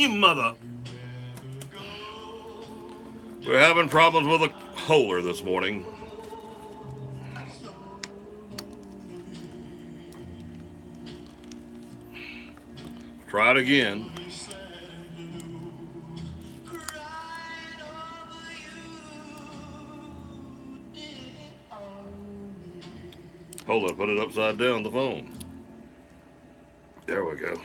You mother. We're having problems with a holder this morning. Try it again. Hold on, put it upside down the phone. There we go.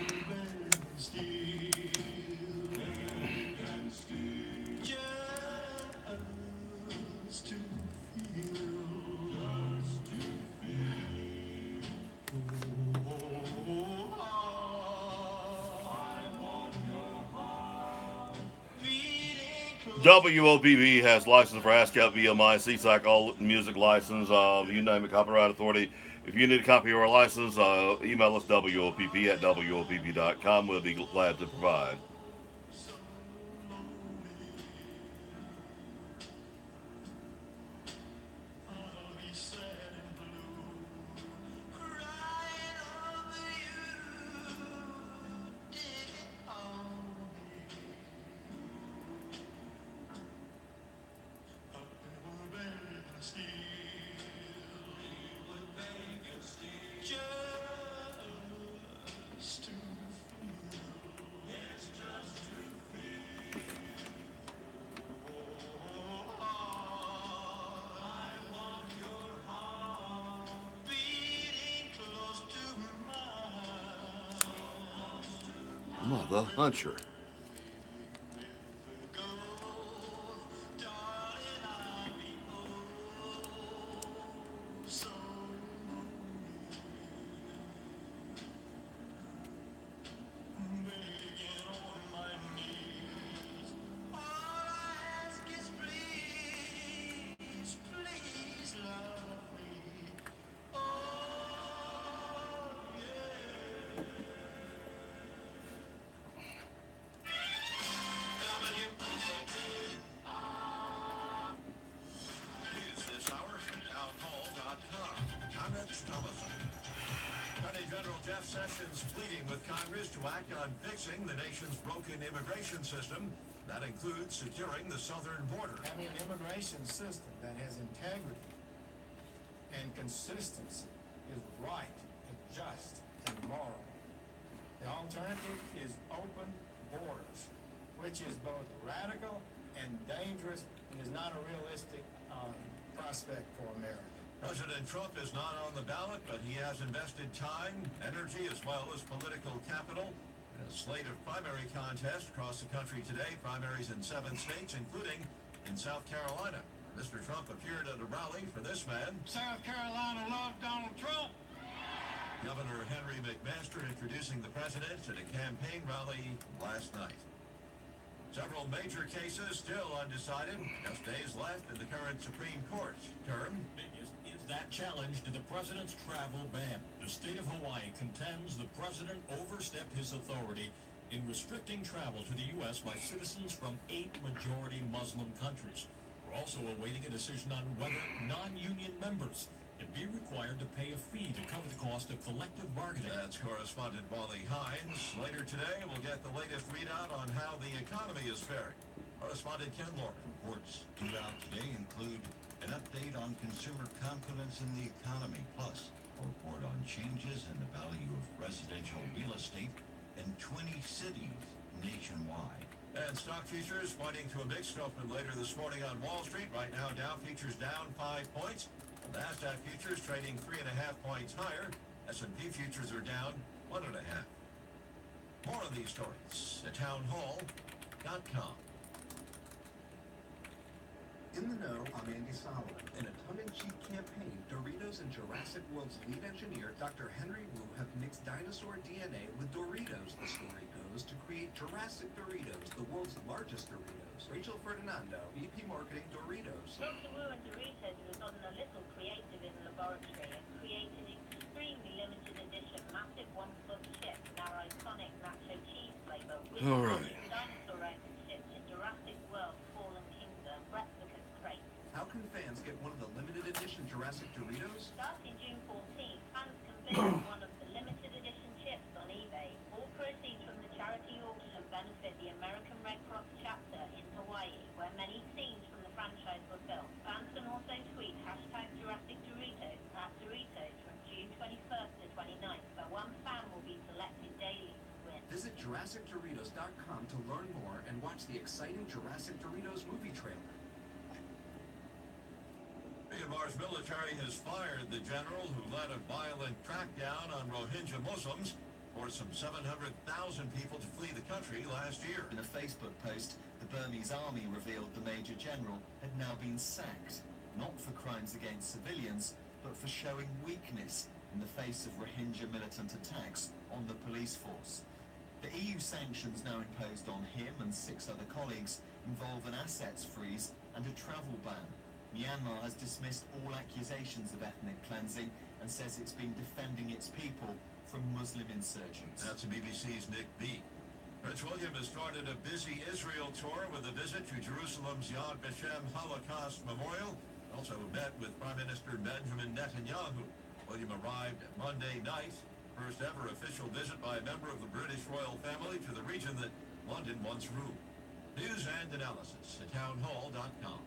WOPB has license for ASCAP, VMI, CSAC, all music license, you name it, Copyright Authority. If you need a copy of our license, email us WOPP at WOPP.com. We'll be glad to provide. Mother Huncher. Sessions pleading with Congress to act on fixing the nation's broken immigration system. That includes securing the southern border. Having an immigration system that has integrity and consistency is right and just and moral. The alternative is open borders, which is both radical and dangerous and is not a realistic prospect for America. President Trump is not on the ballot, but he has invested time, energy, as well as political capital in a slate of primary contests across the country today. Primaries in 7 states, including in South Carolina. Mr. Trump appeared at a rally for this man. South Carolina loves Donald Trump. Governor Henry McMaster introducing the president at a campaign rally last night. Several major cases still undecided. Just days left in the current Supreme Court term. That challenge to the president's travel ban. The state of Hawaii contends the president overstepped his authority in restricting travel to the U.S. by citizens from 8 majority Muslim countries. We're also awaiting a decision on whether non-union members can be required to pay a fee to cover the cost of collective bargaining. That's correspondent Wally Hines. Later today, we'll get the latest readout on how the economy is faring. Correspondent Ken Lord. Reports due out today include an update on consumer confidence in the economy, plus a report on changes in the value of residential real estate in 20 cities nationwide. And stock futures pointing to a mixed open later this morning on Wall Street. Right now, Dow futures down 5 points. NASDAQ futures trading 3.5 points higher. S&P futures are down 1.5. More of these stories at townhall.com. In the know, I'm Andy Solomon. In a tongue-in-cheek campaign, Doritos and Jurassic World's lead engineer, Dr. Henry Wu, have mixed dinosaur DNA with Doritos, the story goes, to create Jurassic Doritos, the world's largest Doritos. Rachel Ferdinando, VP Marketing, Doritos. Dr. Wu and Doritos was on a little creative in the laboratory and created an extremely limited edition, massive one-foot chip in our iconic nacho cheese flavor. All right. Dinosaur-egg chips in Jurassic World, Fallen Kingdom, replica crate. How can fans get one of the limited edition Jurassic Doritos? Starting June 14th, fans can bid one of the limited edition chips on eBay. All proceeds from the charity auction benefit the watch the exciting Jurassic Doritos movie trailer. Myanmar's military has fired the general who led a violent crackdown on Rohingya Muslims, forced some 700,000 people to flee the country last year. In a Facebook post, the Burmese army revealed the Major General had now been sacked, not for crimes against civilians, but for showing weakness in the face of Rohingya militant attacks on the police force. The EU sanctions now imposed on him and 6 other colleagues involve an assets freeze and a travel ban. Myanmar has dismissed all accusations of ethnic cleansing and says it's been defending its people from Muslim insurgents. That's the BBC's Nick B. Prince William has started a busy Israel tour with a visit to Jerusalem's Yad Vashem Holocaust Memorial. Also met with Prime Minister Benjamin Netanyahu. William arrived Monday night, first ever official visit by a member of the British royal family to the region that London once ruled. News and analysis at townhall.com.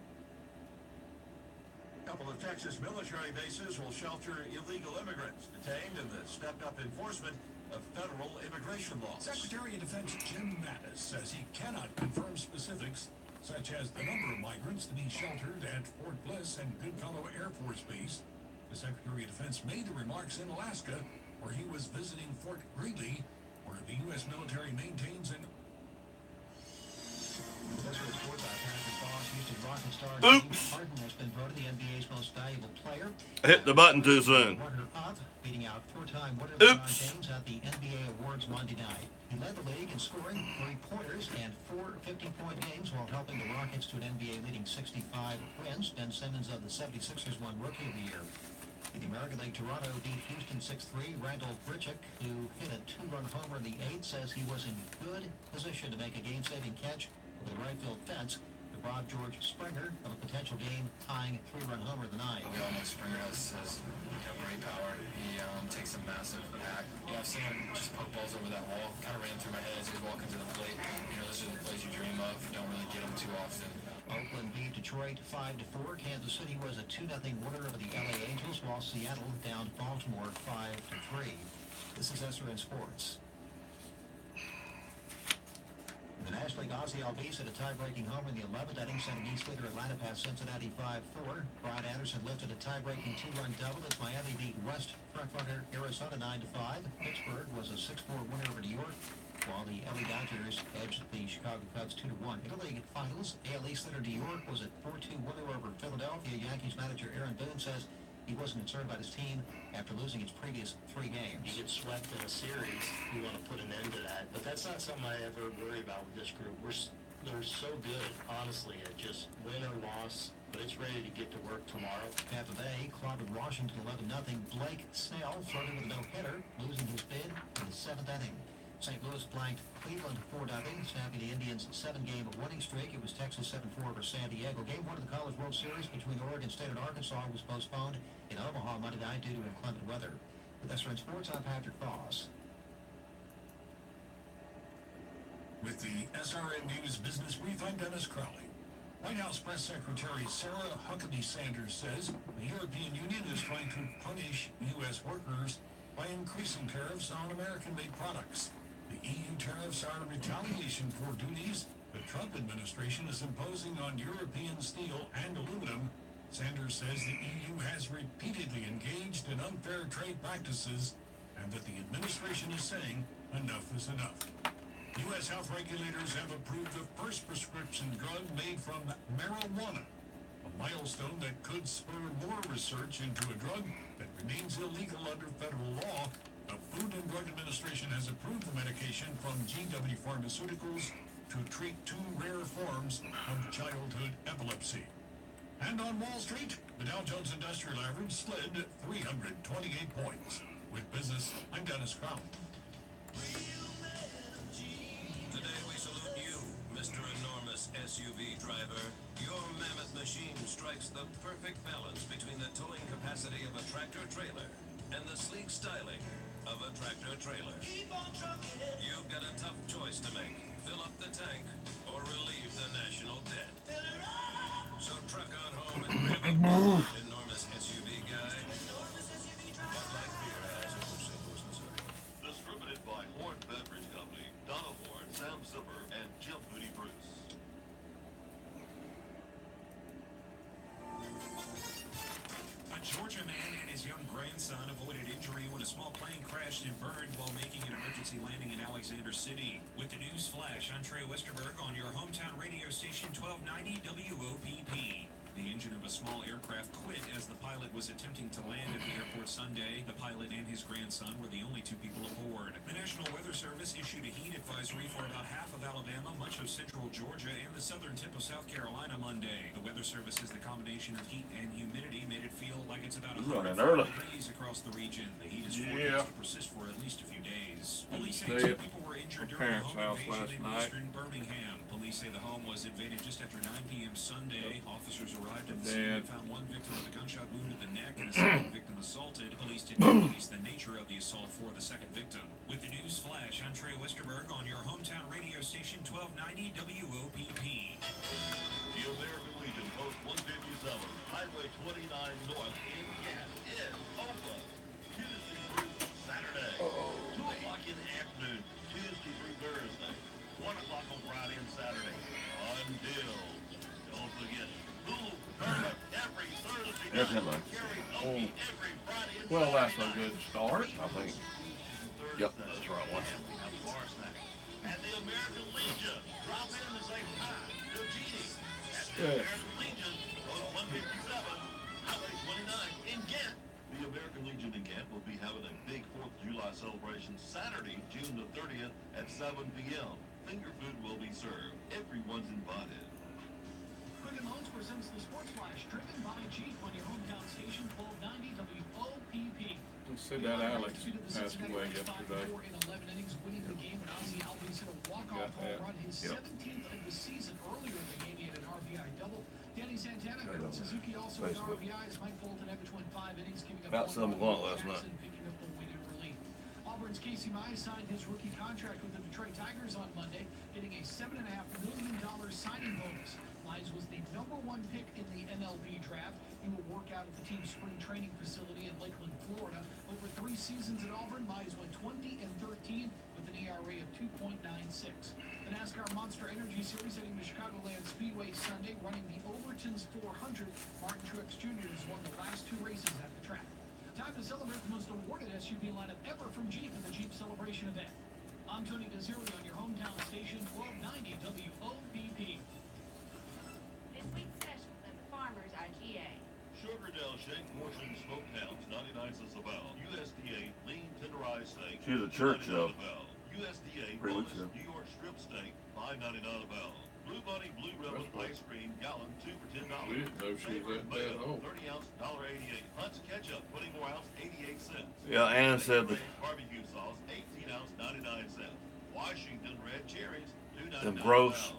A couple of Texas military bases will shelter illegal immigrants detained in the stepped-up enforcement of federal immigration laws. Secretary of Defense Jim Mattis says he cannot confirm specifics, such as the number of migrants to be sheltered at Fort Bliss and Goodfellow Air Force Base. The Secretary of Defense made the remarks in Alaska, where he was visiting Fort Greely, where the U.S. military maintains an... Oops. Harden has been voted the NBA's most valuable player. Hit the button too soon. Runner-up, beating out 4-time winner Oops. LeBron James at the NBA Awards Monday night. He led the league in scoring 3 pointers and 4 50-point games while helping the Rockets to an NBA-leading 65 wins. Ben Simmons of the 76ers won Rookie of the Year. In the American League, Toronto beat Houston 6-3. Randall Bridchick, who hit a 2-run homer in the 8th, says he was in good position to make a game-saving catch with a right field fence. Rob George Springer of a potential game-tying 3-run homer in the 9th. We all know Springer has great power. He takes a massive hack. Yeah, I've seen him just poke balls over that wall. Kind of ran through my head as he was walking to the plate. Those are the plays you dream of. Don't really get them too often. Oakland beat Detroit 5-4. Kansas City was a 2-0 winner over the LA Angels, while Seattle downed Baltimore 5-3. This is SRN Sports. In the National League, Ozzie Albies hit a tie-breaking homer in the 11th inning, sending East leader Atlanta past Cincinnati 5-4. Brian Anderson lifted a tie-breaking 2-run double as Miami beat West front-runner Arizona 9-5. Pittsburgh was a 6-4 winner over New York, while the LA Dodgers edged the Chicago Cubs 2-1. Interleague finals, AL East leader New York was a 4-2 winner over Philadelphia. Yankees manager Aaron Boone says he wasn't concerned about his team after losing its previous 3 games. You get swept in a series, you want to put an end to that. But that's not something I ever worry about with this group. They're so good, honestly, at just win or loss, but it's ready to get to work tomorrow. Tampa Bay clobbered Washington 11-0. Blake Snell flirted with a no-hitter, losing his bid in the 7th inning. St. Louis blanked Cleveland 4-0, snapping the Indians' 7-game winning streak. It was Texas 7-4 over San Diego. Game 1 of the College World Series between Oregon State and Arkansas was postponed in Omaha Monday night due to inclement weather. With SRN Sports, I'm Patrick Foss. With the SRN News Business Brief, I'm Dennis Crowley. White House Press Secretary Sarah Huckabee Sanders says the European Union is trying to punish U.S. workers by increasing tariffs on American-made products. The EU tariffs are a retaliation for duties the Trump administration is imposing on European steel and aluminum. Sanders says the EU has repeatedly engaged in unfair trade practices and that the administration is saying enough is enough. U.S. health regulators have approved the first prescription drug made from marijuana, a milestone that could spur more research into a drug that remains illegal under federal law. The Food and Drug Administration has approved the medication from GW Pharmaceuticals to treat 2 rare forms of childhood epilepsy. And on Wall Street, the Dow Jones Industrial Average slid 328 points. With business, I'm Dennis Crown. Today we salute you, Mr. Enormous SUV driver. Your mammoth machine strikes the perfect balance between the towing capacity of a tractor-trailer and the sleek styling of a tractor-trailer. You've got a tough choice to make. Fill up the tank or relieve the national debt. So truck on home and grab a enormous SUV guy. Wopp-Live beer has St. Louis, Missouri. Distributed by Horn Beverage Company, Donna Horn, Sam Zimmer, and Jim Booty Bruce. crashed and burned while making an emergency landing in Alexander City. With the news flash, I'm Trey Westerberg on your hometown radio station 1290 WOPP. The engine of a small aircraft quit as the pilot was attempting to land at the airport Sunday. The pilot and his grandson were the only two people aboard. The National Weather Service issued a heat advisory for about half of Alabama, much of central Georgia, and the southern tip of South Carolina Monday. The Weather Service says the combination of heat and humidity made it feel like it's about 100 degrees across the region. The heat is forecast to persist for at least a few days. Police say two people were injured during a home invasion in eastern Birmingham. Police say the home was invaded just after 9 p.m. Sunday. Officers arrived at the scene and found one victim with a gunshot wound to the neck and a second victim assaulted. Police did not release the nature of the assault for the second victim. With the news flash, I'm Trey Westerberg on your hometown radio station 1290 WOPP. The American Legion Post 157, Highway 29 North in Gas is open Tuesday through Saturday, 2 o'clock in the afternoon, Tuesday through Thursday, 1 o'clock on Friday and Saturday, until, don't forget, Pool Tournament every Thursday night, karaoke every Friday and Well, that's a good start, I think. Yep, that's the right one. And the American Legion, drop in and say hi to Genie. Yes. American Legion, on 157, Highway 29 in Ghent. The American Legion in Ghent will be having a big 4th of July celebration Saturday, June the 30th at 7 p.m. Finger food will be served. Everyone's invited. Quicken Loans presents the Sports Flash, driven by Jeep on your hometown station, 1290 WOPP. Said that Alex passed away yesterday. In 11 innings, winning the game, and Ozzie Albies hit a walk-off home run, his 17th of the season. Earlier in the game, he had an RBI double. Danny Santana, Kurt Suzuki also with RBIs. Mike Fulton averaged 5 innings, giving up about 7 o'clock last night. Picking up the win in relief. Auburn's Casey Mize signed his rookie contract with the Detroit Tigers on Monday, getting a $7.5 million signing bonus. Mize was the #1 pick in the MLB draft. He will work out at the team's spring training facility in Lakeland, Florida. Over 3 seasons at Auburn, Mize went 20-13 with an ERA of 2.96. The NASCAR Monster Energy Series heading to Chicagoland Speedway Sunday, running the Overton's 400. Martin Truex Jr. has won the last 2 races at the track. Time to celebrate the most awarded SUV lineup ever from Jeep at the Jeep Celebration event. I'm Tony Desiri on your hometown station, 1290 WOPP. This week's specials at the Farmers IGA. Sugardale Shake portion smoked hounds, 99 cents a pound. USDA lean tenderized steak. She's a church, though. USDA bonus New York strip steak, $5.99 a pound. Blue Bunny Blue Ribbon ice cream gallon, 2 for $10. We didn't know she was that bad. Oh. 30 ounce, $1.88. Hunt's ketchup, 24 ounce, 88 cents. Yeah, Ann said that. Barbecue sauce, 18 ounce, 99 cents. Washington red cherries, $2.99 Them gross,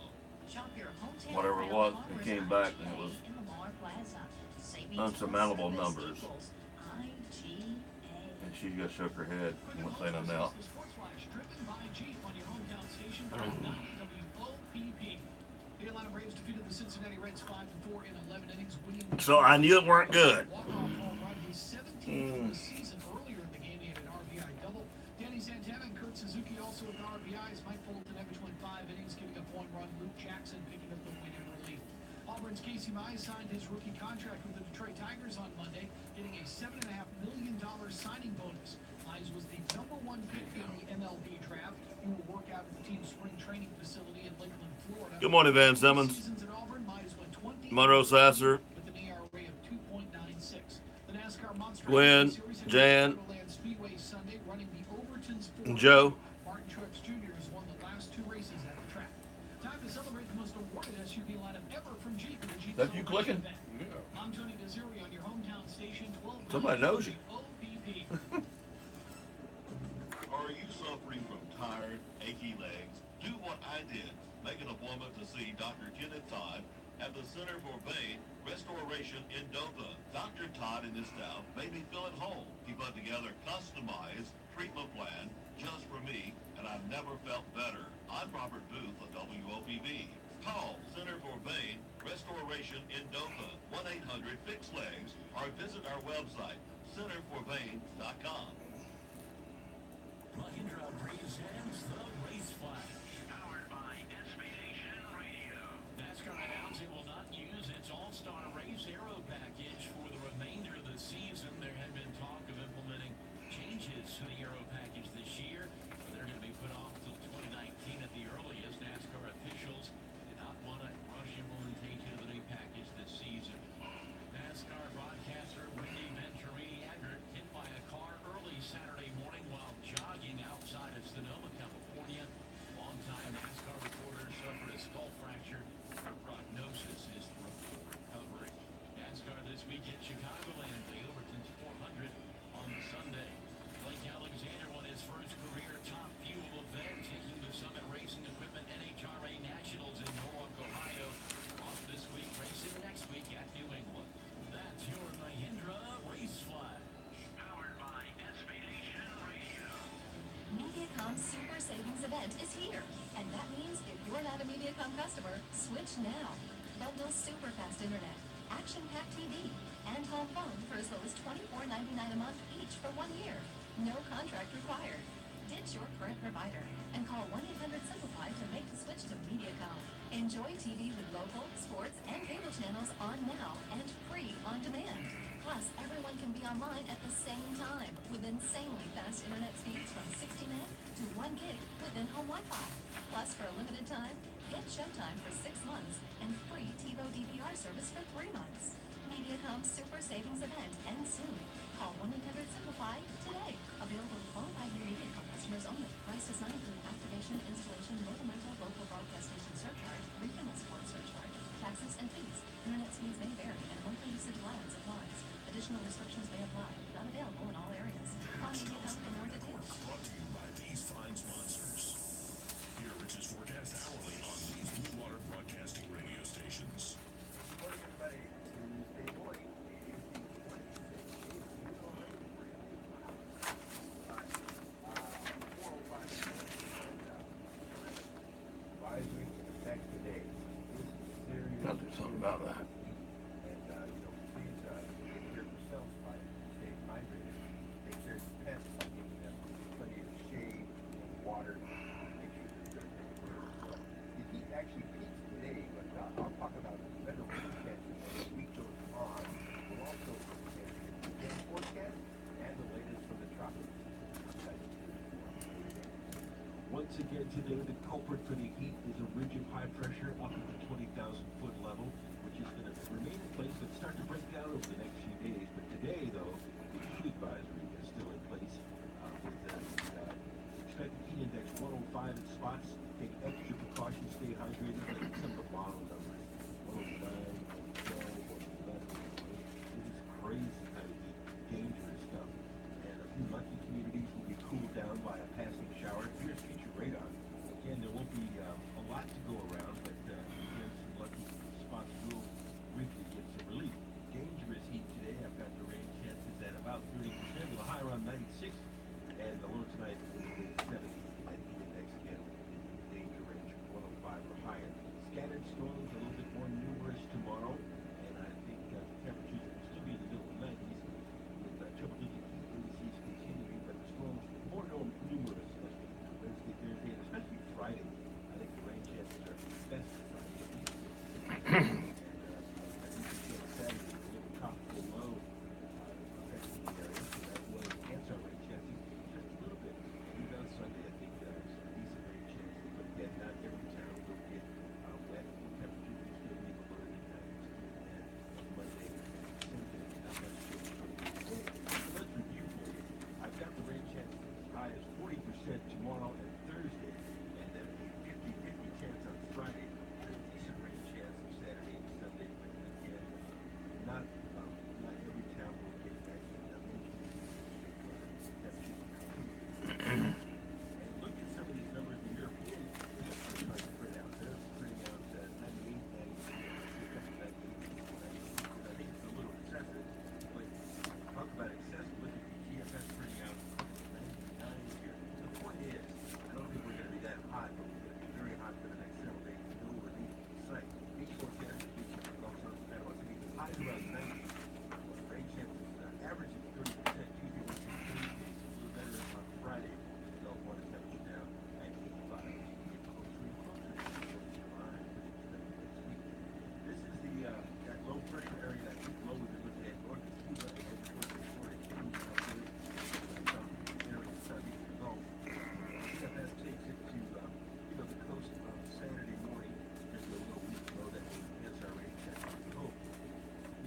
Shop your hometown whatever it was, it came back and it was in the Lamar Plaza. Savings unsurmountable plus numbers. equals IGA. And she just shook her head and went saying, I'm out. The Sports Flash, driven by Jeep on your hometown station, 1290 WOPP. The Atlanta Braves defeated the Cincinnati Reds 5-4 in 11 innings, winning. So I knew it weren't good. Walk-off home run, his 17th of the season. Earlier in the game, he had an RBI double. Danny Santana and Kurt Suzuki also with RBIs. Mike Fulton averaged 5 innings, giving up 1 run. Luke Jackson picking up the win in relief. Auburn's Casey Mize signed his rookie contract with the Detroit Tigers on Monday, getting a $7.5 million signing bonus. Mize was the #1 pick in the MLB draft. He will work out at the team's spring training facility in Lakeland, Florida. Good morning, Van Simmons. Seasons at Auburn, Mize went 20 Monroe Sasser. with an ERA of 2.96. The NASCAR Monster Gwen, Series Jan, Speedway Sunday, running the Overton's and Joe. Martin Truex Jr. has won the last 2 races at the track. Time to celebrate the most awarded SUV lineup ever from Jeep at the Jeep That you clicking? event. I'm Tony Desiri on your hometown station, 1290 Somebody knows you. OPP. Are you suffering from tired, achy legs? Do what I did. Make an appointment to see Dr. Kenneth Todd at the Center for Vein Restoration in Dothan. Dr. Todd and his staff made me feel at home. He put together a customized treatment plan just for me, and I've never felt better. I'm Robert Booth of WOPB. Call Center for Vein Restoration in Dothan, 1-800-FIX-LEGS, or visit our website, centerforvein.com. Mahindra presents the Race Flash. Powered by Inspiration Radio. NASCAR announced it will not use its All-Star Race Aero package for the remainder of the season. There had been talk of implementing changes to the Aero package event is here. And that means if you're not a Mediacom customer, switch now. Bundle super fast internet, action-packed TV, and home phone for as low as $24.99 a month each for 1 year. No contract required. Ditch your current provider and call 1-800-SIMPLIFY to make the switch to Mediacom. Enjoy TV with local, sports, and cable channels on now and free on demand. Plus, everyone can be online at the same time with insanely fast internet speeds from 60 meg to 1 gig within home Wi-Fi. Plus, for a limited time, get Showtime for 6 months and free TiVo DVR service for 3 months. Mediacom's Super Savings event ends soon. Call 1-800-SIMPLIFY today. Available to qualified new Mediacom customers only. Price does not include activation, installation, local rental, local broadcast station surcharge, regional support surcharge, taxes, and fees. Internet speeds may vary and monthly usage allowance applies. Additional restrictions may apply. Not available in all areas. Call Mediacom for more details. Brought to you by these fine sponsors. Hear Rich's forecast hourly on these Blue Water Broadcasting radio stations. Good morning, everybody. Tuesday morning. Advisory to protect today. This is serious. I'll do something about that. And, please, take care of yourselves by staying hydrated. Take care of your pets by giving them plenty of shade and water. Make sure that they're taken care of. So, the heat actually peaks today, but I'll talk about better weather chances as the week goes on. We'll also look at the weekend forecast and the latest from the tropics. Once again today, the culprit for the heat is a ridge of high pressure up at the 20,000-foot level, which is going to remain in place but start to break down over the next few days. But today, though, the heat advisory is still in place with the expected heat index 105 in spots. Take extra precautions, stay hydrated, like some of the bottom numbers. 109, 112, 111. It is crazy kind of heat, dangerous stuff. And a few lucky communities will be cooled down by a passing shower. Here's future radar. Again, there won't be a lot to go around, but again, some lucky spots will briefly get some relief. Dangerous heat today. I've got the rain chances at about 30%, with a high around 96, and the low tonight is in 70. And heat index again in the danger range 105 or higher. Scattered storms a little bit more numerous tomorrow, and I think the temperatures will still be in the middle 90s with triple-digit heat indices continuing, but the storms more numerous as we Wednesday, Thursday, and especially Friday. I think the rain chances are best for Friday. And I think it's Saturday, a little tropical low affecting the area, so that will enhance our rain chances just a little bit. Even on Sunday, I think some decent rain chances, but again, not every town will get wet. Temperatures will still be below the 90s, and Monday, same thing, not much change from today. So let's review for you. I've got the rain chances as high as 40% tomorrow and Thursday, and then a 50-50 chance on Friday. A decent rain chance of Saturday and Sunday, but again, not every town will get that. And look at some of these numbers. The European are trying to print out. They're printing out 98, 96, 98, 96. I think it's a little excessive, but talk about excessive. Look at the GFS printing out 99 here. The point is, I don't think we're going to be that hot, but we're going to be very hot for the next several days. No relief in sight. These forecasts are featuring also on Panama City. Highs around 90. Rain chances averaging 30%. Tuesday, Wednesday, Thursday. A little better on Friday. They'll want to temperature down at 85. Get closer and closer to July. This is that low pressure area, that big low we've been looking at north of Cuba and towards Victoria Kings up there. There in the southeastern Gulf. CFS takes it to the coast on Saturday morning. Just a little weak low that will enhance our rain chances, we hope.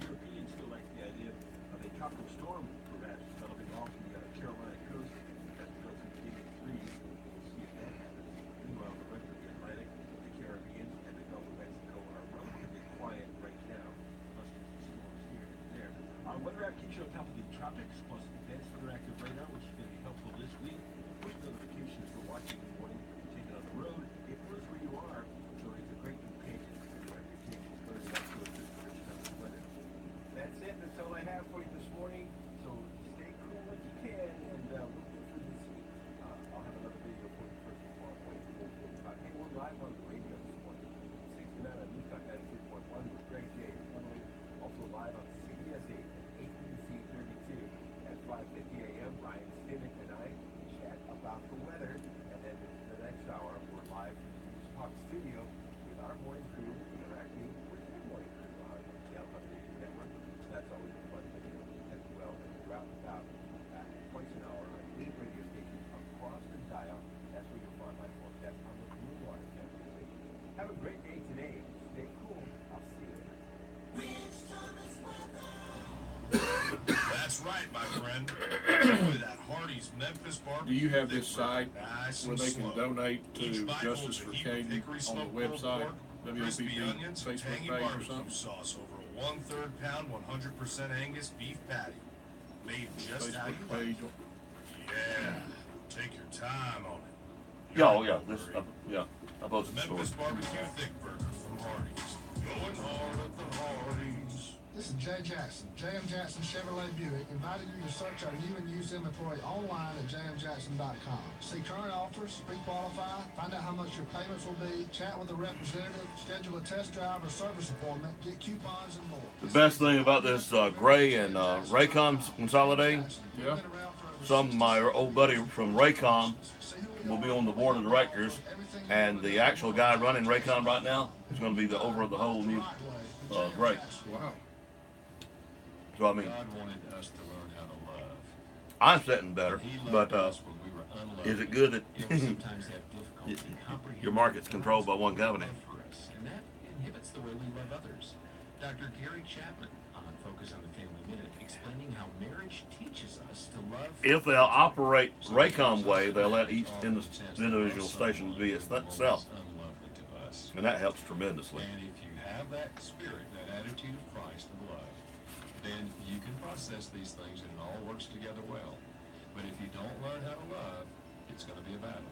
Europeans still like the idea of a tropical storm perhaps developing off the Carolina coast. That's built into Game 3. We'll see if that happens. Meanwhile, the rest of the Atlantic, the Caribbean, and the Gulf of Mexico are relatively quiet right now. Plus, there's some storms here and there. Our weather app keeps you on top of the tropics, plus advanced interactive radar, which is going to be helpful this week. Push notifications for watching in the morning. Take it on the road. It knows where you are, so it's a great companion for your reputation. Learning up to a good version of the weather. That's it. That's all I have for you this morning. So stay cool if you can, and we'll get through this week. I'll have another video for you first tomorrow morning. That's right, my friend. Enjoy that Hardee's Memphis barbecue. Do you have this site nice where they can slow. donate to Each bite Justice holds a for heap of Caden hickory on the smoked pulled website, pork, crispy WOPP onions, Facebook tangy page or barbecue something? sauce over a 1/3 pound, 100% Angus beef patty, made just how you Facebook like. page. Yeah, take your time on it. Yeah, oh yeah, this, yeah, I posted the story. Memphis barbecue thick burger from Hardee's. Going hard at the Hardee's. This is Jay Jackson, J.M. Jackson Chevrolet Buick, inviting you to search our new and used inventory online at jmjackson.com. See current offers, pre-qualify, find out how much your payments will be, chat with a representative, schedule a test drive or service appointment, get coupons and more. The best thing about this Gray and Raycom consolidating, Yeah. some of my old buddy from Raycom will be on the board of directors, and the actual guy running Raycom right now is going to be the over the whole new Gray. Wow. So I mean, God wanted us to learn how to love. I'm sitting better, He but loved us when we were unloved. is it good Yet we that sometimes have difficulty comprehending your market's controlled by one company? God's love for us, and that inhibits the way we love others. Dr. Gary Chapman on Focus on the Family Minute explaining how marriage teaches us to love. If they'll operate Raycom way, they'll let each individual station be itself, Unlovely to us. and that helps tremendously. And if you have that spirit, that attitude of Christ of love, then you can process these things and it all works together well. But if you don't learn how to love, it's going to be a battle.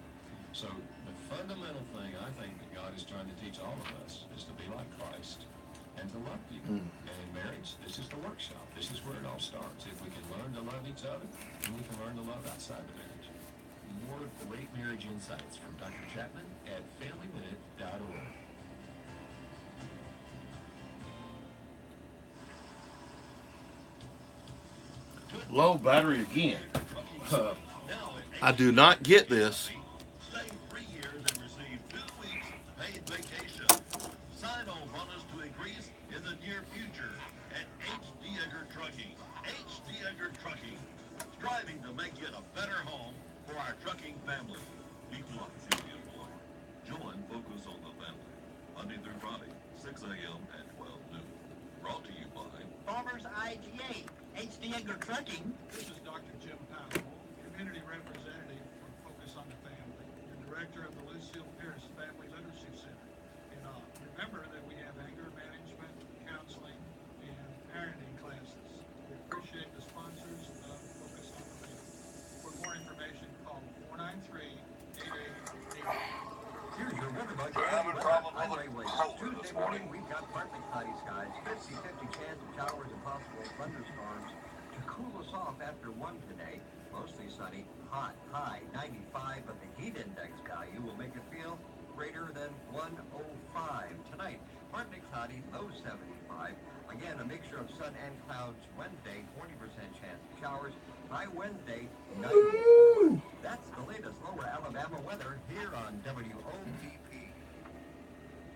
So the fundamental thing I think that God is trying to teach all of us is to be like Christ and to love people. And in marriage, this is the workshop. This is where it all starts. If we can learn to love each other, then we can learn to love outside the marriage. More great marriage insights from Dr. Chapman at FamilyMinute.org. Low battery again. I do not get this. Stay 3 years and receive 2 weeks paid vacation. Sign on bonus to increase in the near future at H.D. Edgar Trucking. H.D. Edgar Trucking, striving to make it a better home for our trucking family. Equal opportunity employer. Join Focus on the Family. Monday through Friday, 6 a.m. and 12 noon. Brought to you by Farmers IGA, H.D. Edgar Trucking. This is Dr. Jim Powell, community representative from Focus on the Family, and director of the Lucille Pierce Family Literacy Center. And remember that we have anger management, counseling, and parenting classes. We appreciate the sponsors of Focus on the Family. For more information, call 493-8888. Here's your weather budget. We're having problems with I'm the Ray cold Tuesday this morning, morning. we've got partly cloudy skies, 50-50 chance of showers and possible thunderstorms. To cool us off after 1 today, mostly sunny, hot, high 95, but the heat index value will make it feel greater than 105. Tonight, partly cloudy, low 75. Again, a mixture of sun and clouds Wednesday, 40% chance of showers. By Wednesday, 90. That's the latest lower Alabama weather here on WOPP.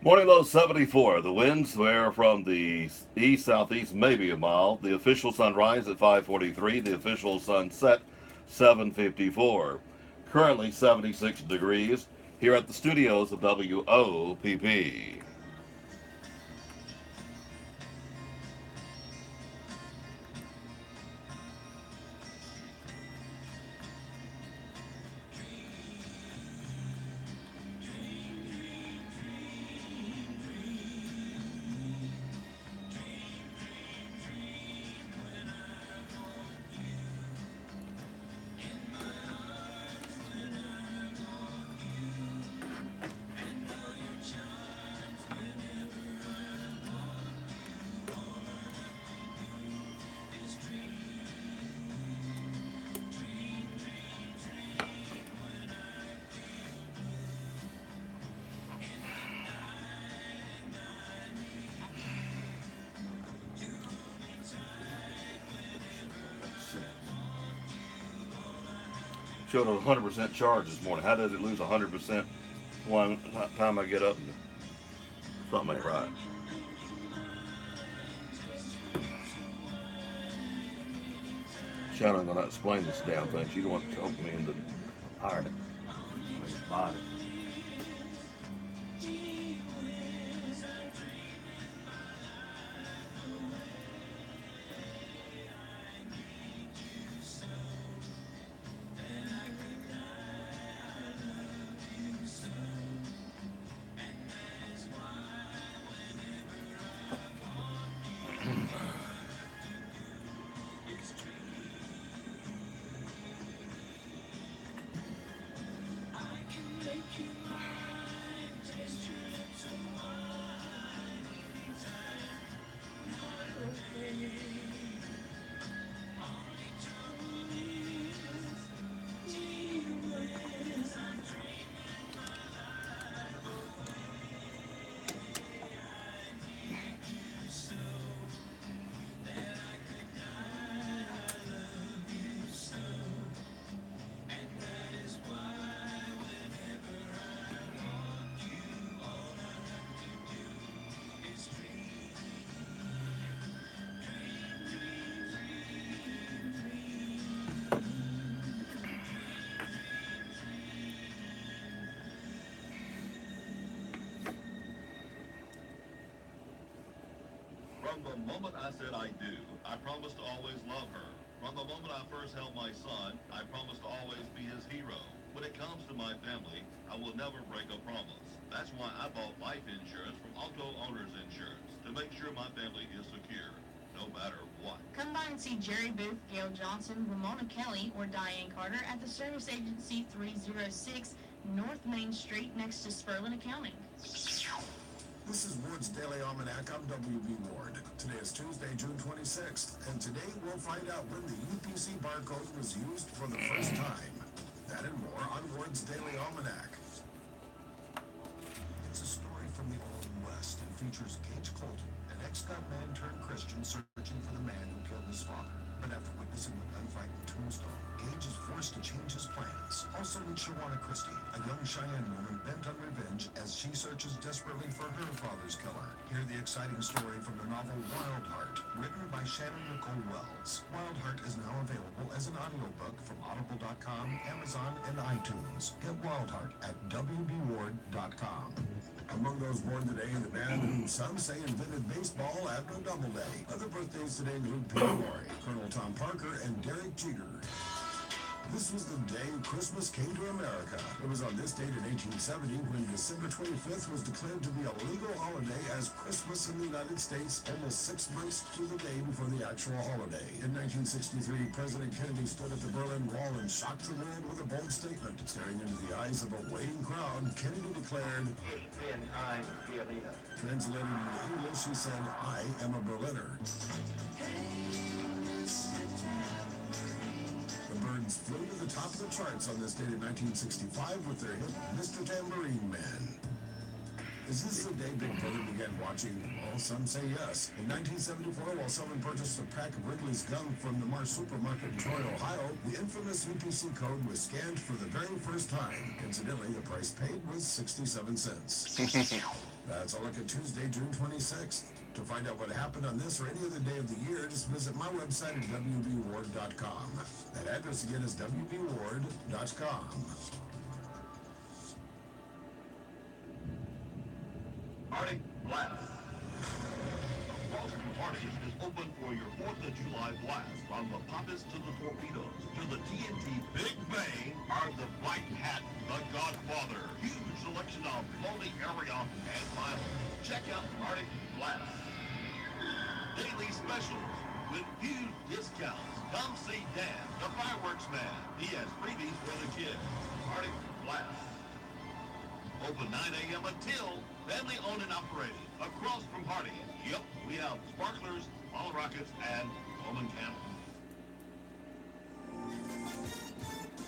Morning low 74. The winds were from the east southeast, maybe a mile. The official sunrise at 5:43. The official sunset 7:54. Currently 76 degrees here at the studios of WOPP. Showed a 100% charge this morning. How does it lose 100% one time I get up? And something ain't right. Shannon's gonna explain this damn thing. She don't want to talk me into hiring it. Buy it. From the moment I said I do, I promised to always love her. From the moment I first held my son, I promised to always be his hero. When it comes to my family, I will never break a promise. That's why I bought life insurance from Auto Owners Insurance, to make sure my family is secure, no matter what. Come by and see Jerry Booth, Gail Johnson, Ramona Kelly, or Diane Carter at the Service Agency 306 North Main Street next to Sperlin Accounting. This is Ward's Daily Almanac. I'm W.B. Ward. Today is Tuesday, June 26th, and today we'll find out when the UPC barcode was used for the first time. That and more on Ward's Daily Almanac. It's a story from the Old West and features Gage Colton, an ex-con man turned Christian searching for the man who killed his father. But after witnessing the gunfight in Tombstone, Gage is forced to change his plans. Also meet Shawana Christie, a young Cheyenne woman bent on revenge as she searches desperately for her father's killer. Hear the exciting story from the novel Wild Heart, written by Shannon Nicole Wells. Wild Heart is now available as an audiobook from Audible.com, Amazon, and iTunes. Get Wild Heart at WBWard.com. Among those born today, the man who some say invented baseball after Doubleday. Other birthdays today include Peter Lorre, Colonel Tom Parker, and Derek Jeter. This was the day Christmas came to America. It was on this date in 1870 when December 25th was declared to be a legal holiday as Christmas in the United States, almost 6 months to the day before the actual holiday. In 1963, President Kennedy stood at the Berlin Wall and shocked the world with a bold statement. Staring into the eyes of a waiting crowd, Kennedy declared, translated into English, he said, "I am a Berliner." The Byrds flew to the top of the charts on this date in 1965 with their hit Mr. Tambourine Man. Is this the day Big Brother began watching? Well, some say yes. In 1974, while someone purchased a pack of Wrigley's gum from the Mars supermarket in Troy, Ohio, the infamous UPC code was scanned for the very first time. Incidentally, the price paid was 67 cents. That's a look at Tuesday, June 26th. To find out what happened on this or any other day of the year, just visit my website at WBWard.com. That address again is WBWard.com. Arctic Blast. Welcome Parties is open for your 4th of July blast. From the Poppets to the Torpedoes to the TNT Big Bang are the Black Hat, the Godfather. Huge selection of floating area and miles. Check out Arctic Blast. Daily specials with huge discounts. Come see Dan, the fireworks man. He has freebies for the kids. Arctic Blast. Open 9 a.m. until family owned and operated. Across from Hardy. Yep, we have sparklers, ball rockets, and Roman candles.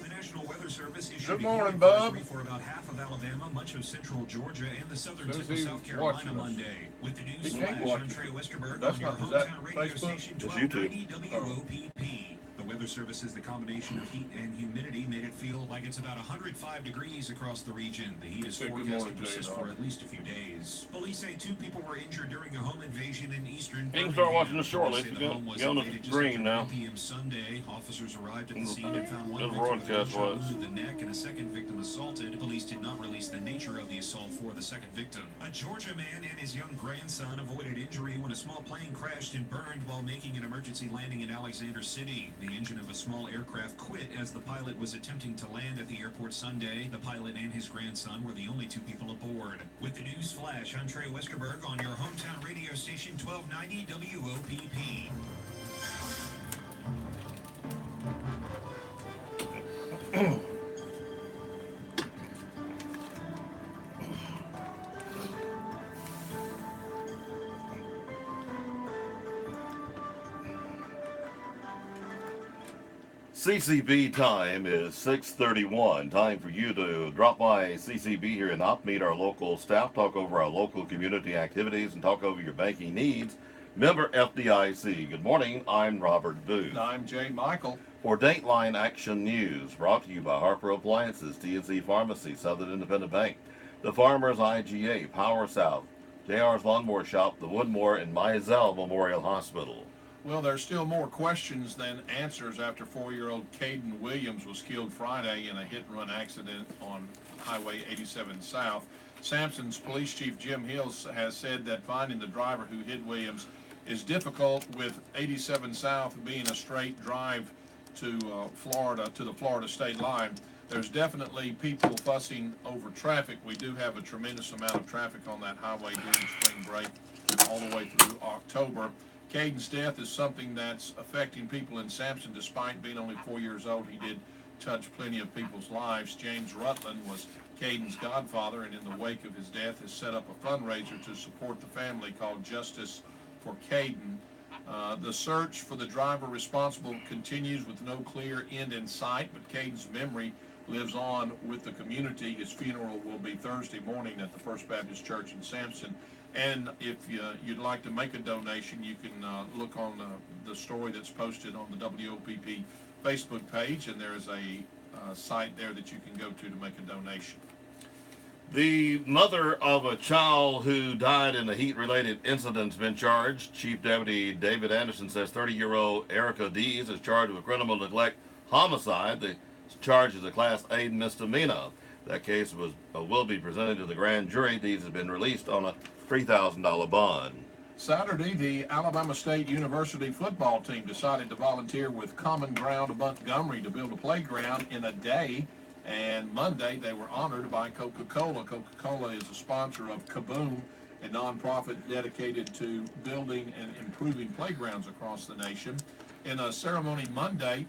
The National Weather Service issued Good a morning, heat Bob. advisory for about half of Alabama, much of central Georgia, and the southern tip of Who's South he Carolina watching us? Monday. With the news He can't flash, watch I'm us. Trey Westerberg That's on your not- is that hometown radio Facebook? station It's 1290 YouTube. WOPP. The Weather Service says the combination of heat and humidity made it feel like it's about 105 degrees across the region. The heat is Say good forecast to morning to you, persist Doc. for at least a few days. Police say 2 people were injured during a home invasion in eastern You can Birmingham. start watching the short Police list. say the home was Get on the invaded just green after now. 1 p.m. Sunday. Officers arrived at the scene and found one This victim with a broadcast gunshot was. wound to the neck and a second victim assaulted. Police did not release the nature of the assault for the second victim. A Georgia man and his young grandson avoided injury when a small plane crashed and burned while making an emergency landing in Alexander City. The engine of a small aircraft quit as the pilot was attempting to land at the airport Sunday. The pilot and his grandson were the only 2 people aboard. With the news flash, I'm Trey Westerberg on your hometown radio station 1290 WOPP. CCB time is 6:31. Time for you to drop by CCB here in Op, meet our local staff, talk over our local community activities, and talk over your banking needs. Member FDIC. Good morning. I'm Robert Booth. I'm Jay Michael. For Dateline Action News, brought to you by Harper Appliances, TNC Pharmacy, Southern Independent Bank, the Farmers IGA, Power South, JR's Lawnmower Shop, the Woodmore, and Mizell Memorial Hospital. Well, there's still more questions than answers after 4-year-old Caden Williams was killed Friday in a hit-and-run accident on Highway 87 South. Sampson's Police Chief Jim Hills has said that finding the driver who hit Williams is difficult with 87 South being a straight drive to Florida, to the Florida state line. There's definitely people fussing over traffic. We do have a tremendous amount of traffic on that highway during spring break all the way through October. Caden's death is something that's affecting people in Sampson. Despite being only 4 years old, he did touch plenty of people's lives. James Rutland was Caden's godfather, and in the wake of his death has set up a fundraiser to support the family called Justice for Caden. The search for the driver responsible continues with no clear end in sight, but Caden's memory lives on with the community. His funeral will be Thursday morning at the First Baptist Church in Sampson. And if you'd like to make a donation, you can look on the story that's posted on the WOPP Facebook page, and there is a site there that you can go to make a donation. The mother of a child who died in a heat-related incident has been charged. Chief Deputy David Anderson says 30-year-old Erica Dees is charged with criminal neglect homicide. The charge is a Class A misdemeanor. That case will be presented to the grand jury. Dees has been released on a $3,000 bond. Saturday, the Alabama State University football team decided to volunteer with Common Ground of Montgomery to build a playground in a day. And Monday, they were honored by Coca-Cola. Coca-Cola is a sponsor of Kaboom, a nonprofit dedicated to building and improving playgrounds across the nation. In a ceremony Monday,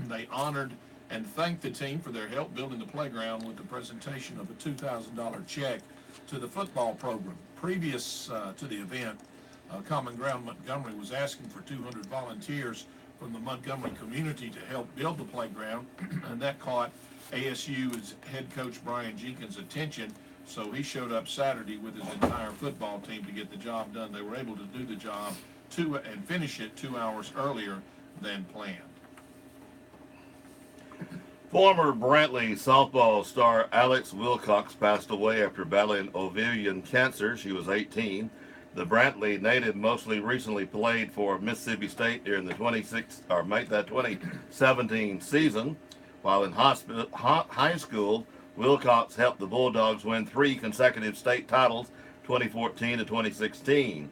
they honored and thanked the team for their help building the playground with the presentation of a $2,000 check to the football program. Previous to the event, Common Ground Montgomery was asking for 200 volunteers from the Montgomery community to help build the playground, and that caught ASU's head coach Brian Jenkins' attention, so he showed up Saturday with his entire football team to get the job done. They were able to do the job and finish it 2 hours earlier than planned. Former Brantley softball star Alex Wilcox passed away after battling ovarian cancer. She was 18. The Brantley native mostly recently played for Mississippi State during the 2017 season. While in high school, Wilcox helped the Bulldogs win 3 consecutive state titles, 2014 to 2016.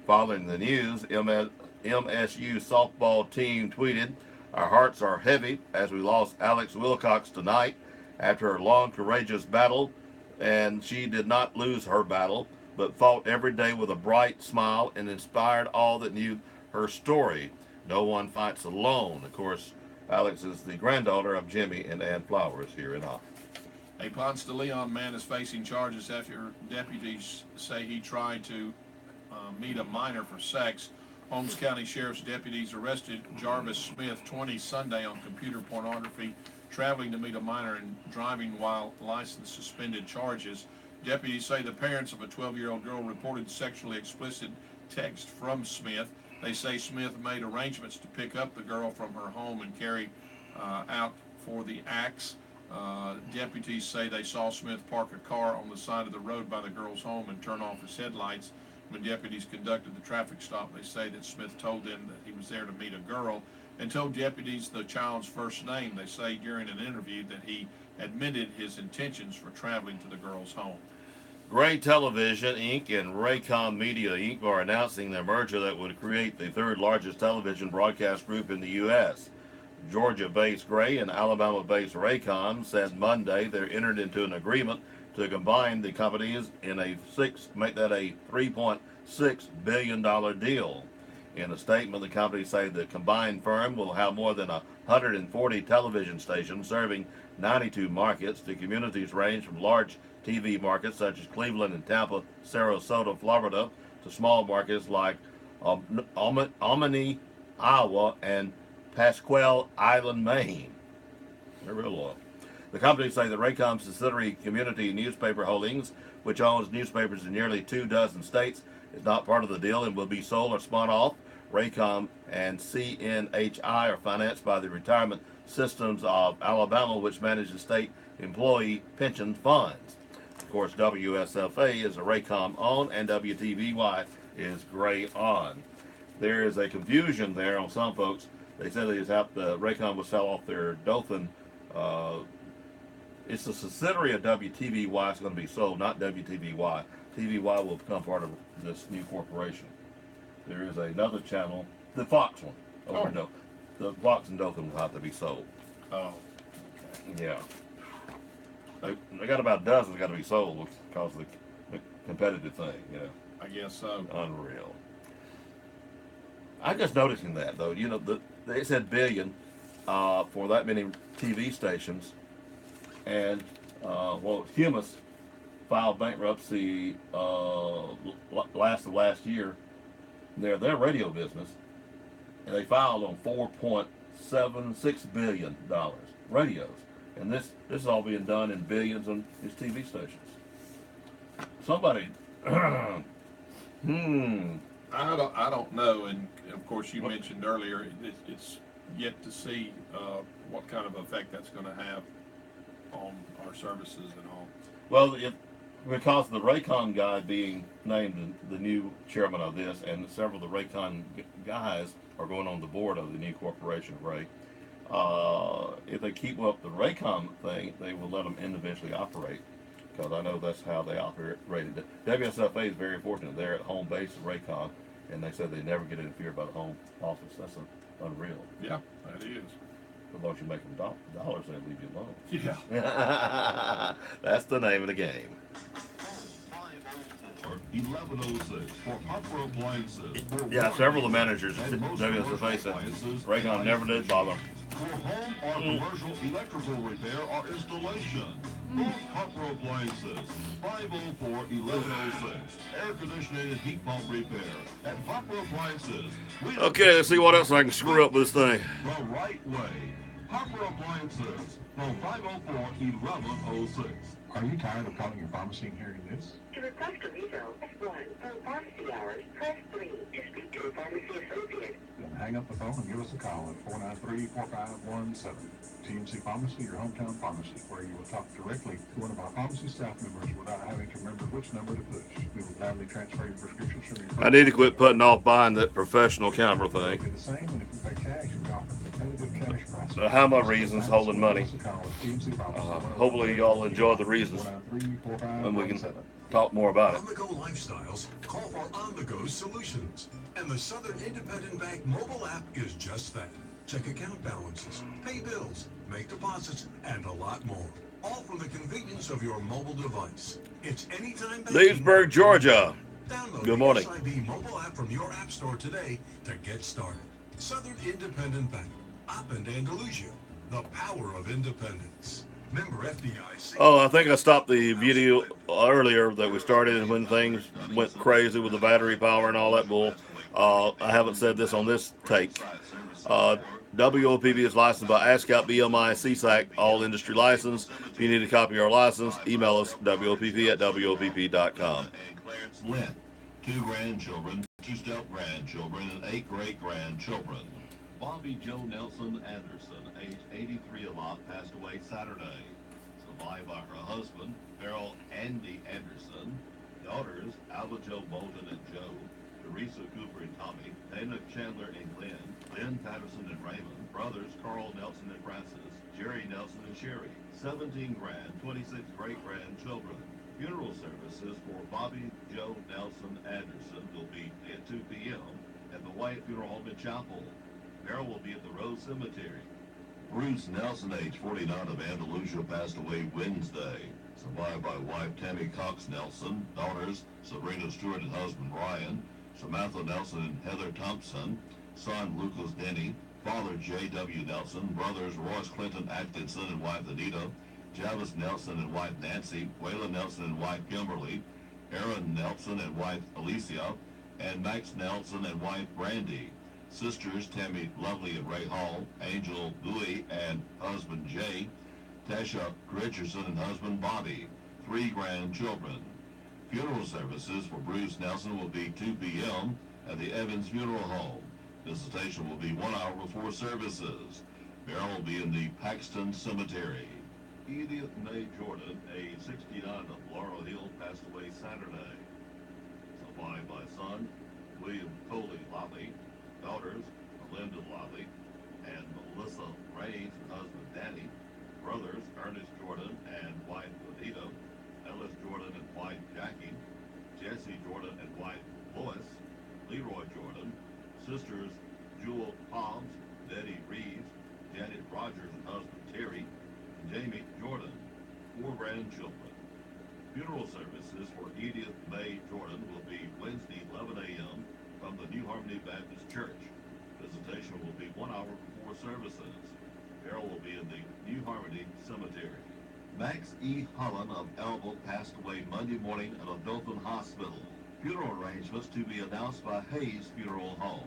Following the news, MSU softball team tweeted, "Our hearts are heavy as we lost Alex Wilcox tonight after her long, courageous battle, and she did not lose her battle, but fought every day with a bright smile and inspired all that knew her story. No one fights alone." Of course, Alex is the granddaughter of Jimmy and Ann Flowers here in Austin. A Ponce de Leon man is facing charges after deputies say he tried to meet a minor for sex. Holmes County Sheriff's deputies arrested Jarvis Smith, 20, Sunday on computer pornography, traveling to meet a minor and driving while license suspended charges. Deputies say the parents of a 12-year-old girl reported sexually explicit text from Smith. They say Smith made arrangements to pick up the girl from her home and carry out for the acts. Deputies say they saw Smith park a car on the side of the road by the girl's home and turn off his headlights. When deputies conducted the traffic stop, they say that Smith told them that he was there to meet a girl and told deputies the child's first name. They say during an interview that he admitted his intentions for traveling to the girl's home. Gray Television Inc. and Raycom Media Inc. are announcing their merger that would create the third largest television broadcast group in the U.S. Georgia-based Gray and Alabama-based Raycom said Monday they entered into an agreement to combine the companies in make that a $3.6 billion deal. In a statement, the companies say the combined firm will have more than 140 television stations serving 92 markets. The communities range from large TV markets such as Cleveland and Tampa, Sarasota, Florida, to small markets like Albany, Iowa, and Pasquale Island, Maine. They're real low. The companies say that Raycom's subsidiary Community Newspaper Holdings, which owns newspapers in nearly 24 states, is not part of the deal and will be sold or spun off. Raycom and CNHI are financed by the Retirement Systems of Alabama, which manages state employee pension funds. Of course, WSFA is a Raycom owned and WTVY is Gray on. There is a confusion there on some folks. They said Raycom will sell off their Dothan. It's a subsidiary of WTVY. It's going to be sold, not WTVY. TVY will become part of this new corporation. there is another channel, the Fox one, over in Dothan. The Fox in Dothan will have to be sold. Oh. Yeah. They got about a dozen that got to be sold because of the competitive thing, you know. I guess so. Unreal. I'm just noticing that, though. You know, they said billion for that many TV stations. And, well, Humus filed bankruptcy last year. Their radio business. And they filed on $4.76 billion radios. And this is all being done in billions on these TV stations. Somebody, I don't know, and of course you mentioned earlier it's yet to see what kind of effect that's going to have on our services and all. Well, because of the Raycon guy being named the new chairman of this, and several of the Raycon guys are going on the board of the new corporation of Ray. If they keep up the Raycon thing, they will let them individually operate. Because I know that's how they operated it. WSFA is very fortunate. They're at home base of Raycon, and they said they never get interfered by the home office. That's unreal. Yeah, that is. But once you make them dollars, they leave you alone. Yeah. That's the name of the game. 1106 for Harper Appliances. Yeah, several of the managers at WSFA said Raycon never did bother. For home or commercial electrical repair or installation. Harper Appliances, 504-1106. Air conditioning and heat pump repair. At Harper Appliances. Okay, let's see what else I can screw up with this thing. The right way. Harper Appliances, from 504-1106. Are you tired of calling your pharmacy and hearing this? To request a refill, press 1. For pharmacy hours, press 3. To speak to a pharmacy associate. Then hang up the phone and give us a call at 493-4517. TMC Pharmacy, your hometown pharmacy, where you will talk directly to one of our pharmacy staff members without having to remember which number to push. We will gladly transfer your prescriptions from your... I need to quit putting off buying that professional camera thing. The same, and if you pay cash, we offer competitive cash prices. So how my reasons holding money. Hopefully y'all enjoy the reasons, and we can talk more about it. On-the-go lifestyles call for on-the-go solutions, and the Southern Independent Bank mobile app is just that. Check account balances, pay bills, make deposits, and a lot more. All from the convenience of your mobile device. It's anytime banking. Leesburg, Georgia. Download Good morning. the SIB mobile app from your app store today to get started. Southern Independent Bank, up in Andalusia. The power of independence. Member FDIC. Oh, I think I stopped the video earlier that we started when things went crazy with the battery power and all that bull. I haven't said this on this tape. WOPP is licensed by ASCAP, BMI, CSAC, all industry license. If you need a copy of our license, email us WOPP@WOPP.com. Clarence Lynn, 2 grandchildren, 2 step-grandchildren, and 8 great-grandchildren. Bobby Joe Nelson Anderson, age 83 alive, passed away Saturday. Survived by her husband, Beryl Andy Anderson, daughters Alba Joe Bolton and Joe, Teresa Cooper and Tommy, Dana Chandler and Glenn, Lynn Patterson and Raymond, brothers Carl Nelson and Francis, Jerry Nelson and Sherry, 17 grand, 26 great-grandchildren. Funeral services for Bobby Joe Nelson Anderson will be at 2 p.m. at the White Funeral Home in Chapel. Beryl will be at the Rose Cemetery. Bruce Nelson, age 49 of Andalusia, passed away Wednesday. Survived by wife Tammy Cox Nelson, daughters Sabrina Stewart and husband Ryan, Samantha Nelson and Heather Thompson, son Lucas Denny, father J.W. Nelson, brothers Royce Clinton Atkinson and wife Anita, Javis Nelson and wife Nancy, Waylon Nelson and wife Kimberly, Aaron Nelson and wife Alicia, and Max Nelson and wife Brandy. Sisters Tammy Lovely and Ray Hall, Angel Louie and husband Jay, Tasha Richardson and husband Bobby, 3 grandchildren. Funeral services for Bruce Nelson will be 2 p.m. at the Evans Funeral Home. Visitation will be 1 hour before services. Beryl will be in the Paxton Cemetery. Edith Mae Jordan, age 69 of Laurel Hill, passed away Saturday. Survived by son William Coley Lobby, daughters Melinda Lobby and Melissa Raines and husband Danny, brothers Ernest Jordan and wife Anita, Ellis Jordan and wife Jackie, Jesse Jordan and wife Lois, Leroy Jordan, sisters Jewel Hobbs, Betty Reeves, Janet Rogers and husband Terry, and Jamie Jordan, 4 grandchildren. Funeral services for Edith May Jordan will be Wednesday, 11 a.m. from the New Harmony Baptist Church. Visitation will be 1 hour before services. Burial will be in the New Harmony Cemetery. Max E. Holland of Elbel passed away Monday morning at a Dothan hospital. Funeral arrangements to be announced by Hayes Funeral Home.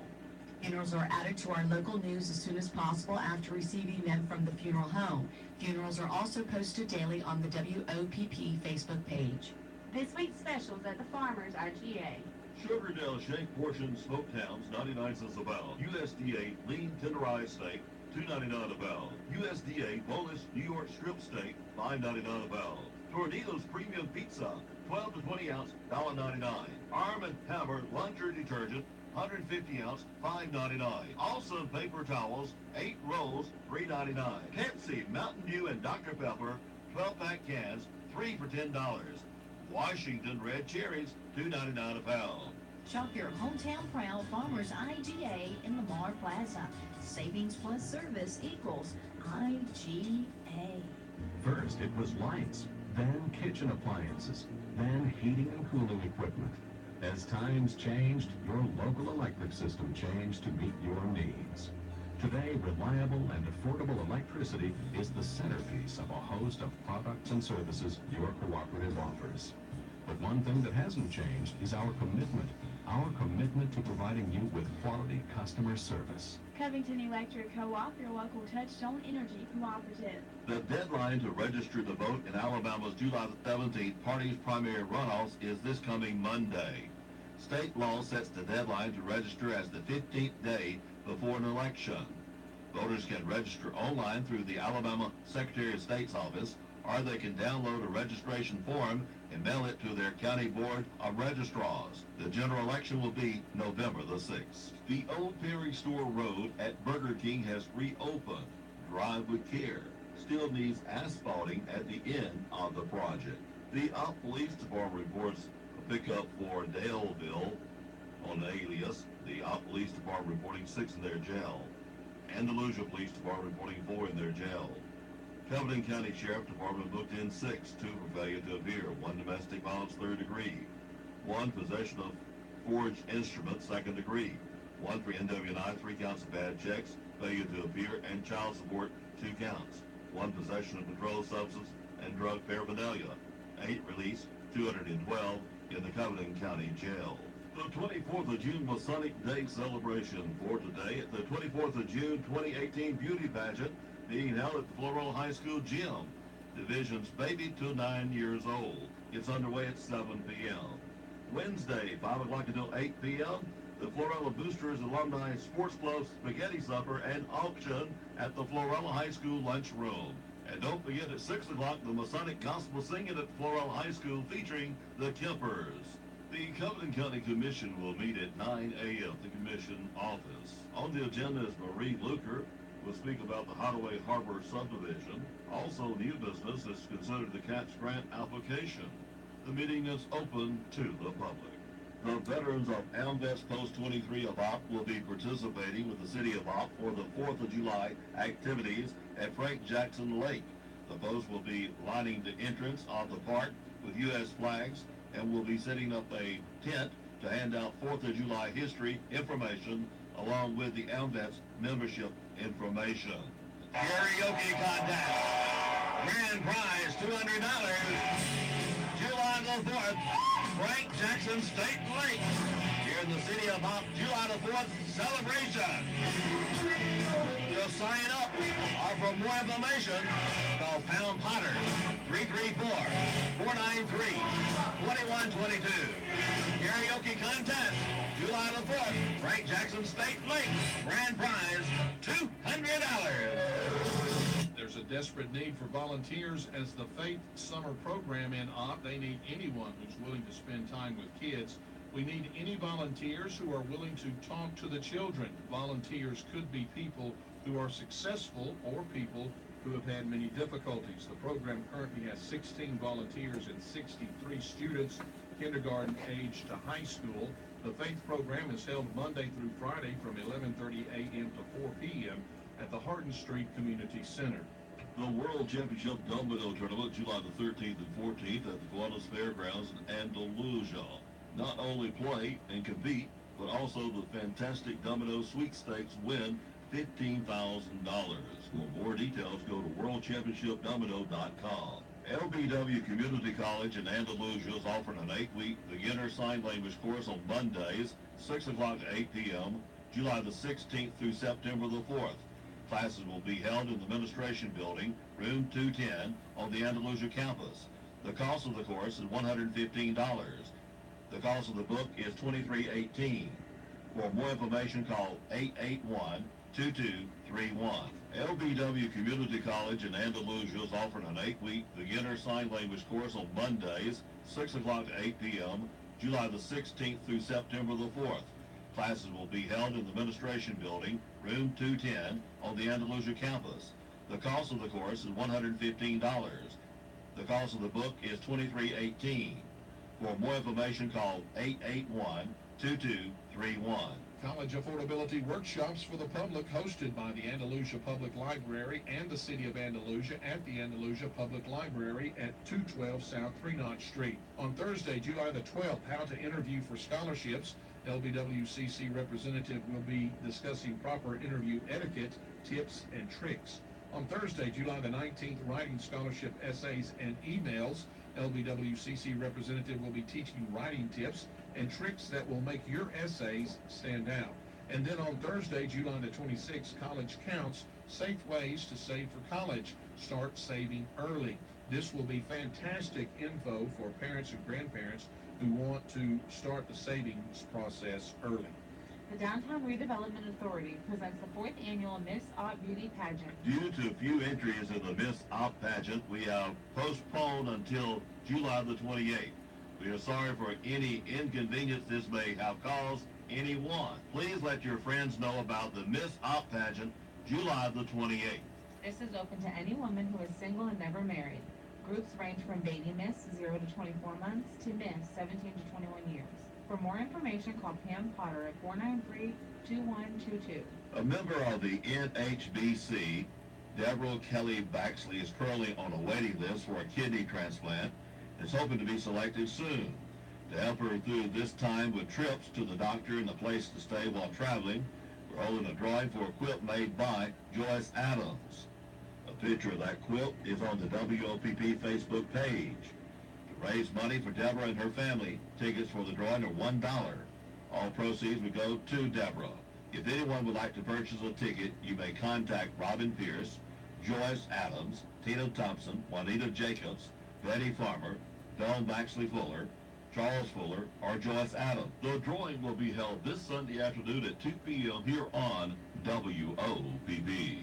Funerals are added to our local news as soon as possible after receiving them from the funeral home. Funerals are also posted daily on the WOPP Facebook page. This week's specials at the Farmers IGA. Sugardale Shank Portion Smoked Hams, 99 cents a pound. USDA Lean Tenderized Steak, $2.99 a pound. USDA Boneless New York Strip Steak, $5.99 a pound. Tornillo's Premium Pizza, 12 to 20 ounce, $1.99. Arm & Hammer Laundry Detergent, 150 ounce, $5.99. Also paper towels, 8 rolls, $3.99. Pepsi, Mountain Dew, and Dr. Pepper, 12-pack cans, 3 for $10. Washington Red Cherries, $2.99 a pound. Shop your hometown proud Farmers IGA in Lamar Plaza. Savings plus service equals IGA. First, it was lights, then kitchen appliances, then heating and cooling equipment. As times changed, your local electric system changed to meet your needs. Today, reliable and affordable electricity is the centerpiece of a host of products and services your cooperative offers. But one thing that hasn't changed is our commitment to providing you with quality customer service. Covington Electric Co-op, your local Touchstone Energy Cooperative. The deadline to register to vote in Alabama's July the 17th party's primary runoffs is this coming Monday. State law sets the deadline to register as the 15th day before an election. Voters can register online through the Alabama Secretary of State's office, or they can download a registration form and mail it to their county board of registrars. The general election will be November the 6th. The Old Perry Store Road at Burger King has reopened. Drive with care. Still needs asphalting at the end of the project. The Opp Police Department reports a pickup for Daleville on Alias. The Opp Police Department reporting 6 in their jail. Andalusia Police Department reporting 4 in their jail. Covington County Sheriff Department booked in 6, 2 for failure to appear, 1 domestic violence 3rd degree, 1 possession of forged instrument 2nd degree, 1 for NWNI, 3 counts of bad checks, failure to appear, and child support 2 counts, 1 possession of controlled substance and drug paraphernalia, 8 released, 212 in the Covington County Jail. The 24th of June Masonic Day celebration for today at the 24th of June 2018 beauty pageant being held at the Florella High School gym. Divisions baby to 9 years old. It's underway at 7 p.m. Wednesday, 5 o'clock until 8 p.m., the Florella Boosters Alumni Sports Club Spaghetti Supper and Auction at the Florella High School lunchroom. And don't forget at 6 o'clock, the Masonic Gospel Singing at Florella High School featuring the Kempers. The Covington County Commission will meet at 9 a.m. at the Commission office. On the agenda is Marie Luker, will speak about the Hideaway Harbor subdivision. Also, new business is considered the CATS grant application. The meeting is open to the public. The veterans of AMVETS Post 23 of Opp will be participating with the City of Opp for the 4th of July activities at Frank Jackson Lake. The post will be lining the entrance of the park with U.S. flags and will be setting up a tent to hand out 4th of July history information along with the AMVETS membership information. Karaoke contest. Grand prize, $200. July the 4th, Frank Jackson State Lake. Here in the city of Opp, July the 4th celebration. To sign up or for more information, call Pound Potter 334-493-2122. Karaoke contest, July the 4th, Frank Jackson State Lake. Grand prize, $200. There's a desperate need for volunteers as the Faith Summer Program in Opp. They need anyone who's willing to spend time with kids. We need any volunteers who are willing to talk to the children. Volunteers could be people who are successful or people who have had many difficulties. The program currently has 16 volunteers and 63 students, kindergarten age to high school. The Faith program is held Monday through Friday from 11:30 a.m. to 4 p.m. at the Hardin Street Community Center. The World Championship Domino Tournament, July the 13th and 14th at the Kiwanis Fairgrounds in Andalusia. Not only play and compete, but also the fantastic Domino Sweepstakes win $15,000. For more details, go to worldchampionshipdomino.com. LBW Community College in Andalusia is offering an 8-week beginner sign language course on Mondays, 6 o'clock to 8 p.m., July the 16th through September the 4th. Classes will be held in the Administration Building, room 210, on the Andalusia campus. The cost of the course is $115. The cost of the book is $23.18. For more information, call 881-2231. LBW Community College in Andalusia is offering an 8-week beginner sign language course on Mondays, 6 o'clock to 8 p.m., July the 16th through September the 4th. Classes will be held in the Administration Building, room 210, on the Andalusia campus. The cost of the course is $115. The cost of the book is $23.18. For more information, call 881-2231. College affordability workshops for the public hosted by the Andalusia Public Library and the City of Andalusia at the Andalusia Public Library at 212 South 3 Notch Street. On Thursday, July the 12th, how to interview for scholarships. LBWCC representative will be discussing proper interview etiquette, tips, and tricks. On Thursday, July the 19th, writing scholarship essays and emails. LBWCC representative will be teaching writing tips and tricks that will make your essays stand out. And then on Thursday, July the 26th, College Counts, safe ways to save for college. Start saving early. This will be fantastic info for parents and grandparents who want to start the savings process early. The Downtown Redevelopment Authority presents the 4th annual Miss Op Beauty Pageant. Due to few entries in the Miss Op pageant, we have postponed until July the 28th. We are sorry for any inconvenience this may have caused anyone. Please let your friends know about the Miss Op pageant, July the 28th. This is open to any woman who is single and never married. Groups range from Baby Miss 0 to 24 months to Miss 17 to 21 years. For more information, call Pam Potter at 493-2122. A member of the NHBC, Deborah Kelly Baxley, is currently on a waiting list for a kidney transplant and is hoping to be selected soon. To help her through this time with trips to the doctor and a place to stay while traveling, we're holding a drawing for a quilt made by Joyce Adams. A picture of that quilt is on the WOPP Facebook page. To raise money for Deborah and her family, tickets for the drawing are $1. All proceeds would go to Deborah. If anyone would like to purchase a ticket, you may contact Robin Pierce, Joyce Adams, Tina Thompson, Juanita Jacobs, Betty Farmer, Dawn Baxley Fuller, Charles Fuller, or Joyce Adams. The drawing will be held this Sunday afternoon at 2 p.m. here on WOPP.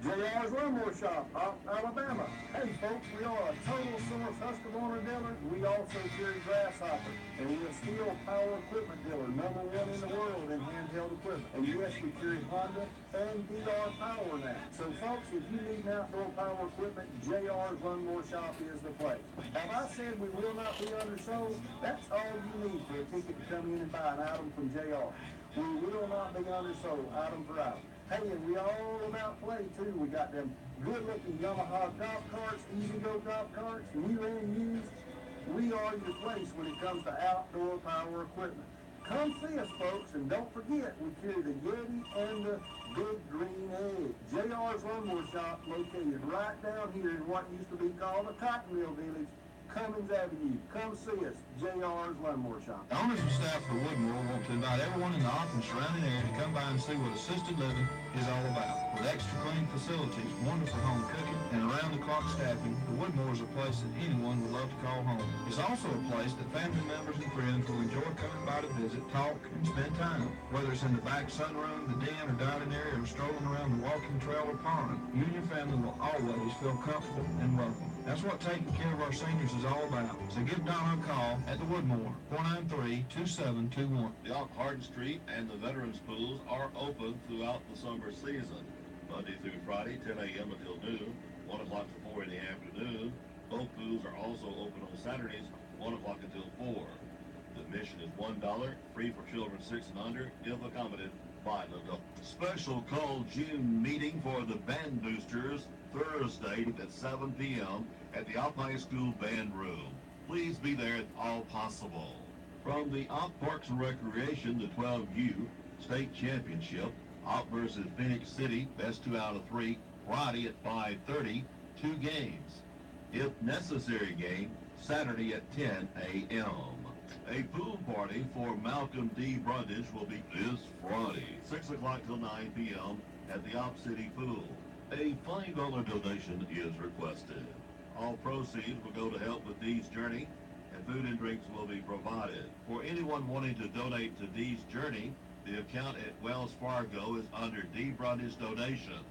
JR's Lawnmower Shop, Alabama. Hey folks, we are a total source Husqvarna dealer. We also carry Grasshopper, and we're a steel power equipment dealer, #1 in the world in handheld equipment. And yes, we carry Honda and DR Power now. So folks, if you need outdoor power equipment, JR's Lawnmower Shop is the place. Have I said we will not be undersold? That's all you need for a ticket to come in and buy an item from JR. We will not be undersold, item for item. Hey, and we all about play, too. We got them good-looking Yamaha golf carts, Easy-Go golf carts, new and used. We are your place when it comes to outdoor power equipment. Come see us, folks, and don't forget, we carry the Yeti and the Big Green Egg. JR's Lawnmower Shop, located right down here in what used to be called the Cotton Mill Village, Cummins Avenue. Come see us, JR's Lawnmower Shop. The owners and staff for Woodmore want to invite everyone in the Ogden surrounding area to come by and see what assisted living is all about. With extra clean facilities, wonderful home cooking, and around-the-clock staffing, the Woodmore is a place that anyone would love to call home. It's also a place that family members and friends will enjoy coming by to visit, talk, and spend time. Whether it's in the back sunroom, the den, or dining area, or strolling around the walking trail or pond, you and your family will always feel comfortable and welcome. That's what taking care of our seniors is all about. So give Don a call at the Woodmore, 493-2721. The Hardin Street and the Veterans Pools are open throughout the summer season, Monday through Friday, 10 a.m. until noon, 1 o'clock to 4 in the afternoon. Both pools are also open on Saturdays, 1 o'clock until 4. Admission is $1, free for children 6 and under, if accommodated by an adult. Special call June meeting for the band boosters Thursday at 7 p.m. at the Opp High School Band Room. Please be there if all possible. From the Opp Parks and Recreation, the 12U State Championship, Opp versus Phoenix City, best 2 out of 3, Friday at 5:30, 2 games. If necessary game, Saturday at 10 a.m. A pool party for Malcolm D. Brundage will be this Friday, 6 o'clock till 9 p.m. at the Opp City Pool. A $5 donation is requested. All proceeds will go to help with Dee's Journey, and food and drinks will be provided. For anyone wanting to donate to Dee's Journey, the account at Wells Fargo is under D. Brundage Donation.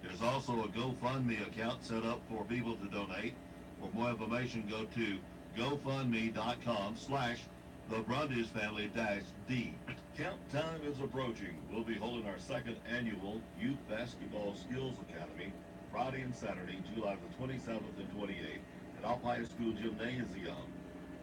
There's also a GoFundMe account set up for people to donate. For more information, go to gofundme.com/the Brundage Family-D. Count time is approaching. We'll be holding our second annual Youth Basketball Skills Academy Friday and Saturday, July the 27th and 28th at Opp High School Gymnasium.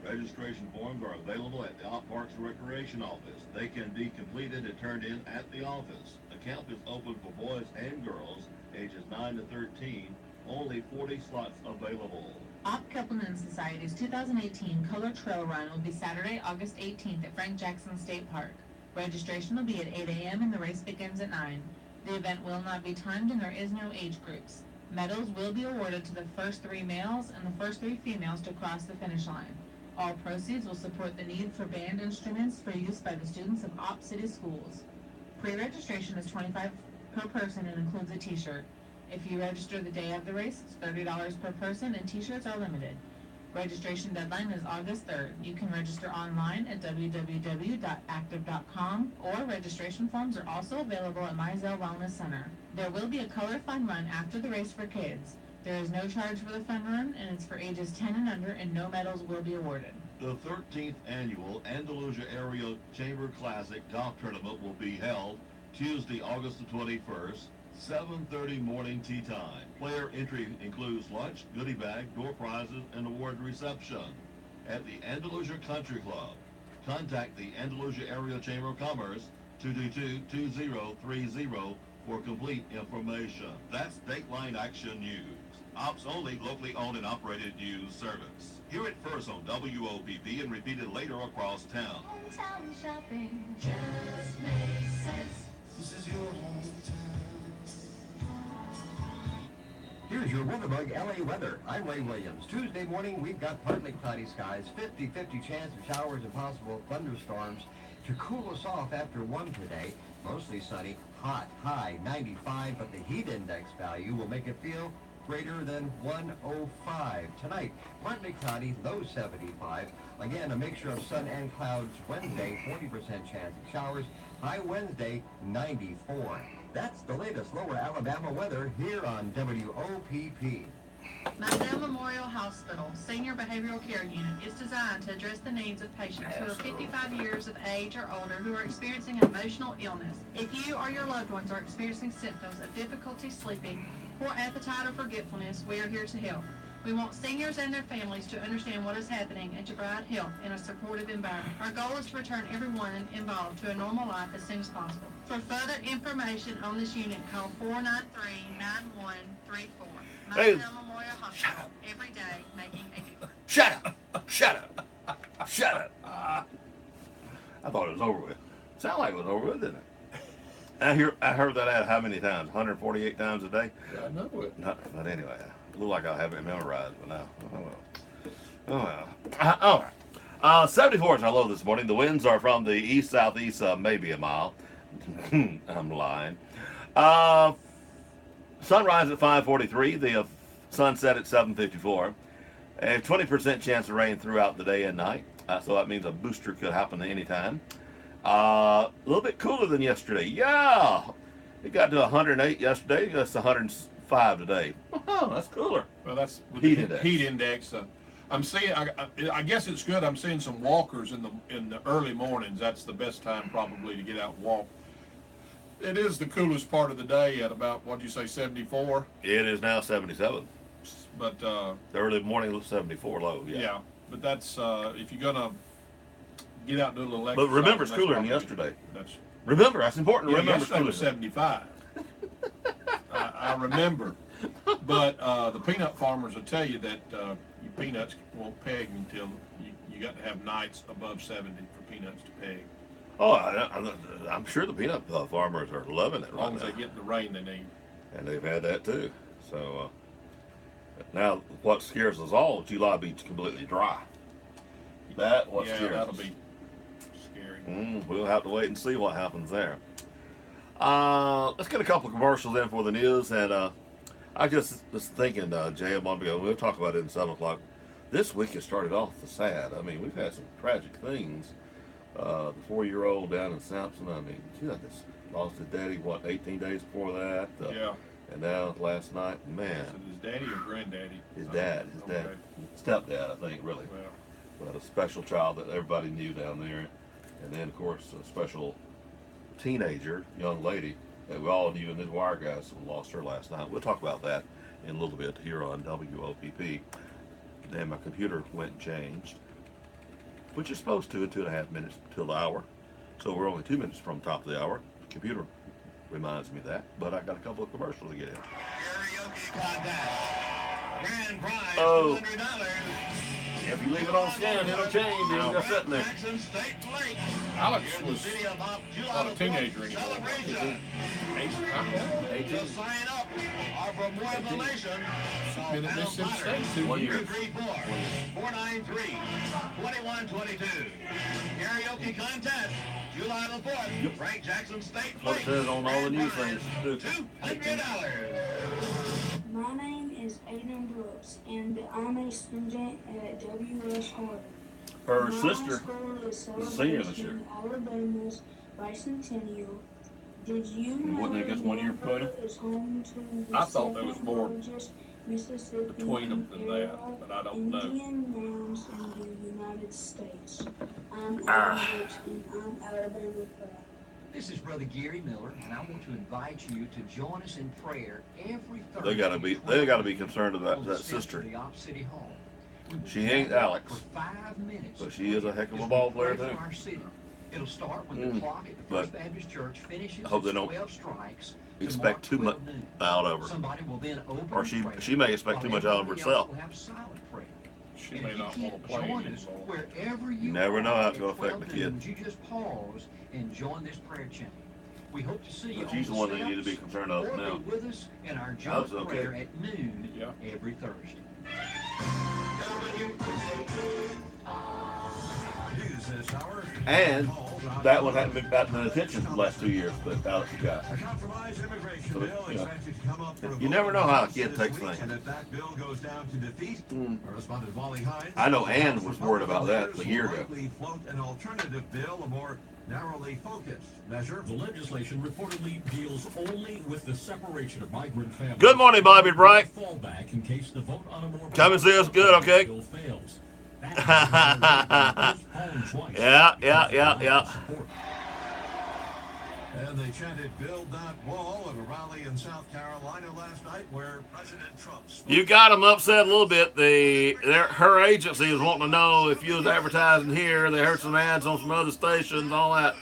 Registration forms are available at the Opp Parks and Recreation office. They can be completed and turned in at the office. The camp is open for boys and girls ages 9 to 13. Only 40 slots available. Opp Coupleman Society's 2018 Color Trail Run will be Saturday, August 18th at Frank Jackson State Park. Registration will be at 8 a.m. and the race begins at 9. The event will not be timed and there is no age groups. Medals will be awarded to the first 3 males and the first 3 females to cross the finish line. All proceeds will support the need for band instruments for use by the students of Opp City Schools. Pre-registration is $25 per person and includes a t-shirt. If you register the day of the race, it's $30 per person and t-shirts are limited. Registration deadline is August 3rd. You can register online at www.active.com or registration forms are also available at Mizell Wellness Center. There will be a color fun run after the race for kids. There is no charge for the fun run and it's for ages 10 and under and no medals will be awarded. The 13th annual Andalusia Area Chamber Classic Golf Tournament will be held Tuesday, August the 21st. 7:30 morning tea time. Player entry includes lunch, goodie bag, door prizes, and award reception. At the Andalusia Country Club, contact the Andalusia Area Chamber of Commerce 222-2030 for complete information. That's Dateline Action News. Ops only, locally owned and operated news service. Hear it first on WOPP and repeated later across town. Hometown shopping just makes sense. This is your hometown. Here's your WeatherBug LA weather. I'm Ray Williams. Tuesday morning, we've got partly cloudy skies, 50-50 chance of showers and possible thunderstorms to cool us off after 1 today. Mostly sunny, hot, high 95, but the heat index value will make it feel greater than 105. Tonight, partly cloudy, low 75. Again, a mixture of sun and clouds Wednesday, 40% chance of showers. High Wednesday, 94. That's the latest Lower Alabama weather here on WOPP. Mizell Memorial Hospital Senior Behavioral Care Unit is designed to address the needs of patients who are 55 years of age or older who are experiencing emotional illness. If you or your loved ones are experiencing symptoms of difficulty sleeping, poor appetite, or forgetfulness, we are here to help. We want seniors and their families to understand what is happening and to provide help in a supportive environment. Our goal is to return everyone involved to a normal life as soon as possible. For further information on this unit, call 493-9134. Hey. Mizell Memorial Hospital, every day making a difference. Shut up! Shut up! Shut up! I thought it was over with. Sounded like it was over with, didn't it? I heard that ad how many times? 148 times a day? Yeah, I know it. No, but anyway, it looked like I have it memorized, but no. Oh well. All right. 74 is our low this morning. The winds are from the east-southeast, maybe a mile. I'm lying. Sunrise at 5:43. The sunset at 7:54. A 20% chance of rain throughout the day and night. So that means a booster could happen at any time. A little bit cooler than yesterday. Yeah, it got to 108 yesterday. That's 105 today. Oh, that's cooler. Well, that's with Heat the index. Heat index. I'm seeing. I guess it's good. I'm seeing some walkers in the early mornings. That's the best time probably to get out and walk. It is the coolest part of the day at about, what'd you say, 74? It is now 77. But the early morning was 74 low. Yeah. Yeah, but that's if you're gonna get out and do a little But exercise. remember, it's That's cooler than probably- yesterday. That's Remember, that's important to yeah, remember. yesterday was 75. I remember. But the peanut farmers will tell you that your peanuts won't peg until you got to have nights above 70 for peanuts to peg. Oh, I'm sure the peanut farmers are loving it As long right as now. they get the rain they need. And they've had that too. So now, what scares us all, July be completely dry. That what Yeah, scares that'll us. be scary. We'll have to wait and see what happens there. Let's get a couple of commercials in for the news. And I just was thinking, Jay, a moment ago, we'll talk about it in 7 o'clock. This week has started off the sad. I mean, we've had some tragic things. The 4-year-old down in Sampson, I mean, she just lost his daddy, 18 days before that? Yeah. And now last night, man. So his daddy or granddaddy? His dad. Stepdad, I think, really. Well. But a special child that everybody knew down there. And then, of course, a special teenager, young lady, that we all knew in this wire guys lost her last night. We'll talk about that in a little bit here on WOPP. Then my computer went and changed, which is supposed to in 2.5 minutes till the hour. So we're only 2 minutes from top of the hour. The computer reminds me of that, but I got a couple of commercials to get in. Karaoke contest. Grand prize, Oh. $200. If you leave it on scan, it'll change. It'll just sitting there. Jackson State Lake. Alex Here in the was city of not July a teenager anymore. celebration. 18. To sign up or for more information, call Been at Al Mississippi Potter, State 2 years. 234-493-2122. Karaoke contest, July the 4th, Frank Jackson State What Lake. it says on all the news things. $200. My name is Aiden Brooks, and I'm a student at W.S. Harvard. Her My sister school is is a senior this year. celebrating Alabama's bicentennial. Did you know Wasn't it just 1 year Napa between them? is home to the I thought there was second more largest Mississippi between them than that, imperial but I don't know. Indian mounds in the United States? I'm Aiden Brooks, and I'm Alabama proud. This is Brother Gary Miller, and I want to invite you to join us in prayer every Thursday. They gotta be concerned about that sister. The Op City Hall. She ain't Alex, For 5 minutes. but she is a heck of a ball player Pray too. for our city. It'll start when the clock at the But First Baptist Church finishes I hope they its don't 12 strikes. expect too much out of her, Somebody will then open or in prayer she may expect too much out of while herself. everybody else will have silent prayer. She And may if not you want to can't play join us anymore. wherever you You never know are how it's at gonna affect 12 the kid. noon, Would you just pause and join this prayer chain? We hope to see you But she's on the one that you need to be steps concerned of or now. be with us in our That joint was okay. prayer at noon every Thursday. News this hour. And that one hadn't been gotten the attention the last 2 years, but Alex got. A compromise immigration So, bill you know, expected to come up for a you vote never know in the how a House kid this takes week, things. And if that bill goes down to defeat, correspondent Wally Hines. I know Ann was worried about that a year ago. Likely float an alternative bill, a more narrowly focused measure. The legislation reportedly deals only with the separation of migrant families. Good morning, Bobby Bright. Fallback in case the vote on a more Come and see us. Good, okay? bill fails. Yeah. And they chanted "Build that wall" at a rally in South Carolina last night where President Trump spoke. You got them upset a little bit. Her agency is wanting to know if you was advertising here. They heard some ads on some other stations, all that.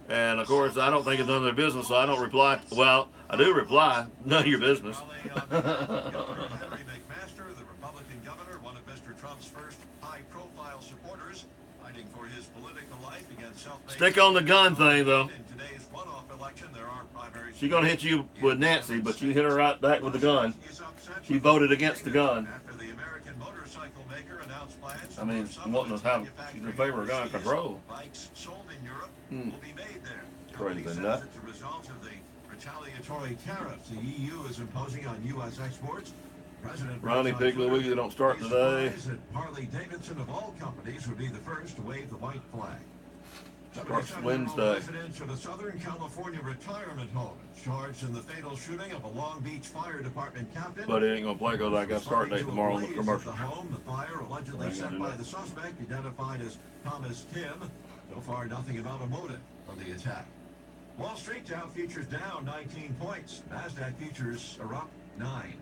And of course, I don't think it's none of their business, so I don't reply. Well, I do reply. None of your business. Henry McMaster, the Republican governor, one of Mr. Trump's first high-profile supporters, fighting for his political life against self-made. Stick on the gun thing, though. In today's runoff election, there are primaries. She's gonna hit you with Nancy, but you hit her right back with the gun. She voted against the gun. After the American motorcycle maker announced plans. I mean, wanting to have, she's in favor of gun control. Bikes sold in Europe will be made there. Crazy Company nut. says it's a result of the retaliatory tariffs the EU is imposing on U.S. exports. President Ronnie Trump Piggly Wiggly don't start today. surprised that Harley-Davidson of all companies would be the first to wave the white flag. Starts 77-year-old Wednesday. residents of a Southern California retirement home is charged in the fatal shooting of a Long Beach Fire Department captain. But it ain't gonna play because I got start date tomorrow on the commercial. The home, the fire allegedly Ain't gonna set do by that. the suspect, identified as Thomas Kim. So far, nothing about a motive of the attack. Wall Street Dow futures down 19 points. NASDAQ futures are up 9.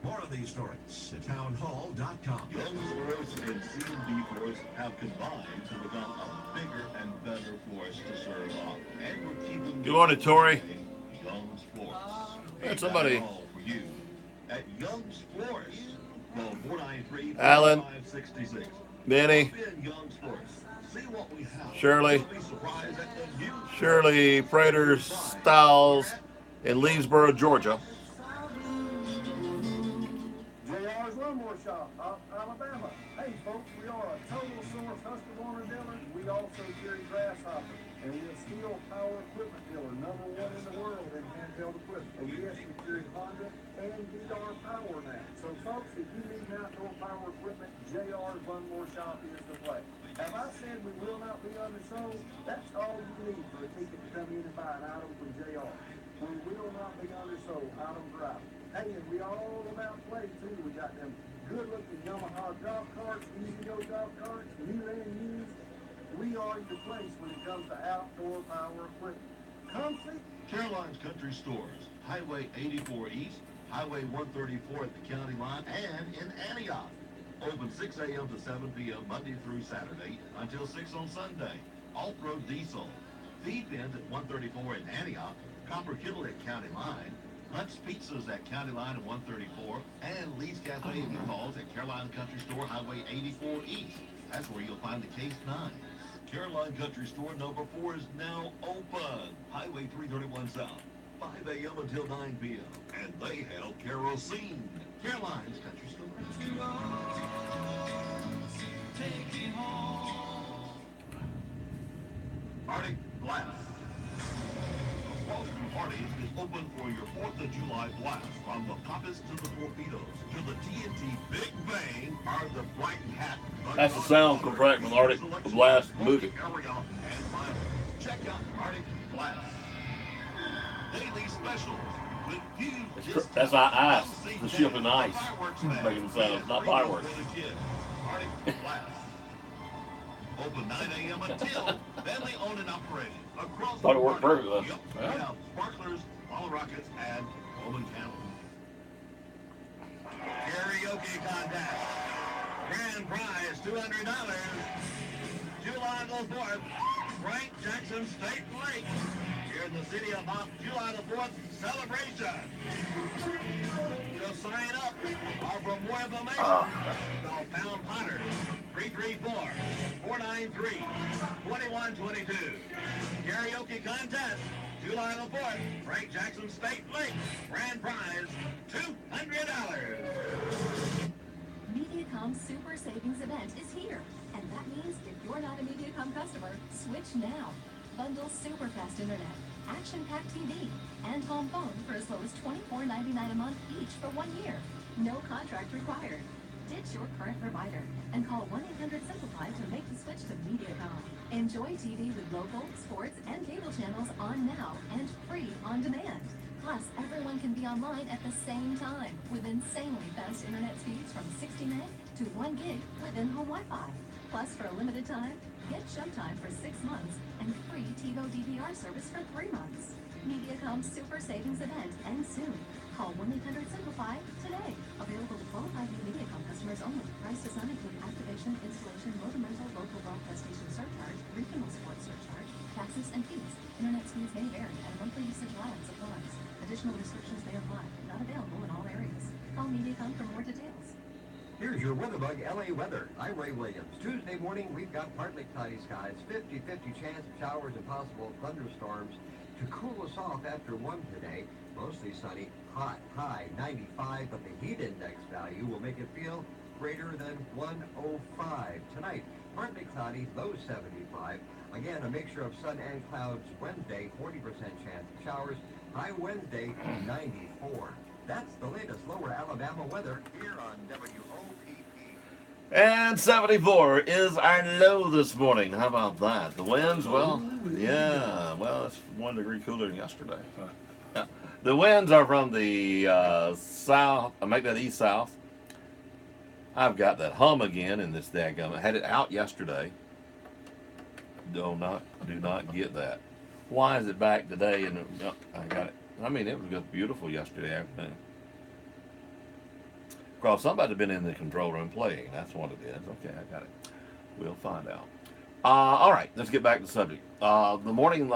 More of these stories at townhall.com. Young's Force and C&D Force have combined to become a bigger and better force to serve on. And we're keeping Good morning, Tori. Young's Force. Had somebody. For you at Young's Force. Call 493 Alan. 4566. Benny. Young's Force. See what we have. Shirley. You'll be surprised at the new Shirley Prater Styles in Leesboro, Georgia. JR's Lawnmower Shop, Alabama. Hey folks, we are a total source Husqvarna dealer. We also carry Grasshopper, and we're a steel power equipment dealer, #1 in the world in handheld equipment. And yes, we carry Honda and DR Power now. So folks, if you need outdoor power equipment, JR's Lawnmower Shop is the place. Have I said we will not be undersold? That's all you need for a ticket to come in and buy an item from JR. We will not be undersold, item drive. Hey, and we all about play too. We got them good-looking Yamaha golf carts, easy-go golf carts, new and used. We are your place when it comes to outdoor power equipment. Come see. Caroline's Country Stores, Highway 84 East, Highway 134 at the county line, and in Antioch. Open 6 a.m. to 7 p.m. Monday through Saturday until 6 on Sunday. Alt-Road Diesel. Feed bins at 134 in Antioch, Copper Kittle at County Line, Hunt's Pizzas at County Line at 134, and Lee's Cafe and Calls at Caroline Country Store, Highway 84 East. That's where you'll find the Case 9. Caroline Country Store number 4 is now open. Highway 331 South, 5 a.m. until 9 p.m. And they have kerosene. Caroline's Country Store. Arctic Blast. Boston Parties is open for your 4th of July blast. From the Poppets to the Torpedoes to the TNT Big Bang are the Bright Hat. That's the sound correct from Arctic Blast movie. Check out Arctic Blast. Daily specials with huge That's our ice. The ship in ice. Making the sound, not fireworks. Arctic Blast. Open 9 a.m. until family owned and operated. Across Thought it worked perfectly. Yep. We have sparklers, bottle rockets, and Roman candles. Karaoke contest. Grand prize $200. July the 4th, Frank Jackson State Lake. Here in the city of Mount, July the 4th celebration. To sign up or for more information, call Pound Potter 334-493-2122. Karaoke contest, July the 4th, Frank Jackson State Lake. Grand prize $200. MediaCom's Super Savings Event is here. And that means if you're not a MediaCom customer, switch now. Bundle super fast internet, action-packed TV, and home phone for as low as $24.99 a month each for 1 year. No contract required. Ditch your current provider and call 1-800-SIMPLIFY to make the switch to MediaCom. Enjoy TV with local, sports, and cable channels on now and free on demand. Plus, everyone can be online at the same time with insanely fast internet speeds from 60 meg to 1 gig with in-home Wi-Fi. Plus, for a limited time, get Showtime for 6 months and free TiVo DVR service for 3 months. MediaCom's Super Savings Event ends soon. Call 1-800-SIMPLIFY today. Available to qualified new MediaCom customers only. Price does not include activation, installation, motor rental, local broadcast station surcharge, regional support surcharge, taxes, and fees. Internet speeds may vary and monthly usage allowance applies. Additional restrictions may apply. Not available in all areas. Call MediaCom for more details. Here's your WeatherBug LA weather. I'm Ray Williams. Tuesday morning, we've got partly cloudy skies, 50-50 chance of showers and possible thunderstorms to cool us off after 1 today. Mostly sunny, hot, high 95, but the heat index value will make it feel greater than 105. Tonight, partly cloudy, low 75. Again, a mixture of sun and clouds Wednesday, 40% chance of showers. High Wednesday, 94. That's the latest lower Alabama weather here on WOPP. And 74 is our low this morning. How about that? The winds, well, yeah, well, it's 1 degree cooler than yesterday. Yeah. The winds are from the south, I make that east-south. I've got that hum again in this daggum. I had it out yesterday. Do not get that. Why is it back today? And I got it. I mean, it was just beautiful yesterday afternoon. Because somebody's been in the control room playing. That's what it is. Okay, I got it. We'll find out. All right, let's get back to the subject. The morning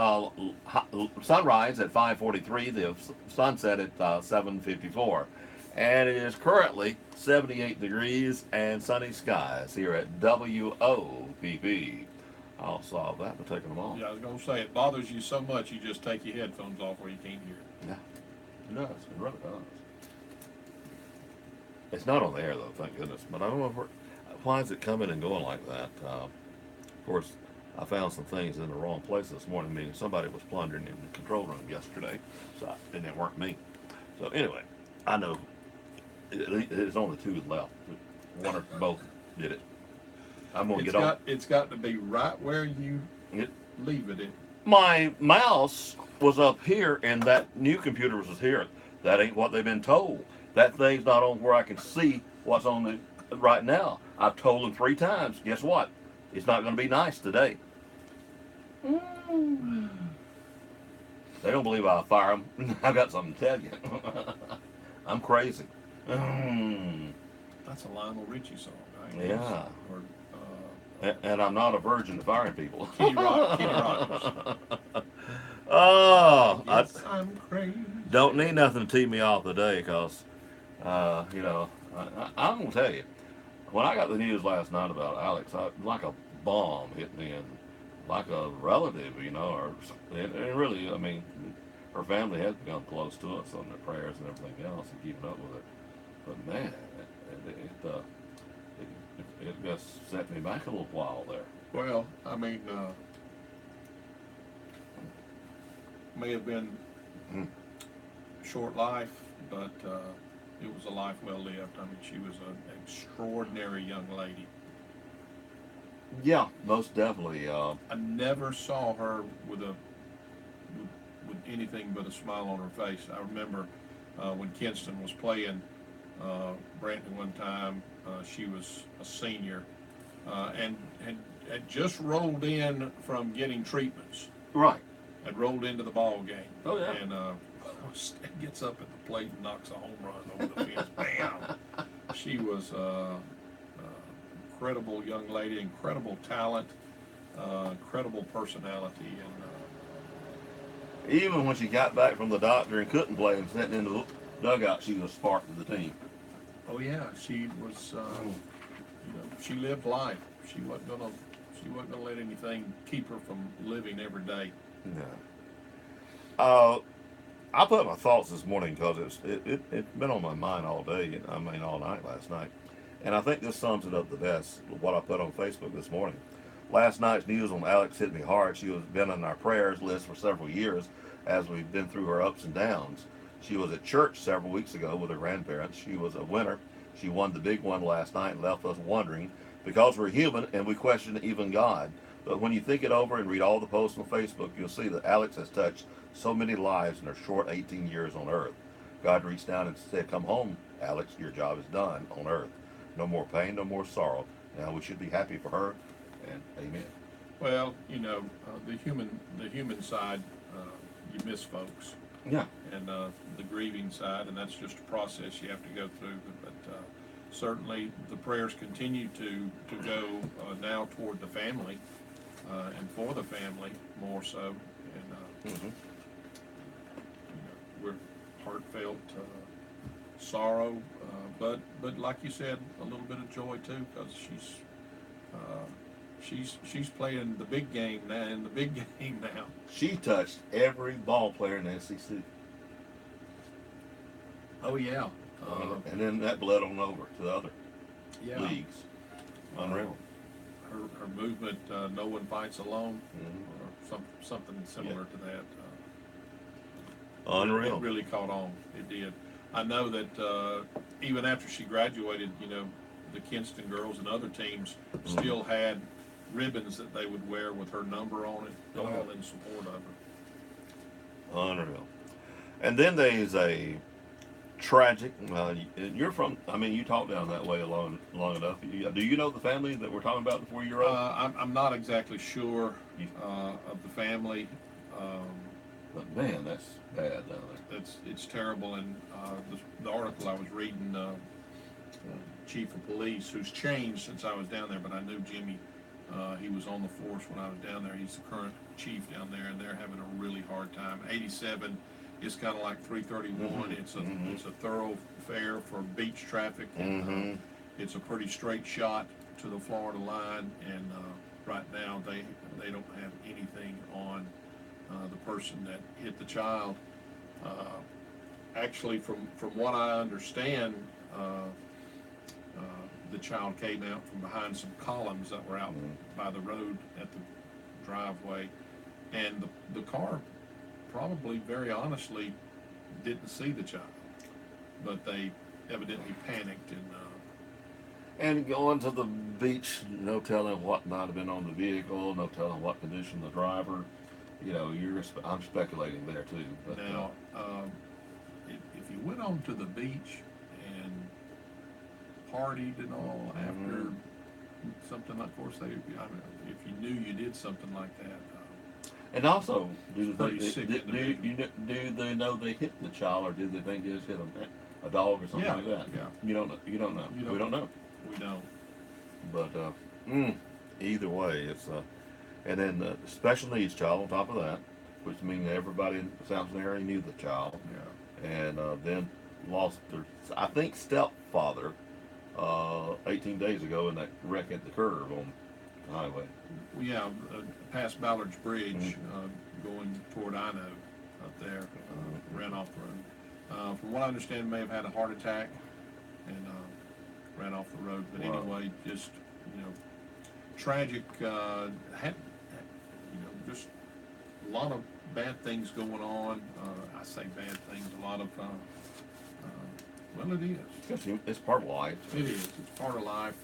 sunrise at 5:43, the sunset at 7:54. And it is currently 78 degrees and sunny skies here at WOPP. I'll solve that by taking them off. Yeah, I was going to say, it bothers you so much you just take your headphones off where you can't hear it. Yeah, it does. It really does. It's not on the air, though, thank goodness. But I don't know why is it coming and going like that. Of course, I found some things in the wrong place this morning, meaning somebody was plundering in the control room yesterday, and it weren't me. So anyway, I know there's only two left. One or both did it. I'm going to get on. It's got to be right where you leave it in. My mouse was up here, and that new computer was here. That ain't what they've been told. That thing's not on where I can see what's on the right now. I've told them 3 times. Guess what? It's not going to be nice today. They don't believe I'll fire them. I've got something to tell you. I'm crazy. That's a Lionel Richie song, right? Yeah. Or, and I'm not a virgin to firing people. Kenny Rogers. Oh, I'm crazy. Don't need nothing to tee me off today, because, you know, I'm going to tell you, when I got the news last night about Alex, like a bomb hit me, and like a relative, you know, and really, I mean, her family has become close to us on their prayers and everything else and keeping up with it. But man, it just set me back a little while there. Well, I mean, may have been short life, but it was a life well lived. I mean, she was an extraordinary young lady. Yeah, most definitely. I never saw her with anything but a smile on her face. I remember when Kinston was playing Brantley one time. She was a senior and had just rolled in from getting treatments. Right. Had rolled into the ball game. Oh yeah. And gets up at the plate and knocks a home run over the fence. Bam. She was incredible young lady, incredible talent, incredible personality, and even when she got back from the doctor and couldn't play and sitting in the dugout, she was a spark to the team. Oh yeah, she was. You know, she lived life. She wasn't gonna let anything keep her from living every day. Yeah. I put my thoughts this morning because it's been on my mind all day. I mean, all night last night. And I think this sums it up the best, what I put on Facebook this morning. Last night's news on Alex hit me hard. She has been on our prayers list for several years as we've been through her ups and downs. She was at church several weeks ago with her grandparents. She was a winner. She won the big one last night and left us wondering, because we're human and we question even God. But when you think it over and read all the posts on Facebook, you'll see that Alex has touched so many lives in her short 18 years on earth. God reached down and said, "Come home, Alex, your job is done on earth. No more pain, no more sorrow." Now we should be happy for her, and amen. Well, you know, the human side, you miss folks. Yeah. And the grieving side, and that's just a process you have to go through. But certainly the prayers continue to go now toward the family and for the family more so. And you know, we're heartfelt sorrow, but like you said, a little bit of joy too, because she's playing the big game now. In the big game now, she touched every ball player in the SEC. Oh yeah. And then that bled on over to the other leagues. Unreal. Her movement, no one fights alone, or something similar to that. Unreal. It really caught on. It did. I know that even after she graduated, you know, the Kinston girls and other teams still had ribbons that they would wear with her number on it, all in support of her. Unreal. And then there's a tragic. You're from. I mean, you talked down that way long enough. Do you know the family that we're talking about, the 4-year-old? I'm not exactly sure of the family. But man, that's bad down there. It's terrible. And the article I was reading chief of police, who's changed since I was down there, but I knew Jimmy. He was on the force when I was down there. He's the current chief down there, and they're having a really hard time. 87 is kind of like 331. It's a thoroughfare for beach traffic. And, it's a pretty straight shot to the Florida line, and right now they don't have anything on the person that hit the child. Actually, from what I understand, the child came out from behind some columns that were out by the road at the driveway, and the car probably, very honestly, didn't see the child, but they evidently panicked and going to the beach, no telling what might have been on the vehicle, no telling what condition the driver. You know, I'm speculating there too. But, now, if you went on to the beach and partied and all after something like, of course, if you knew you did something like that. And also, do they know they hit the child, or do they think they just hit a dog or something like that? Yeah. You don't know. We don't know. We don't. But either way, it's and then the special needs child on top of that, which means everybody in the Samson area knew the child. Yeah. And then lost their, I think, stepfather 18 days ago in that wreck at the curve on the highway. Yeah, past Ballard's Bridge, going toward Ino up there, ran off the road. From what I understand, may have had a heart attack and ran off the road. But anyway, just, tragic. Just a lot of bad things going on. I say bad things. A lot of, well, it is. It's part of life. It is. It's part of life.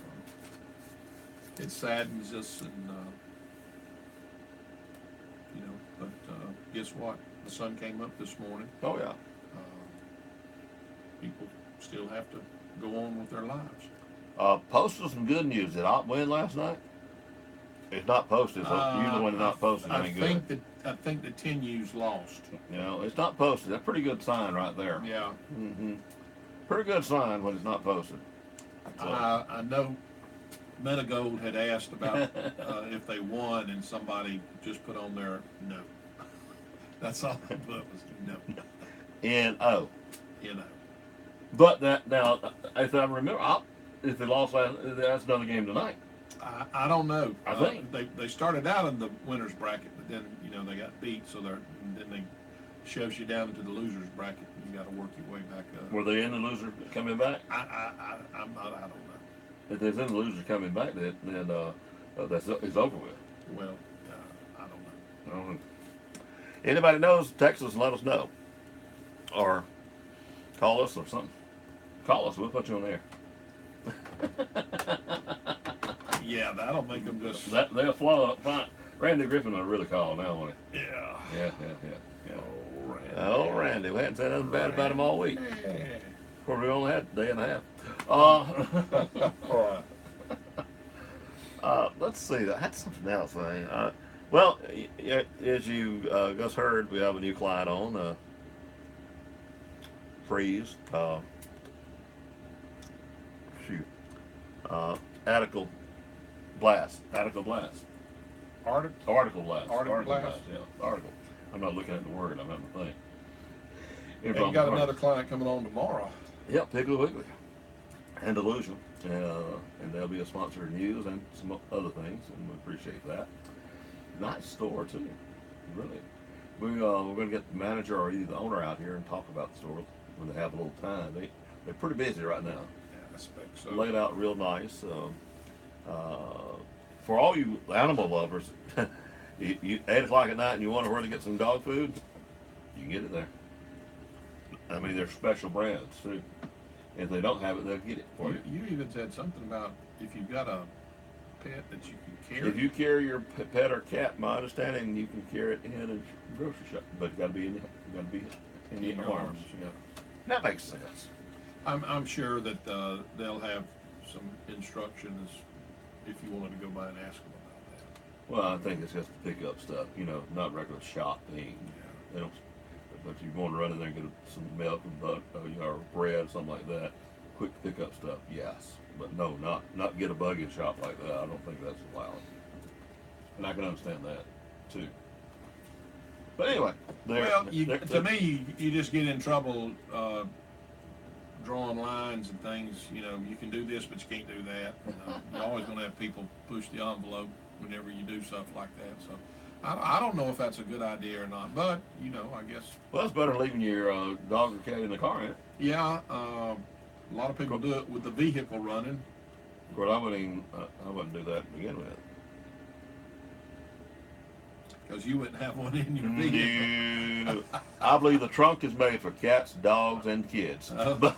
It saddens us, and but guess what? The sun came up this morning. Oh yeah. People still have to go on with their lives. Posted some good news. Did Op win last night? It's not posted. So usually when it's not posted, it ain't good. I think the 10U's lost. It's not posted. That's a pretty good sign right there. Yeah. Pretty good sign when it's not posted. So. I know Metagold had asked about if they won, and somebody just put on there no. That's all they put was no. N-O. N-O. But that now, if I remember, if they lost last, that's another game tonight. I don't know. I think they started out in the winners bracket, but then they got beat, so then they shoves you down into the losers bracket, and you got to work your way back up. Were they in the loser coming back? I don't know. If there's in the loser coming back, then it's over with. Well, I don't know. Anybody knows, text us and let us know, or call us or something. Call us. We'll put you on air. Yeah, that'll make them just. They'll flow up fine. Randy Griffin will really call now, won't he? Yeah. Yeah. Oh, Randy. Oh, Randy. We hadn't said nothing bad about him all week. Of course, we only had a day and a half. Let's see. I had something else. Well, as you just heard, we have a new client on. Freeze. Article Blast. Article Blast. Yeah, article. I'm not looking at the word. I'm at the thing. And you got another client coming on tomorrow. Yep, Piggly Wiggly. And Delusion. And there'll be a sponsor of news and some other things, and we appreciate that. Nice store, too. Really. We're going to get the manager or either the owner out here and talk about the store when they have a little time. They're pretty busy right now. Yeah, I expect so. Laid out real nice. For all you animal lovers, you 8 o'clock at night and you wonder where to get some dog food, you can get it there. I mean, they're special brands, too. If they don't have it, they'll get it for you. You even said something about if you've got a pet that you can carry. If you carry your pet or cat, my understanding, you can carry it in a grocery shop, but you got to be in your arms. Yeah. That makes sense. I'm sure that they'll have some instructions if you wanted to go by and ask them about that. Well, I think it's just to pick up stuff, not regular shopping. Yeah. They don't. But you want to run in there and get some milk and butter, or bread, something like that. quick pickup stuff, yes. But no, not get a buggy and shop like that. I don't think that's allowed. And I can understand that too. But anyway, well, to me, you just get in trouble drawing lines and things. You know, you can do this, but you can't do that. You're always going to have people push the envelope whenever you do stuff like that. So I don't know if that's a good idea or not, but you know, I guess. Well, it's better than leaving your dog or cat in the car, ain't it? Yeah, a lot of people do it with the vehicle running. Of course, I wouldn't do that to begin with. Because you wouldn't have one in your vehicle. No. I believe the trunk is made for cats, dogs, and kids. Boy,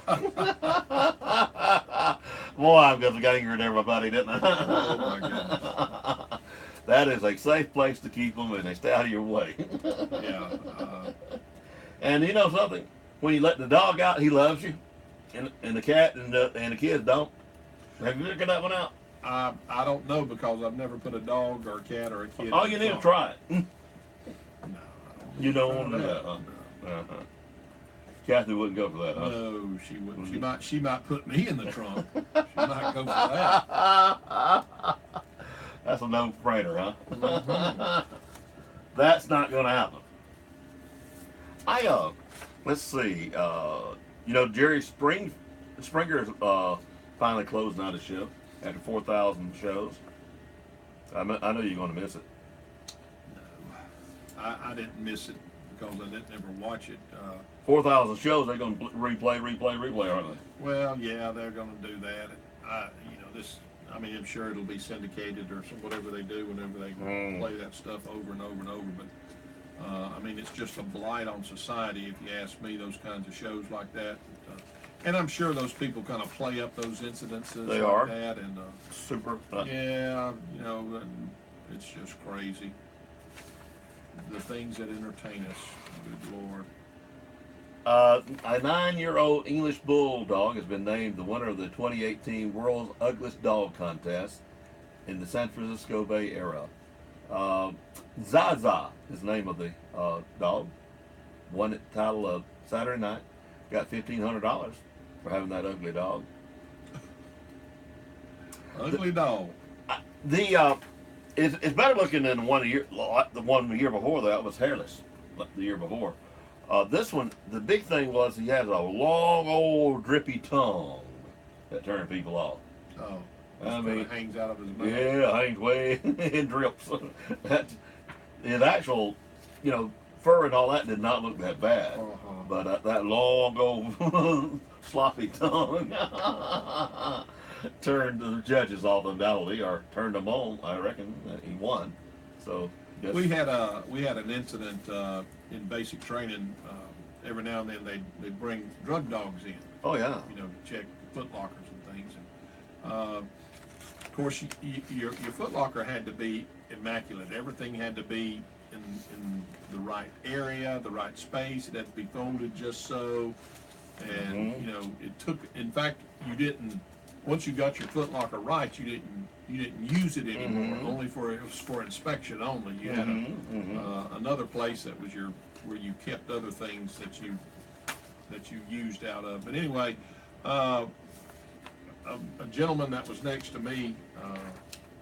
I've got angered everybody, didn't I? Oh my goodness. That is a safe place to keep them, and they stay out of your way. Yeah. And you know something? When you let the dog out, he loves you, and the cat and the kids don't. Have you figured that one out? I don't know because I've never put a dog or a cat or a kid. Oh, you need to try it. No, You don't want to do that, huh? Uh-huh. Kathy wouldn't go for that, huh? No, she wouldn't. She might put me in the trunk. She might go for that. That's a no-brainer, huh? Mm-hmm. That's not going to happen. Let's see. You know, Jerry Springer's finally closing out his show after 4,000 shows. I know you're going to miss it. No, I didn't miss it because I didn't ever watch it. 4,000 shows, they're going to replay, aren't they? Well, yeah, they're going to do that. I'm sure it'll be syndicated or whatever they do whenever they play that stuff over and over and over. But it's just a blight on society, if you ask me. Those kinds of shows like that. And I'm sure those people kind of play up those incidences they like are. That. And super. Yeah, it's just crazy. The things that entertain us, good Lord. A 9-year-old English Bulldog has been named the winner of the 2018 World's Ugliest Dog Contest in the San Francisco Bay Area. Zaza is the name of the dog. Won the title of Saturday night. Got $1,500 for having that ugly dog. Ugly dog. It's better looking than the one the year before that was hairless. The year before. This one, the big thing was he has a long old drippy tongue that turned people off. Oh, it hangs out of his mouth. Yeah, hangs way and drips. His actual, fur and all that did not look that bad, but that long old sloppy tongue turned the judges off undoubtedly, or turned them on. I reckon he won. So we had an incident in basic training. Every now and then they bring drug dogs in. Oh yeah. To check foot lockers and things. And, of course, your foot locker had to be immaculate. Everything had to be in the right area, the right space. It had to be folded just so. And it took. In fact, you didn't. Once you got your foot locker right, you didn't use it anymore. Only it was for inspection only. You had another place that was where you kept other things that you used out of. But anyway, a gentleman that was next to me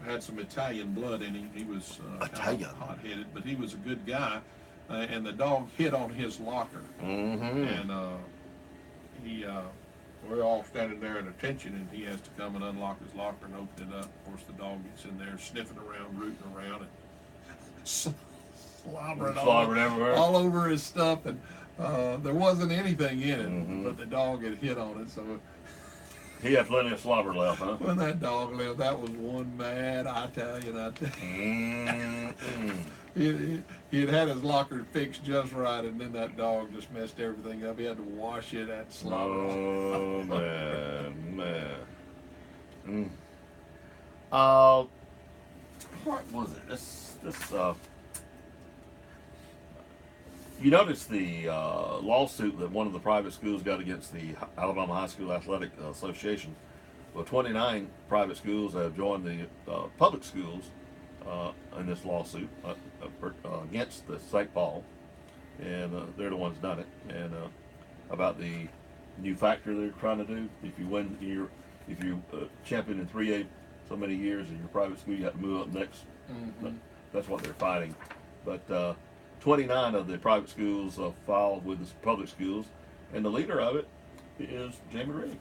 had some Italian blood in him. He was hot-headed, but he was a good guy. And the dog hit on his locker, and we're all standing there at attention, and he has to come and unlock his locker and open it up. Of course, the dog gets in there sniffing around, rooting around, and slobbering everywhere, all over his stuff. And there wasn't anything in it, but the dog had hit on it. So he had plenty of slobber left, huh? When that dog left, that was one mad Italian. He had his locker fixed just right, and then that dog just messed everything up. He had to wash it at slobber. Oh, man. What was it? You notice the lawsuit that one of the private schools got against the Alabama High School Athletic Association. Well, 29 private schools have joined the public schools in this lawsuit against the St. Paul, and they're the ones done it, and about the new factor they're trying to do. If you win, if you champion in 3A so many years in your private school, you have to move up next. Mm-hmm. That's what they're fighting. But 29 of the private schools filed with the public schools, and the leader of it is Jamie Riggs,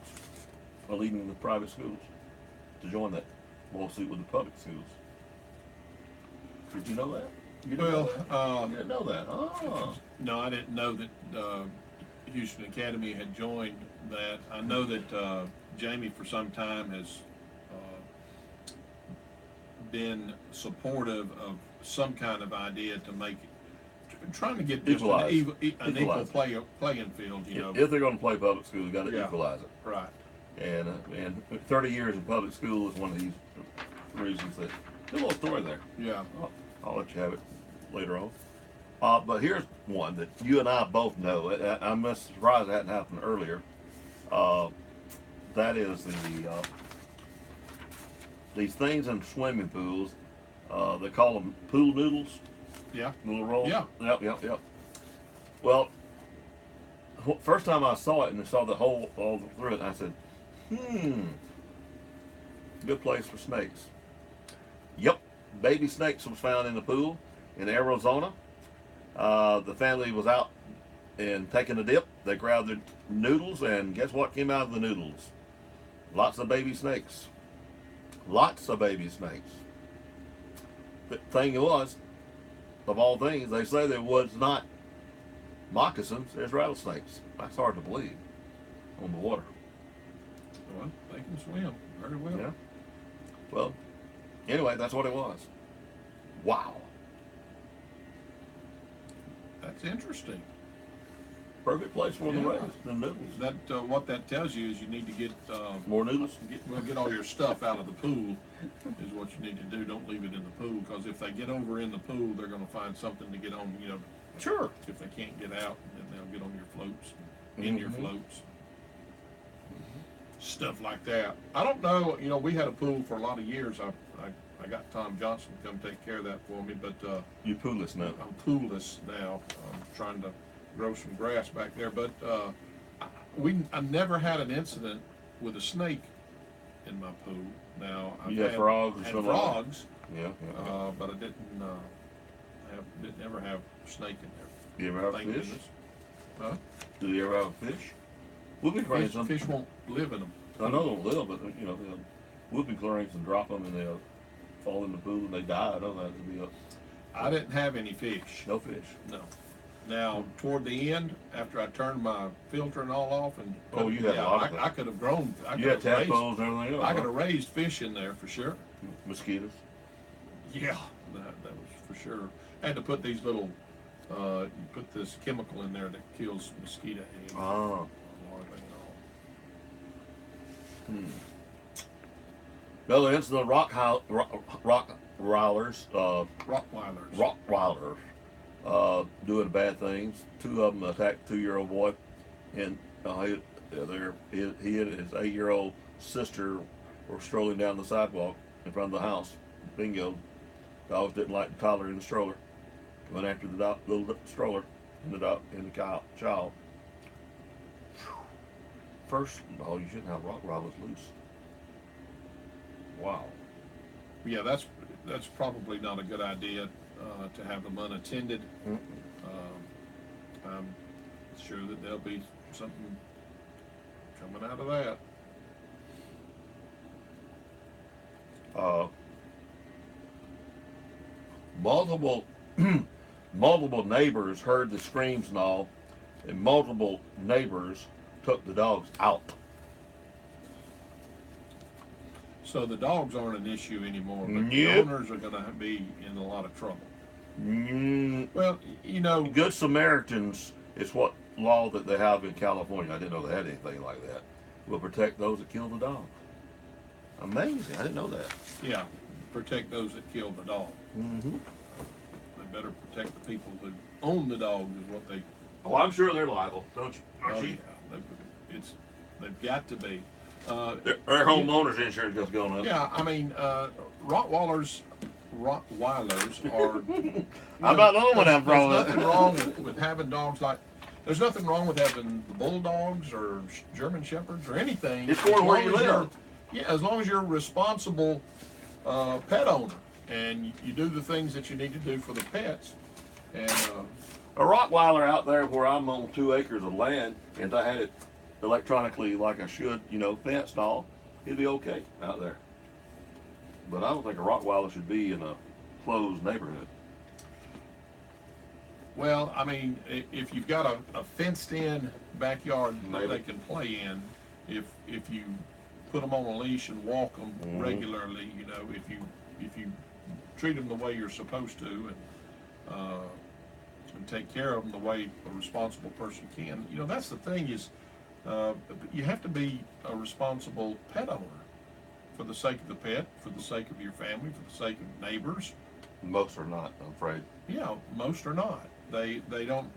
leading the private schools to join that lawsuit with the public schools. Did you know that? You didn't know that. Oh. No, I didn't know that Houston Academy had joined that. I know that Jamie for some time has been supportive of some kind of idea to make trying to get just an equal playing field. You know, if they're going to play public school, you got to equalize it. Right. And 30 years in public school is one of these reasons that. A little story there. Yeah. I'll let you have it later on. But here's one that you and I both know. I'm surprised that hadn't happened earlier. That is these things in swimming pools. They call them pool noodles. Yeah. Little rolls. Yeah. Yep. Well, first time I saw it and I saw the hole all through it, I said, good place for snakes. Yep, baby snakes was found in the pool in Arizona. The family was out and taking a dip. They grabbed the noodles, and guess what came out of the noodles? Lots of baby snakes. Lots of baby snakes. The thing was, of all things, they say there was not moccasins, there's rattlesnakes. That's hard to believe on the water. Well, they can swim very well. Yeah. Well, anyway, that's what it was. Wow. That's interesting. Perfect place for the race, the noodles. That what that tells you is you need to get more noodles. Get all your stuff out of the pool. Is what you need to do. Don't leave it in the pool, because if they get over in the pool, they're going to find something to get on. You know. Sure. If they can't get out, then they'll get on your floats, in your floats. Stuff like that. I don't know. You know, we had a pool for a lot of years. I got Tom Johnson to come take care of that for me, but you're poolless now. I'm poolless now. I'm trying to grow some grass back there, but I never had an incident with a snake in my pool. Now I've had frogs. Had frogs. Yeah. But I didn't ever have a snake in there. Do you ever have fish? Goodness. Huh? Do you ever have a fish? Whooping cranes. Fish won't live in them. I know they'll live, but you know, whooping cranes and drop them and they'll fall in the pool and they die. I know that to be I didn't have any fish. No fish. No. Now, toward the end, after I turned my filter and all off, and you had a lot of I could have grown. You had tadpoles and everything else. I could have raised fish in there for sure. Mosquitoes. Yeah, that was for sure. I had to put these little, you put this chemical in there that kills mosquito eggs. Oh. Another incident of Rottweilers doing bad things. Two of them attacked a 2-year-old boy, and he and his 8-year-old sister were strolling down the sidewalk in front of the house. Bingo. Dogs didn't like the toddler in the stroller. Went after the little stroller and the child. First of all, you shouldn't have Rottweilers loose. Wow. Yeah, that's probably not a good idea to have them unattended. I'm sure that there'll be something coming out of that. Multiple neighbors heard the screams and all, and multiple neighbors took the dogs out. So the dogs aren't an issue anymore, but Nope. the owners are going to be in a lot of trouble. Well, you know, Good Samaritans is what law that they have in California. I didn't know they had anything like that. Will protect those that kill the dog. Amazing. I didn't know that. yeah, protect those that kill the dog. Mm-hmm. They better protect the people that own the dogs, is what they. Oh, I'm sure they're liable, don't you? Oh, yeah, they've got to be. Their homeowners insurance is going up. Yeah, I mean, Rottweilers are. I'm not the only one having a problem There's nothing wrong with having dogs like. there's nothing wrong with having the bulldogs or German shepherds or anything. It's going where you live. Yeah, as long as you're a responsible pet owner and you do the things that you need to do for the pets. And a Rottweiler out there where I'm on 2 acres of land, and I had it electronically like I should, you know, fenced all, it'd be okay out there. But I don't think a Rottweiler should be in a closed neighborhood. Well, I mean, if you've got a fenced-in backyard that they can play in, if you put them on a leash and walk them regularly, you know, if you treat them the way you're supposed to, and take care of them the way a responsible person can, you know, that's the thing is, you have to be a responsible pet owner for the sake of the pet, for the sake of your family, for the sake of neighbors. Most are not, I'm afraid. Yeah, most are not. They don't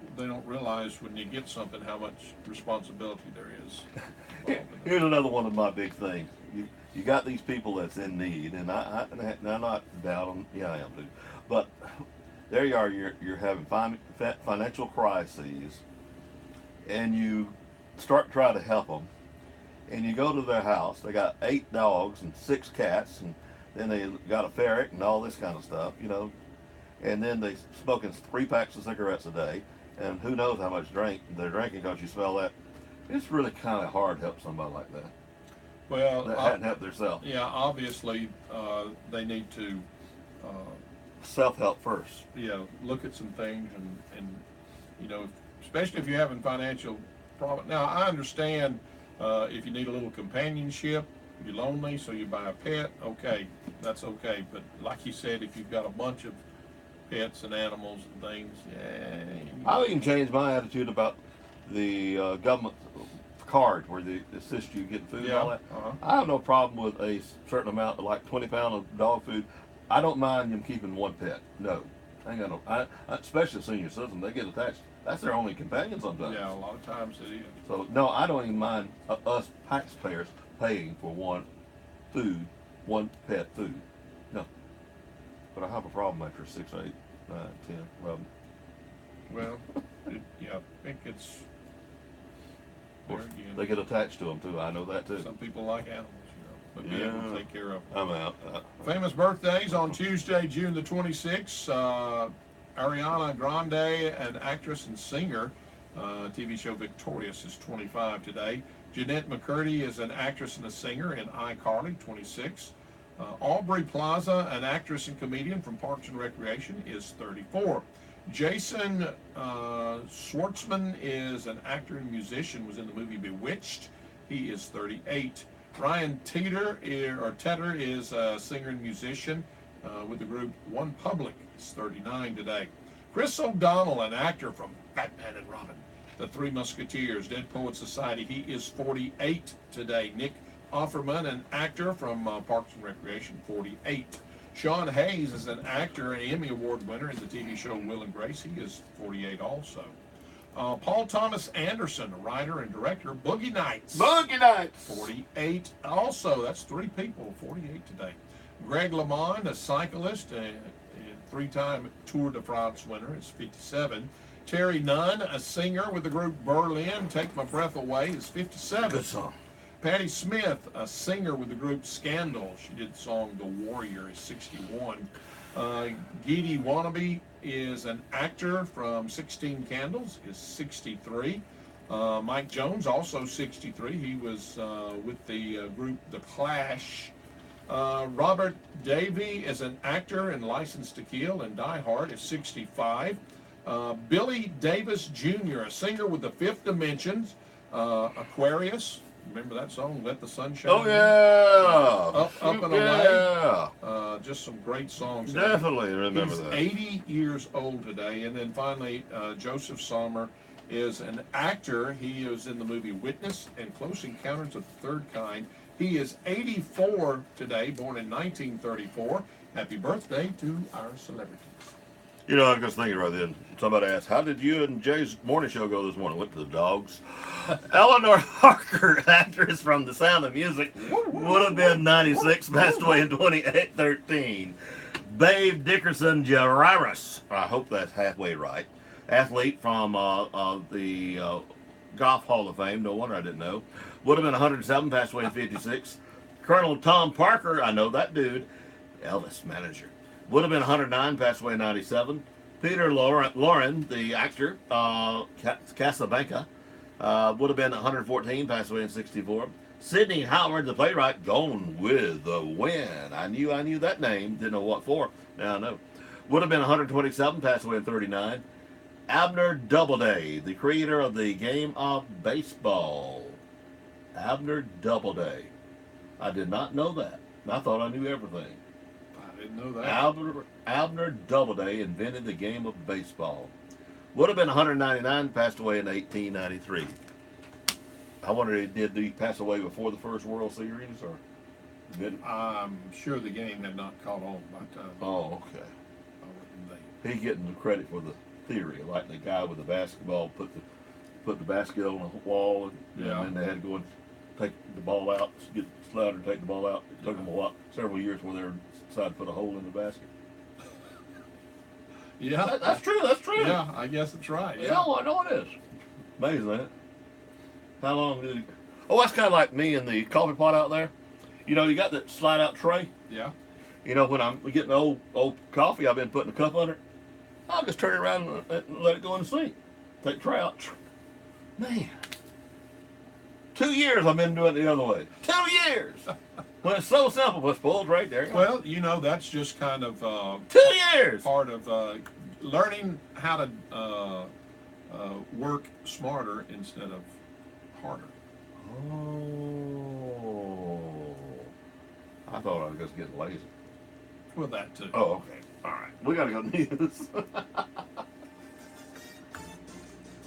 realize when you get something how much responsibility there is. Here's another one of my big things. You got these people that's in need, and I'm not doubting. Yeah, I am too. But there you are. You're having financial crises, and you start trying to help them, and you go to their house. They got 8 dogs and 6 cats, and then they got a ferret and all this kind of stuff, you know. And then they smoking 3 packs of cigarettes a day, and who knows how much they're drinking because you smell that. It's really kind of hard to help somebody like that. Well, that hadn't helped themselves. Yeah, obviously they need to self-help first. Yeah, look at some things and you know, especially if you're having financial problem. Now, I understand if you need a little companionship, you're lonely, so you buy a pet. Okay, that's okay. But like you said, if you've got a bunch of pets and animals and things, I'll even change my attitude about the government card where they assist you getting food and all that. I have no problem with a certain amount, like 20 pounds of dog food. I don't mind them keeping 1 pet. No, I ain't got no. Especially senior citizens, they get attached. That's their only companion sometimes. Yeah, a lot of times it is. So no, I don't even mind us taxpayers paying for 1 pet food. No, but I have a problem after 6, 8, 9, 10, 11. Well, yeah, I think it's. They get attached to them too. I know that too. Some people like animals, you know, but be able to take care of them. I'm out. Famous birthdays on Tuesday, June the 26th. Ariana Grande, an actress and singer. TV show Victorious is 25 today. Jeanette McCurdy is an actress and a singer in iCarly, 26. Aubrey Plaza, an actress and comedian from Parks and Recreation, is 34. Jason Schwartzman is an actor and musician, was in the movie Bewitched. He is 38. Ryan Tedder is a singer and musician with the group One Public. He's 39 today. Chris O'Donnell, an actor from Batman and Robin, The Three Musketeers, Dead Poets Society. He is 48 today. Nick Offerman, an actor from Parks and Recreation, 48. Sean Hayes is an actor and Emmy Award winner in the TV show Will and Grace. He is 48 also. Paul Thomas Anderson, a writer and director, Boogie Nights. Boogie Nights! 48 also. That's 3 people, 48 today. Greg LeMond, a cyclist, a 3-time Tour de France winner, is 57. Terry Nunn, a singer with the group Berlin, Take My Breath Away, is 57. Good song. Patti Smith, a singer with the group Scandal, she did the song The Warrior, is 61. Geedy Wannabe is an actor from 16 Candles, is 63. Mike Jones, also 63. He was with the group The Clash. Robert Davey is an actor and Licensed to Kill and Die Hard, is 65. Billy Davis Jr., a singer with the Fifth Dimensions, Aquarius. Remember that song, Let the Sun Shine? Oh, yeah. Up and Away. Just some great songs. Definitely remember He's that. 80 years old today. And then finally, Joseph Sommer is an actor. He is in the movie Witness and Close Encounters of the Third Kind. He is 84 today, born in 1934. Happy birthday to our celebrities. You know, I was just thinking right then, somebody asked, how did you and Jay's morning show go this morning? Went to the dogs. Eleanor Harker, actress from The Sound of Music, would have been 96, passed away in 2013. Babe Dickerson Jairus, I hope that's halfway right, athlete from the Golf Hall of Fame. No wonder I didn't know. Would have been 107, passed away in 56. Colonel Tom Parker, I know that dude. Elvis manager. Would have been 109, passed away in 97. Peter Lauren, the actor, Casablanca, would have been 114, passed away in 64. Sidney Howard, the playwright, Gone with the Wind. I knew that name. Didn't know what for. Now I know. Would have been 127, passed away in 39. Abner Doubleday, the creator of the game of baseball. Abner Doubleday. I did not know that. I thought I knew everything. I didn't know that. Abner Doubleday invented the game of baseball. Would have been 199, passed away in 1893. I wonder, did he pass away before the first World Series, or did? I'm sure the game had not caught on by the time. Oh, okay. He's getting the credit for the theory, like the guy with the basketball put the basket on the wall, and then they had to go and take the ball out, get the slider and take the ball out. It took them several years before they decided to put a hole in the basket. Yeah, that's true. That's true. Yeah, I guess it's right. Yeah, I know it is. Amazing, isn't it? How long did it? Oh, that's kind of like me in the coffee pot out there. You know, you got that slide out tray. Yeah. You know, when I'm getting old coffee, I've been putting a cup under it. I'll just turn it around and let it go in the sink. Take the tray out. Man, 2 years I've been doing it the other way. 2 years. When it's so simple, but spoiled right there. Well, you know, that's just kind of 2 years. Part of learning how to work smarter instead of harder. Oh, I thought I was just getting lazy. Well, that too. Oh, okay. All right. We got to go to news.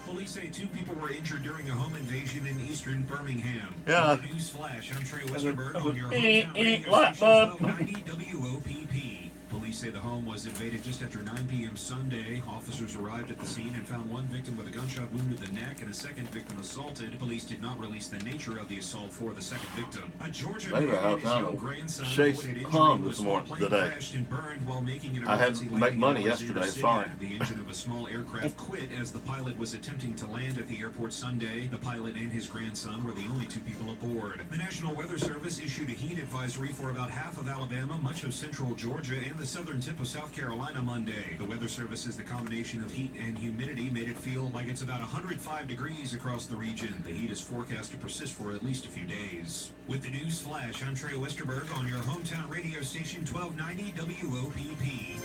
Police say 2 people were injured during a home invasion in eastern Birmingham. Yeah. News flash, I'm Trey Westerberg on your Eat, hometown radio what, station bud? 1290 WOPP. Police say the home was invaded just after 9 p.m. Sunday. Officers arrived at the scene and found one victim with a gunshot wound to the neck and a second victim assaulted. Police did not release the nature of the assault for the second victim. A Georgia man and his young grandson reported injury when a small plane crashed and burned while making an I had emergency to make landing money in Alexander yesterday. City. Sorry. The engine of a small aircraft quit as the pilot was attempting to land at the airport Sunday. The pilot and his grandson were the only 2 people aboard. The National Weather Service issued a heat advisory for about half of Alabama, much of central Georgia, and the southern tip of South Carolina Monday. The Weather Service says the combination of heat and humidity made it feel like it's about 105 degrees across the region. The heat is forecast to persist for at least a few days. With the news flash, I'm Trey Westerberg on your hometown radio station 1290 WOPP.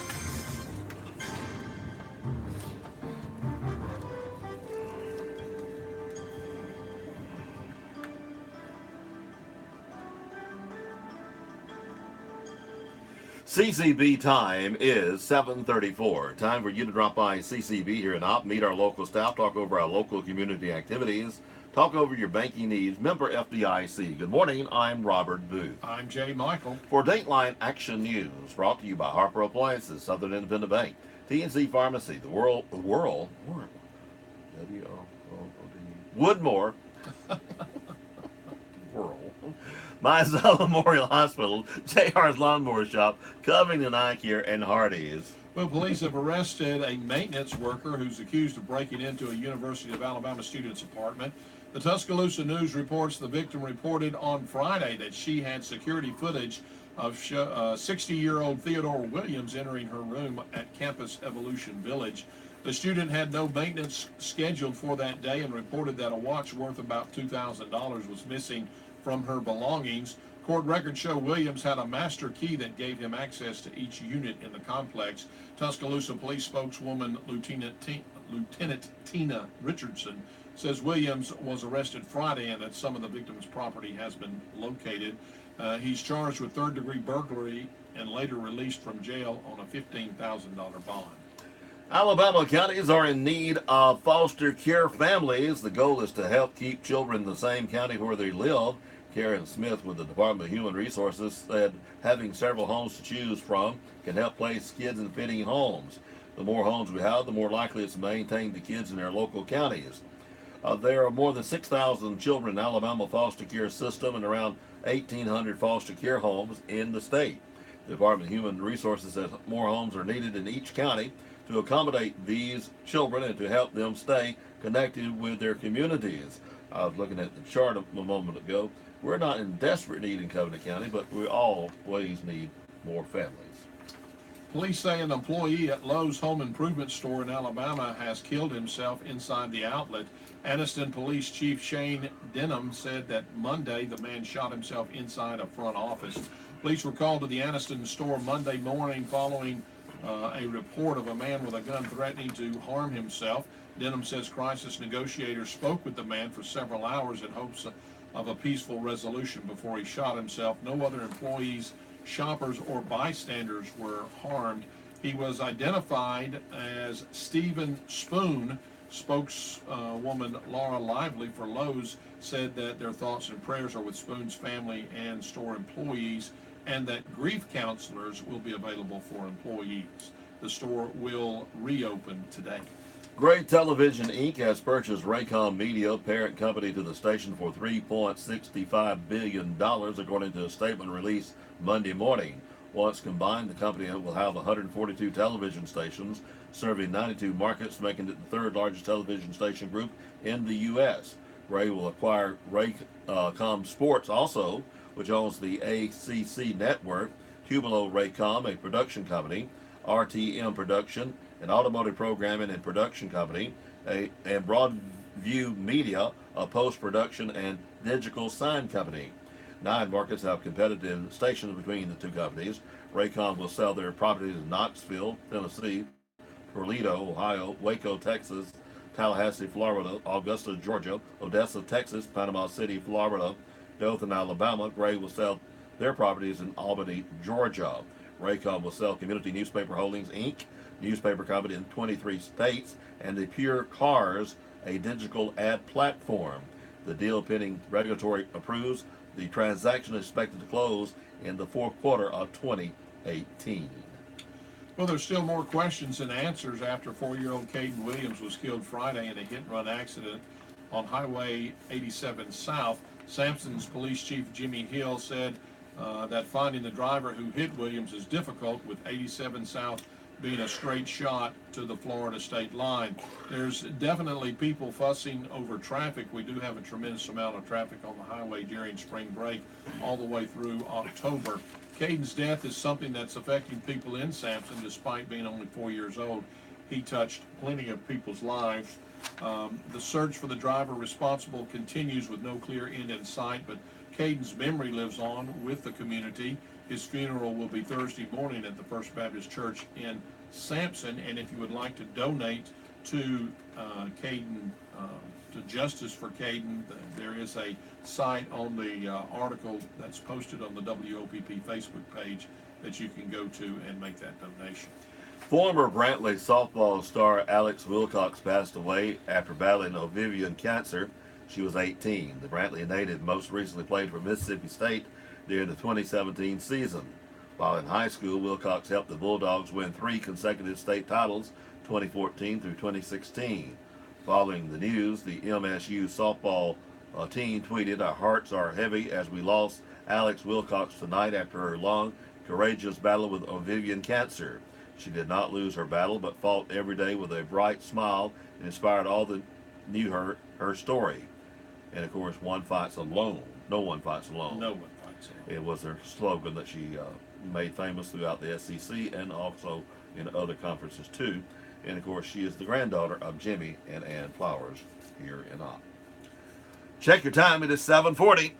CCB time is 7:34. Time for you to drop by CCB here in Opp, meet our local staff, talk over our local community activities, talk over your banking needs. Member FDIC. Good morning. I'm Robert Booth. I'm Jay Michael. For Dateline Action News, brought to you by Harper Appliances, Southern Independent Bank, TNC Pharmacy, the World, Woodmore, Mizell Memorial Hospital, JR's Lawnmower Shop, Covington Eye Care, and Hardee's. Well, police have arrested a maintenance worker who's accused of breaking into a University of Alabama student's apartment. The Tuscaloosa News reports the victim reported on Friday that she had security footage of 60-year-old Theodore Williams entering her room at Campus Evolution Village. The student had no maintenance scheduled for that day and reported that a watch worth about $2,000 was missing from her belongings. Court records show Williams had a master key that gave him access to each unit in the complex. Tuscaloosa police spokeswoman Lieutenant Tina Richardson says Williams was arrested Friday and that some of the victim's property has been located. He's charged with third-degree burglary and later released from jail on a $15,000 bond. Alabama counties are in need of foster care families. The goal is to help keep children in the same county where they live. Karen Smith with the Department of Human Resources said having several homes to choose from can help place kids in fitting homes. The more homes we have, the more likely it's to maintain the kids in their local counties. There are more than 6,000 children in the Alabama foster care system and around 1,800 foster care homes in the state. The Department of Human Resources says more homes are needed in each county to accommodate these children and to help them stay connected with their communities. I was looking at the chart a moment ago. We're not in desperate need in Covenant County, but we always need more families. Police say an employee at Lowe's home improvement store in Alabama has killed himself inside the outlet. Anniston Police Chief Shane Denham said that Monday the man shot himself inside a front office. Police were called to the Anniston store Monday morning following a report of a man with a gun threatening to harm himself. Denham says crisis negotiators spoke with the man for several hours in hopes of a peaceful resolution before he shot himself. No other employees, shoppers, or bystanders were harmed. He was identified as Stephen Spoon. Spokeswoman Laura Lively for Lowe's said that their thoughts and prayers are with Spoon's family and store employees, and that grief counselors will be available for employees. The store will reopen today. Great Television Inc. has purchased Raycom Media, parent company to the station, for $3.65 billion, according to a statement released Monday morning. Once combined, the company will have 142 television stations, serving 92 markets, making it the third largest television station group in the U.S. Ray will acquire Raycom Sports also, which owns the ACC network, Humalo Raycom, a production company, RTM Production, an automotive programming and production company, and Broadview Media, a post-production and digital sign company. 9 markets have competitive stations between the two companies. Raycom will sell their properties in Knoxville, Tennessee, Toledo, Ohio, Waco, Texas, Tallahassee, Florida, Augusta, Georgia, Odessa, Texas, Panama City, Florida, Dothan, Alabama. Gray will sell their properties in Albany, Georgia. Raycom will sell Community Newspaper Holdings, Inc., newspaper company in 23 states, and the Pure Cars, a digital ad platform. The deal pending regulatory approves. The transaction is expected to close in the fourth quarter of 2018. Well, there's still more questions and answers after 4-year-old Caden Williams was killed Friday in a hit-and-run accident on Highway 87 South. Sampson's Police Chief Jimmy Hill said that finding the driver who hit Williams is difficult, with 87 South being a straight shot to the Florida state line. There's definitely people fussing over traffic. We do have a tremendous amount of traffic on the highway during spring break all the way through October. Caden's death is something that's affecting people in Sampson despite being only 4 years old. He touched plenty of people's lives. The search for the driver responsible continues with no clear end in sight, but Caden's memory lives on with the community. His funeral will be Thursday morning at the First Baptist Church in Sampson, and if you would like to donate to Caden, to Justice for Caden, there is a site on the article that's posted on the WOPP Facebook page that you can go to and make that donation. Former Brantley softball star Alex Wilcox passed away after battling ovarian cancer. She was 18. The Brantley native most recently played for Mississippi State during the 2017 season. While in high school, Wilcox helped the Bulldogs win 3 consecutive state titles, 2014 through 2016. Following the news, the MSU softball team tweeted, "Our hearts are heavy as we lost Alex Wilcox tonight after her long, courageous battle with ovarian cancer. She did not lose her battle, but fought every day with a bright smile and inspired all that knew her story." And of course, one fights alone. No one fights alone. No one fights alone. It was her slogan that she made famous throughout the SEC and also in other conferences too. And of course, she is the granddaughter of Jimmy and Ann Flowers here in Opp. Check your time. It is 7:40.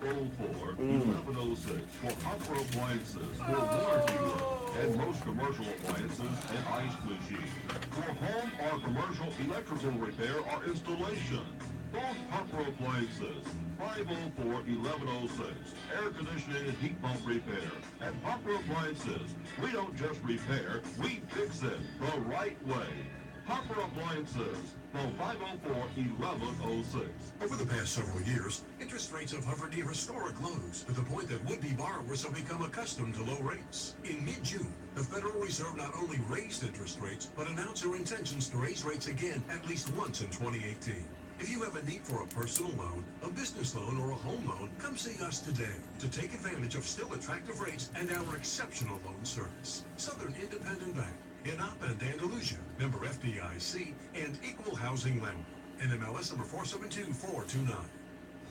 504-1106 for Hopper Appliances for warranty work and most commercial appliances and ice machines. For home or commercial electrical repair or installation, call Hopper Appliances. 504-1106. Air conditioning and heat pump repair. At Hopper Appliances, we don't just repair, we fix it the right way. Hopper Appliances, phone 504-1106. Over the past several years, interest rates have hovered near historic lows, to the point that would-be borrowers have become accustomed to low rates. In mid-June, the Federal Reserve not only raised interest rates, but announced their intentions to raise rates again at least once in 2018. If you have a need for a personal loan, a business loan, or a home loan, come see us today to take advantage of still attractive rates and our exceptional loan service. Southern Independent Bank, in Op and Andalusia, member FDIC, and equal housing lender. NMLS number 472429.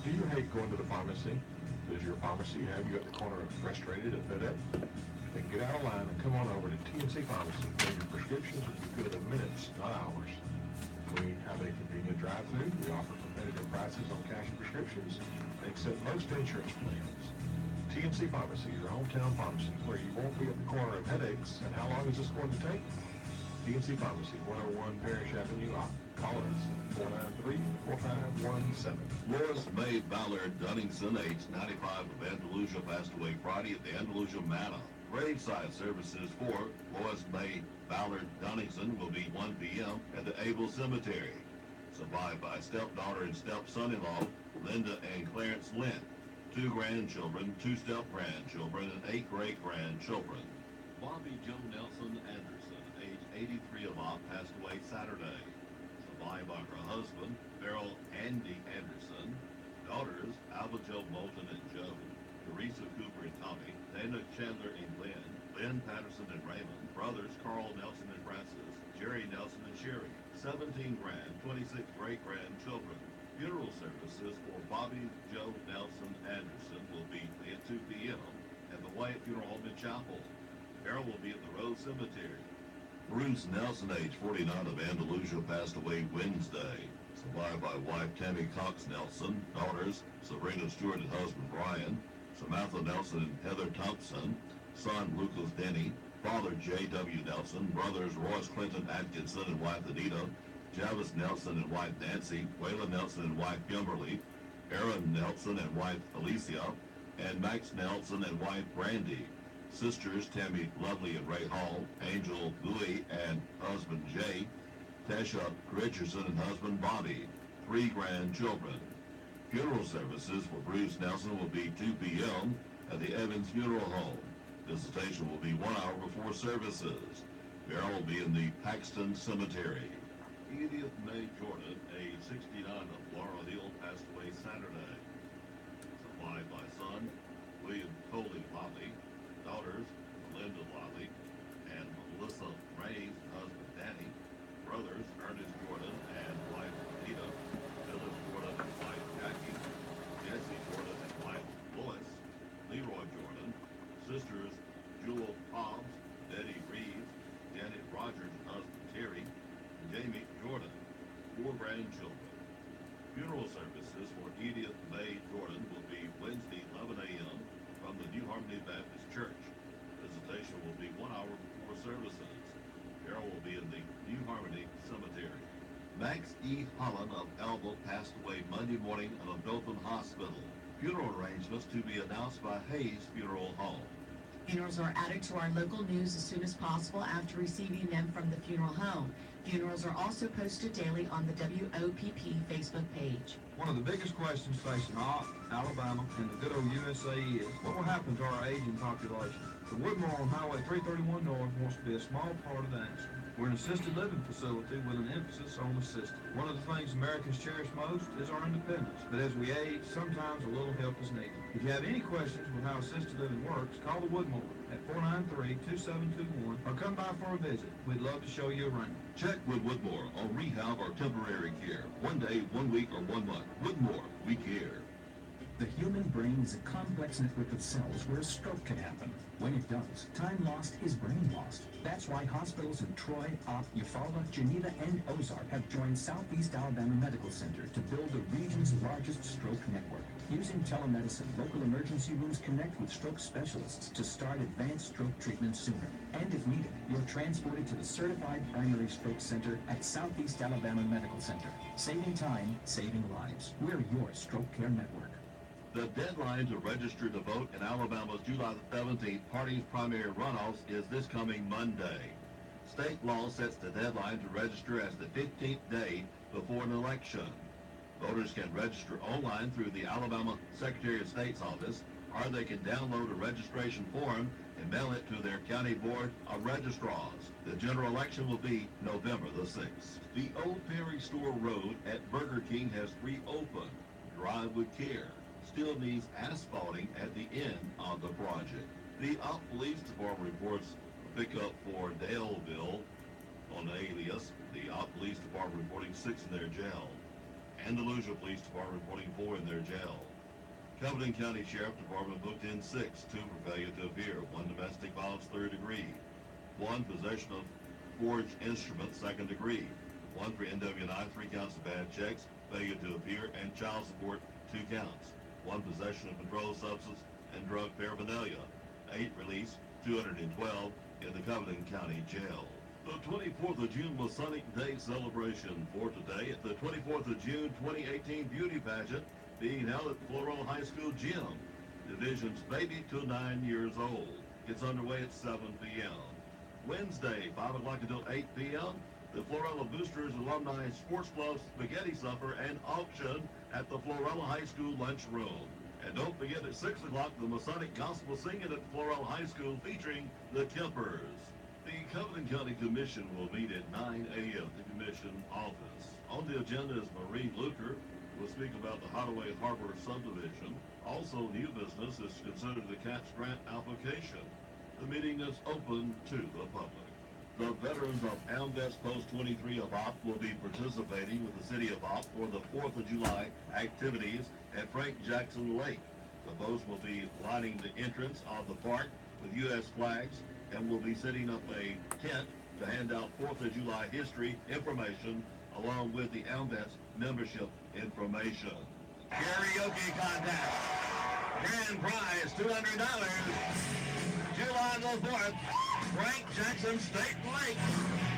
Do you hate going to the pharmacy? Does your pharmacy have you at the corner of Frustrated and Fed Up? Then get out of line and come on over to TNC Pharmacy, where your prescriptions will be good in minutes, not hours. We have a convenient drive-thru. We offer competitive prices on cash prescriptions and accept most insurance plans. TNC Pharmacy, your hometown pharmacy, where you won't be at the corner of headaches. And how long is this going to take? TNC Pharmacy, 101 Parish Avenue. Call us at 493-4517. Lois May Ballard Dunningson, age 95, of Andalusia, passed away Friday at the Andalusia Manor. Graveside services for Lois May Ballard Dunningson will be 1 p.m. at the Able Cemetery. Survived by stepdaughter and stepson-in-law Linda and Clarence Lynn, 2 grandchildren, 2 step-grandchildren, and 8 great-grandchildren. Bobby Joe Nelson Anderson, age 83, of Op, passed away Saturday. Survived by her husband, Beryl Andy Anderson, daughters Alva Joe Moulton and Joe, Teresa Cooper and Tommy, Dana Chandler and Glenn, Lynn Patterson and Raymond, brothers Carl Nelson and Francis, Jerry Nelson and Sherry, 17 grand, 26 great-grandchildren. Funeral services for Bobby Joe Nelson Anderson will be at 2 p.m. at the Wyatt Funeral Home in Chapel. Burial will be at the Rose Cemetery. Bruce Nelson, age 49, of Andalusia, passed away Wednesday. Survived by wife Tammy Cox Nelson, daughters Sabrina Stewart and husband Brian, Samantha Nelson and Heather Thompson, son Lucas Denny, father J.W. Nelson, brothers Royce Clinton Atkinson and wife Anita, Javis Nelson and wife Nancy, Waylon Nelson and wife Kimberly, Aaron Nelson and wife Alicia, and Max Nelson and wife Brandy. Sisters Tammy Lovely and Ray Hall, Angel Louie and husband Jay, Tasha Richardson and husband Bobby, 3 grandchildren. Funeral services for Bruce Nelson will be 2 p.m. at the Evans Funeral Home. Visitation will be 1 hour before services. Burial will be in the Paxton Cemetery. Edith May Jordan, age 69, of Laurel Hill, passed away Saturday. Survived by son William Coley Lolly, daughters Melinda Lolly and Melissa Ray's husband Danny, brothers Ernest Jordan and wife Anita, Phyllis Jordan and wife Jackie, Jesse Jordan and wife Lois, Leroy Jordan, sisters Jewel Hobbs, Betty Reeves, Janet Rogers and husband Terry, and Jamie Jordan, 4 grandchildren. Funeral services for Edith May Jordan will be Wednesday, 11 a.m. from the New Harmony Baptist Church. Visitation will be 1 hour before services. Burial will be in the New Harmony Cemetery. Max E. Holland of Elba passed away Monday morning at a Dothan Hospital. Funeral arrangements to be announced by Hayes Funeral Home. Funerals are added to our local news as soon as possible after receiving them from the funeral home. Funerals are also posted daily on the WOPP Facebook page. One of the biggest questions facing Alabama and the good old USA is, what will happen to our aging population? The Woodmore on Highway 331 North wants to be a small part of the answer. We're an assisted living facility with an emphasis on assisted. One of the things Americans cherish most is our independence, but as we age, sometimes a little help is needed. If you have any questions with how assisted living works, call the Woodmore at 493-2721 or come by for a visit. We'd love to show you around. Check with Woodmore on rehab or temporary care. 1 day, 1 week, or 1 month. Woodmore, we care. The human brain is a complex network of cells where a stroke can happen. When it does, time lost is brain lost. That's why hospitals in Troy, Ott, Eufaula, Geneva, and Ozark have joined Southeast Alabama Medical Center to build the region's largest stroke network. Using telemedicine, local emergency rooms connect with stroke specialists to start advanced stroke treatment sooner. And if needed, you're transported to the certified primary stroke center at Southeast Alabama Medical Center. Saving time, saving lives. We're your stroke care network. The deadline to register to vote in Alabama's July the 17th party's primary runoffs is this coming Monday. State law sets the deadline to register as the 15th day before an election. Voters can register online through the Alabama Secretary of State's office or they can download a registration form and mail it to their county board of registrars. The general election will be November the 6th. The Old Perry Store Road at Burger King has reopened. Drive with care. Still needs asphalting at the end of the project. The Opp Police Department reports a pickup for Daleville on the alias. The Opp Police Department reporting 6 in their jail. Andalusia Police Department reporting 4 in their jail. Covington County Sheriff Department booked in 6, 2 for failure to appear, 1 domestic violence 3rd degree, 1 possession of forged instrument 2nd degree, 1 for NWNI, 3 counts of bad checks, failure to appear, and child support 2 counts, 1 possession of controlled substance and drug paraphernalia, 8 released, 212 in the Covington County Jail. The 24th of June Masonic Day celebration for today at the 24th of June 2018 beauty pageant being held at the Florella High School gym. Divisions baby to 9 years old. Gets underway at 7 p.m. Wednesday, 5 o'clock until 8 p.m. The Florella Boosters Alumni Sports Club Spaghetti Supper and auction at the Florella High School lunchroom. And don't forget at 6 o'clock, the Masonic Gospel Singing at Florella High School featuring the Kempers. The Covington County Commission will meet at 9 a.m. at the Commission office. On the agenda is Marie Luker. We'll speak about the Holloway Harbor subdivision. Also, new business is to consider the CAPS grant application. The meeting is open to the public. The veterans of AMVETS Post 23 of Opp will be participating with the City of Opp for the 4th of July activities at Frank Jackson Lake. The boats will be lining the entrance of the park with U.S. flags and will be setting up a tent to hand out 4th of July history information along with the AMVETS membership information. Karaoke contest. Grand prize, $200. July the 4th, Frank Jackson State Lake.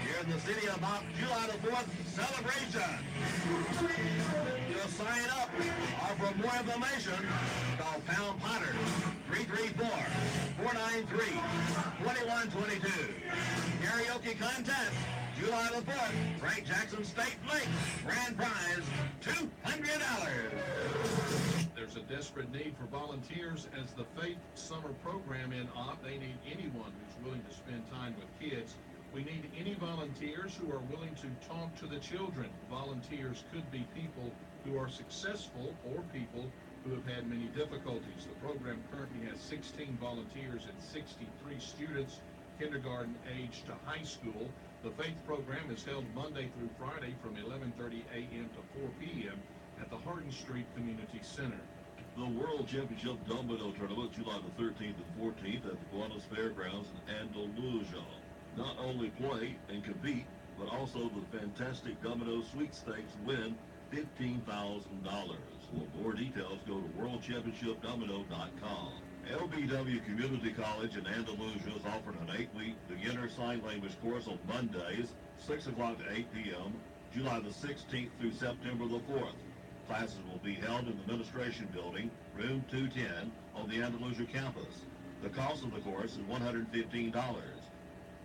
Here in the city of Opp, July the 4th celebration. To sign up or for more information, call Pound Potter 334-493-2122. Karaoke contest, July the 4th, Frank Jackson State Lake. Grand prize, $200. There's a desperate need for volunteers as the Faith Summer Program in Opp. They need anyone who's willing to spend time with kids. We need any volunteers who are willing to talk to the children. Volunteers could be people who are successful or people who have had many difficulties. The program currently has 16 volunteers and 63 students, kindergarten age to high school. The Faith Program is held Monday through Friday from 11:30 a.m. to 4 p.m. at the Hardin Street Community Center. The World Championship Domino Tournament, July the 13th and 14th at the Buenos Fairgrounds in Andalusia. Not only play and compete, but also the fantastic Domino Sweepstakes win $15,000. For more details, go to worldchampionshipdomino.com. LBW Community College in Andalusia is offering an 8-week beginner sign language course on Mondays, 6 o'clock to 8 p.m., July the 16th through September the 4th. Classes will be held in the Administration Building, room 210, on the Andalusia campus. The cost of the course is $115.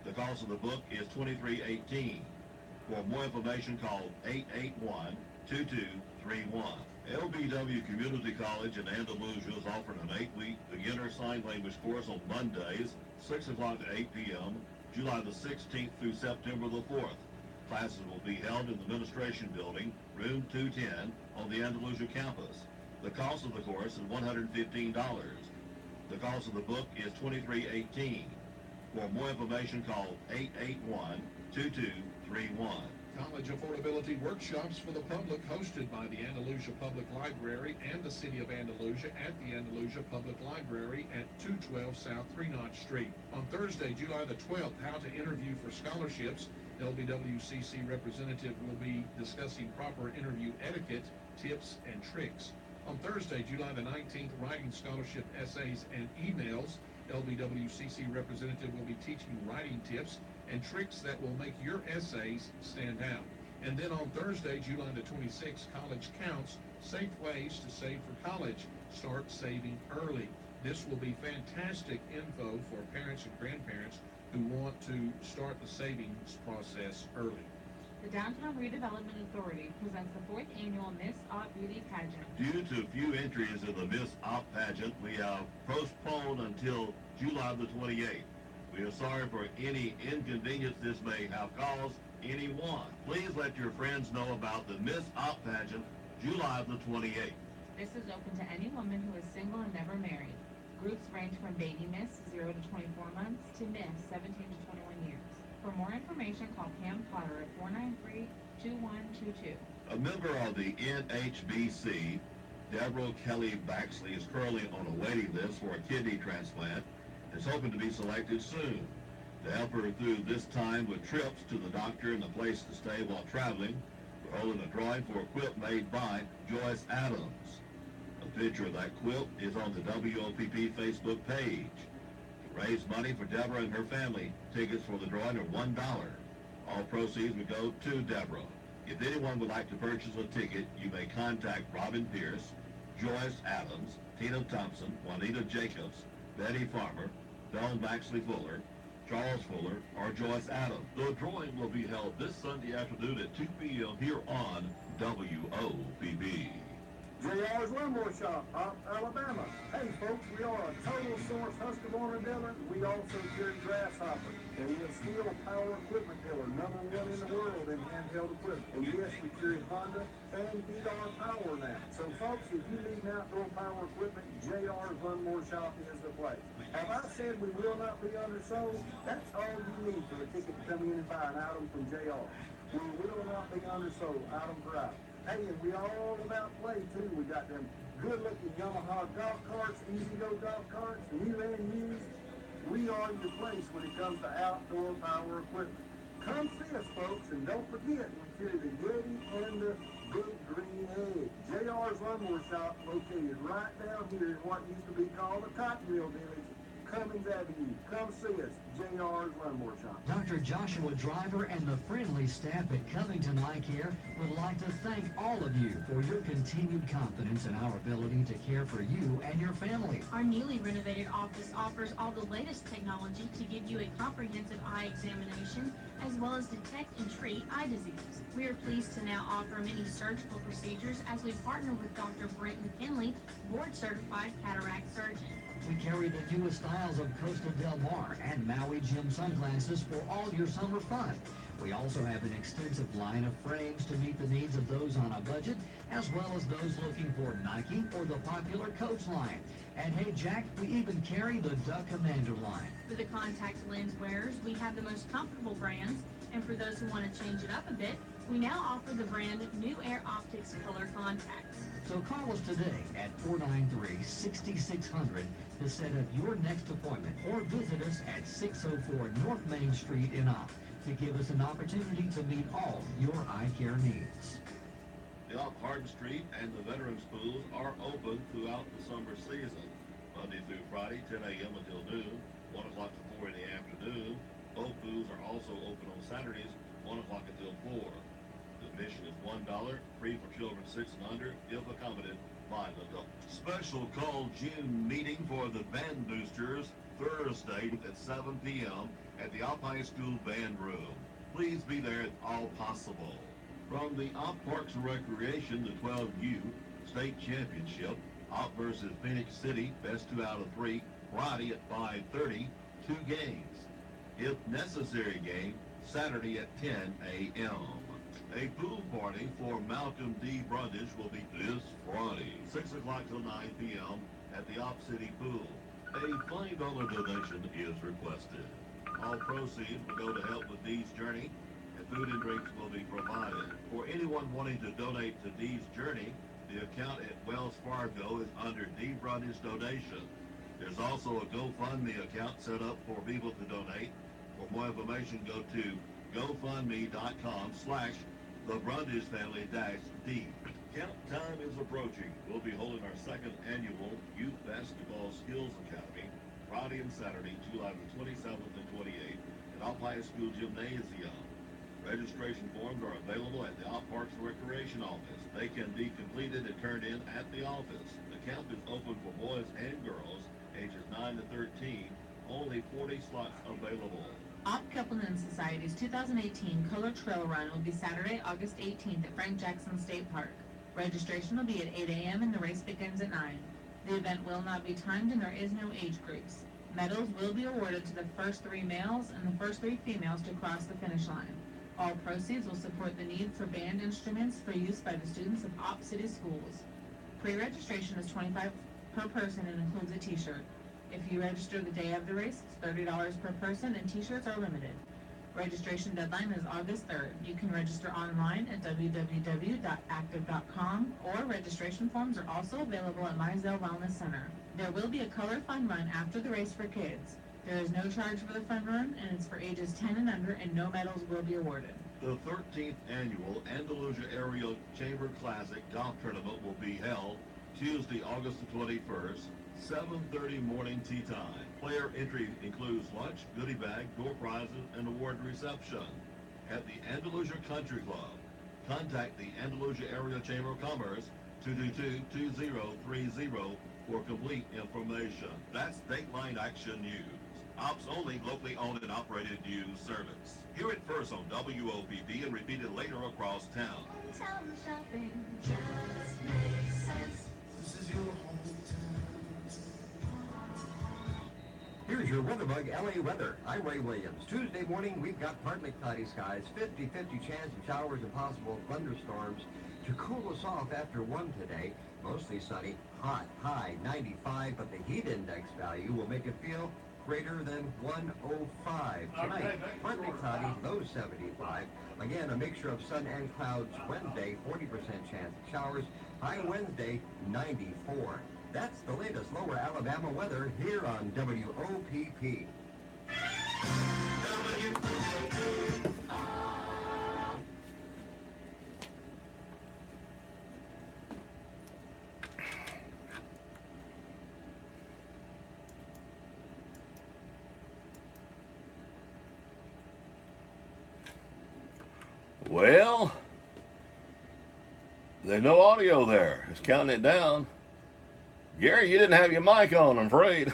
The cost of the book is $23.18. For more information, call 881-2231. LBW Community College in Andalusia is offering an 8-week beginner sign language course on Mondays, 6 o'clock to 8 p.m., July the 16th through September the 4th. Classes will be held in the Administration Building, room 210, on the Andalusia campus. The cost of the course is $115. The cost of the book is $23.18. For more information, call 881-2231. College affordability workshops for the public hosted by the Andalusia Public Library and the City of Andalusia at the Andalusia Public Library at 212 South 3 Notch Street. On Thursday, July the 12th, how to interview for scholarships. LBWCC representative will be discussing proper interview etiquette, tips, and tricks. On Thursday, July the 19th, writing scholarship essays and emails. LBWCC representative will be teaching writing tips and tricks that will make your essays stand out. And then on Thursday, July the 26th, College Counts, safe ways to save for college. Start saving early. This will be fantastic info for parents and grandparents who want to start the savings process early. The Downtown Redevelopment Authority presents the 4th annual Miss Op Beauty Pageant. Due to few entries in the Miss Op pageant, we have postponed until July the 28th. We are sorry for any inconvenience this may have caused anyone. Please let your friends know about the Miss Op pageant, July the 28th. This is open to any woman who is single and never married. Groups range from baby Miss 0 to 24 months to Miss 17 to 21 years. For more information, call Pam Potter at 493-2122. A member of the NHBC, Deborah Kelly Baxley, is currently on a waiting list for a kidney transplant and is hoping to be selected soon. To help her through this time with trips to the doctor and a place to stay while traveling, we're holding a drawing for a quilt made by Joyce Adams. A picture of that quilt is on the WOPP Facebook page. To raise money for Deborah and her family, tickets for the drawing are $1. All proceeds will go to Deborah. If anyone would like to purchase a ticket, you may contact Robin Pierce, Joyce Adams, Tina Thompson, Juanita Jacobs, Betty Farmer, Dawn Baxley Fuller, Charles Fuller, or Joyce Adams. The drawing will be held this Sunday afternoon at 2 p.m. here on WOPP. JR's Lawnmower Shop, Alabama. Hey folks, we are a total source Husqvarna dealer. We also carry Grasshopper. And we're a steel power equipment dealer, #1 in the world in handheld equipment. And yes, we carry Honda and BR Power now. So folks, if you need outdoor power equipment, JR's Lawnmower Shop is the place. Have I said we will not be undersold? That's all you need for a ticket to come in and buy an item from JR. We will not be undersold, item for item. Hey, and we all about play too. We got them good-looking Yamaha golf carts, Easy-Go golf carts, new and used. We are your place when it comes to outdoor power equipment. Come see us, folks, and don't forget we carry the Yeti and the Big Green Egg. JR's Lawnmower Shop, located right down here in what used to be called the Cotton Mill Village, Cummings Avenue. Come see us, JR's Lawnmower Shop. Dr. Joshua Driver and the friendly staff at Covington Eye Care would like to thank all of you for your continued confidence in our ability to care for you and your family. Our newly renovated office offers all the latest technology to give you a comprehensive eye examination as well as detect and treat eye disease. We are pleased to now offer many surgical procedures as we partner with Dr. Brent McKinley, board-certified cataract surgeon. We carry the newest styles of Costa Del Mar and Maui Jim sunglasses for all your summer fun. We also have an extensive line of frames to meet the needs of those on a budget, as well as those looking for Nike or the popular Coach line. And hey, Jack, we even carry the Duck Commander line. For the contact lens wearers, we have the most comfortable brands, and for those who want to change it up a bit, we now offer the brand New Air Optics Color Contacts. So call us today at 493-6600 to set up your next appointment, or visit us at 604 North Main Street in Opp to give us an opportunity to meet all your eye care needs. The Opp Hardin Street and the Veterans Pools are open throughout the summer season, Monday through Friday, 10 a.m. until noon, 1 o'clock to 4 in the afternoon. Both pools are also open on Saturdays, 1 o'clock until 4. Admission is $1, free for children 6 and under, if accommodated by an adult. Special call June meeting for the Band Boosters Thursday at 7 p.m. at the Opp High School Band Room. Please be there if all possible. From the Opp Parks and Recreation, the 12U State Championship, Opp versus Phoenix City, best 2 out of 3, Friday at 5:30, 2 games. If necessary game, Saturday at 10 a.m. A pool party for Malcolm D. Brundage will be this Friday, 6 o'clock till 9 p.m. at the Opp City Pool. A $5 donation is requested. All proceeds will go to help with Dee's Journey, and food and drinks will be provided. For anyone wanting to donate to Dee's Journey, the account at Wells Fargo is under D. Brundage Donation. There's also a GoFundMe account set up for people to donate. For more information, go to gofundme.com/The Brundage Family-D. Count time is approaching. We'll be holding our second annual Youth Basketball Skills Academy Friday and Saturday, July the 27th and 28th at Opp High School Gymnasium. Registration forms are available at the Opp Parks and Recreation Office. They can be completed and turned in at the office. The camp is open for boys and girls ages 9 to 13 only 40 slots available. Op Copeland Society's 2018 Color Trail Run will be Saturday, August 18th at Frank Jackson State Park. Registration will be at 8 a.m. and the race begins at 9. The event will not be timed and there is no age groups. Medals will be awarded to the first 3 males and the first 3 females to cross the finish line. All proceeds will support the need for band instruments for use by the students of Op City schools. Pre-registration is $25 per person and includes a t-shirt. If you register the day of the race, it's $30 per person and t-shirts are limited. Registration deadline is August 3rd. You can register online at www.active.com or registration forms are also available at Mizell Wellness Center. There will be a color fun run after the race for kids. There is no charge for the fun run and it's for ages 10 and under and no medals will be awarded. The 13th annual Andalusia Area Chamber Classic Golf Tournament will be held Tuesday, August the 21st, 7:30 morning tee time. Player entry includes lunch, goodie bag, door prizes, and award reception at the Andalusia Country Club. Contact the Andalusia Area Chamber of Commerce 222-2030 for complete information. That's Dateline Action News. Ops only, locally owned and operated news service. Hear it first on WOPP and repeated later across town. Hometown shopping Just makes sense. This is your Here's your WeatherBug LA weather. I'm Ray Williams. Tuesday morning, we've got partly cloudy skies, 50-50 chance of showers and possible thunderstorms to cool us off after 1 today. Mostly sunny, hot, high 95, but the heat index value will make it feel greater than 105. Tonight, partly cloudy, low 75. Again, a mixture of sun and clouds Wednesday, 40% chance of showers. High Wednesday, 94. That's the latest lower Alabama weather here on WOPP. Well, there's no audio there. It's counting it down. Gary, you didn't have your mic on, I'm afraid.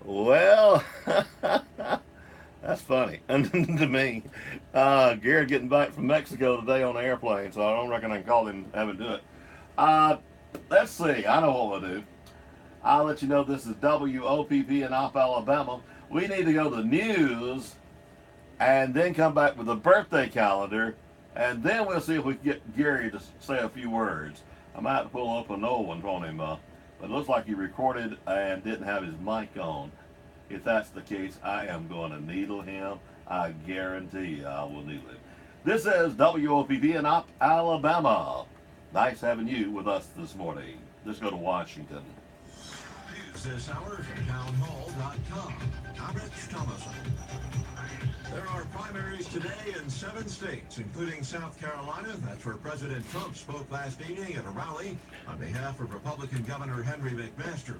Well, that's funny to me. Gary getting back from Mexico today on the airplane, so I don't reckon I can call him and have him do it. Let's see. I know what we'll do. I'll let you know this is WOPP in Op, Alabama. We need to go to the news and then come back with the birthday calendar. And then we'll see if we can get Gary to say a few words. I might have to pull up an old one from him, but it looks like he recorded and didn't have his mic on. If that's the case, I am going to needle him. I guarantee you I will needle him. This is WOPP in Alabama. Nice having you with us this morning. Let's go to Washington. News this hour from townhall.com. I'm Rich Thomason. There are primaries today in 7 states, including South Carolina. That's where President Trump spoke last evening at a rally on behalf of Republican Governor Henry McMaster.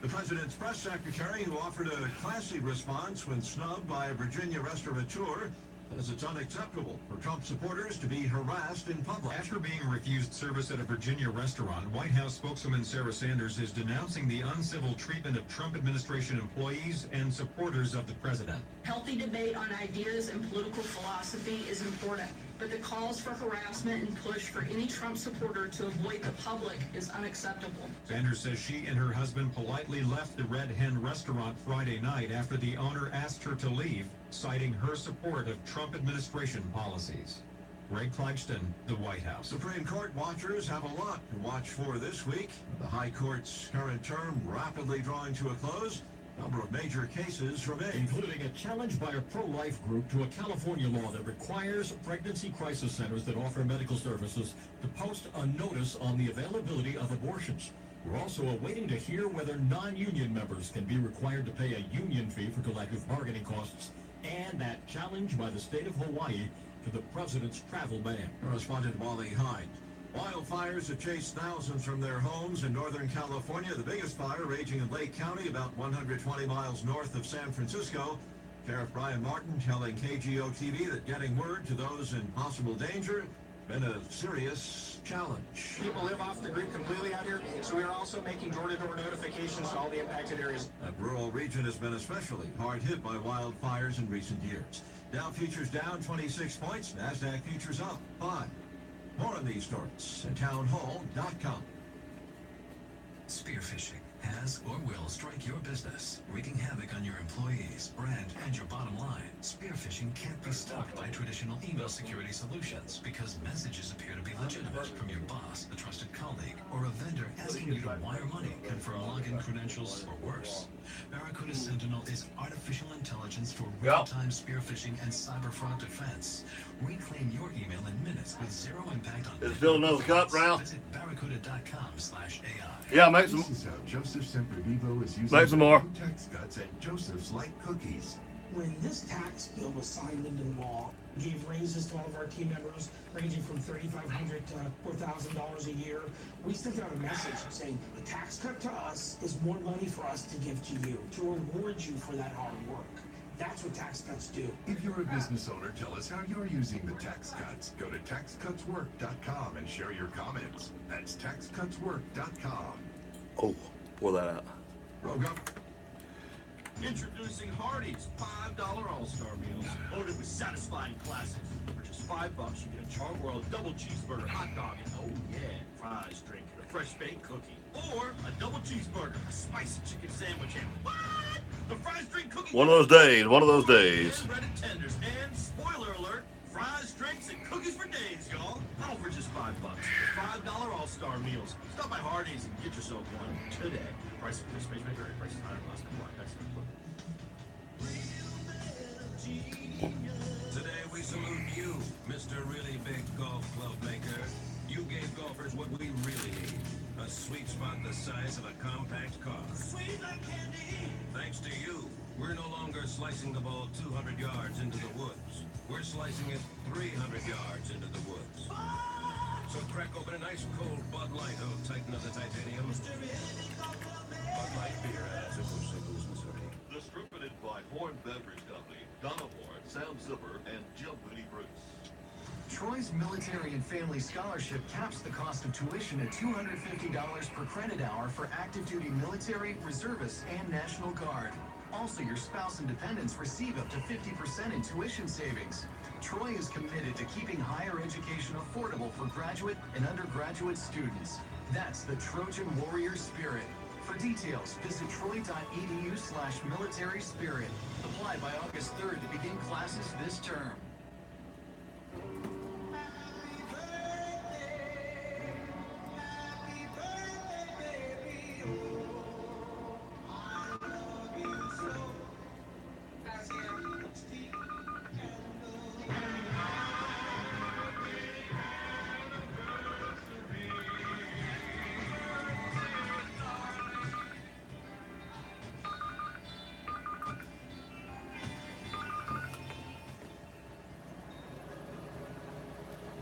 The president's press secretary, who offered a classy response when snubbed by a Virginia restaurateur, says it's unacceptable for Trump supporters to be harassed in public. After being refused service at a Virginia restaurant, White House spokeswoman Sarah Sanders is denouncing the uncivil treatment of Trump administration employees and supporters of the president. Healthy debate on ideas and political philosophy is important, but the calls for harassment and push for any Trump supporter to avoid the public is unacceptable. Sanders says she and her husband politely left the Red Hen restaurant Friday night after the owner asked her to leave, citing her support of Trump administration policies. Greg Clugston, the White House. Supreme Court watchers have a lot to watch for this week. The High Court's current term rapidly drawing to a close. Number of major cases remain, including a challenge by a pro-life group to a California law that requires pregnancy crisis centers that offer medical services to post a notice on the availability of abortions. We're also awaiting to hear whether non-union members can be required to pay a union fee for collective bargaining costs, and that challenge by the state of Hawaii to the president's travel ban. Correspondent Wally Hyde. Wildfires have chased thousands from their homes in Northern California. The biggest fire raging in Lake County, about 120 miles north of San Francisco. Sheriff Brian Martin telling KGO-TV that getting word to those in possible danger been a serious challenge. People live off the grid completely out here, so So we are also making door-to-door notifications to all the impacted areas. The rural region has been especially hard hit by wildfires in recent years. Dow futures down 26 points, NASDAQ futures up 5. More on these stories at townhall.com. Spearfishing has or will strike your business, wreaking havoc on your employees, brand, and your bottom line. Spearfishing can't be stopped by traditional email security solutions because messages appear to be legitimate from your boss, a trusted colleague, or a vendor asking you to wire money, confirm login credentials, or worse. Barracuda Sentinel is artificial intelligence for real-time spearfishing and cyber fraud defense. Reclaim your email in minutes with zero impact on. Is still another cup, Ralph? Visit barracuda.com/AI. Yeah, make some. This is how Joseph Sempervivo is using Make some more. tax cuts and Joseph's Light Cookies. When this tax bill was signed into law, gave raises to all of our team members ranging from $3,500 to $4,000 a year. We sent out a message saying a tax cut to us is more money for us to give to you, to reward you for that hard work. That's what tax cuts do. If you're a business owner, tell us how you're using the tax cuts. Go to taxcutswork.com and share your comments. That's taxcutswork.com. Oh, pour that out. Rogue up. Introducing Hardee's $5 All-Star Meals, loaded with satisfying classics. For just $5, you get a char-grilled double cheeseburger, hot dog, and oh yeah, fries, drink, and a fresh baked cookie. Or a double cheeseburger, a spicy chicken sandwich, and what? The fries, drink, cookie. One of those days. One of those days. And breaded tenders, and spoiler alert, fries, drinks, and cookies for days, y'all. All for just $5. The $5 All-Star Meals. Stop by Hardee's and get yourself one today. Price of this page may vary. Prices higher than last couple. Today we salute you, Mr. Really Big Golf Club Maker. You gave golfers what we really need. A sweet spot the size of a compact car. Sweet like candy. Thanks to you, we're no longer slicing the ball 200 yards into the woods. We're slicing it 300 yards into the woods. So crack open a nice cold Bud Light, oh tighten up the titanium. Bud Light beer has it for St. Louis, Missouri. Distributed by Horn Beverage Company, Donna Horn, Sam Zipper, and Jim Hoodie Bruce. Troy's Military and Family Scholarship caps the cost of tuition at $250 per credit hour for active duty military, reservists, and National Guard. Also, your spouse and dependents receive up to 50% in tuition savings. Troy is committed to keeping higher education affordable for graduate and undergraduate students. That's the Trojan Warrior Spirit. For details, visit troy.edu/military spirit. Apply by August 3rd to begin classes this term.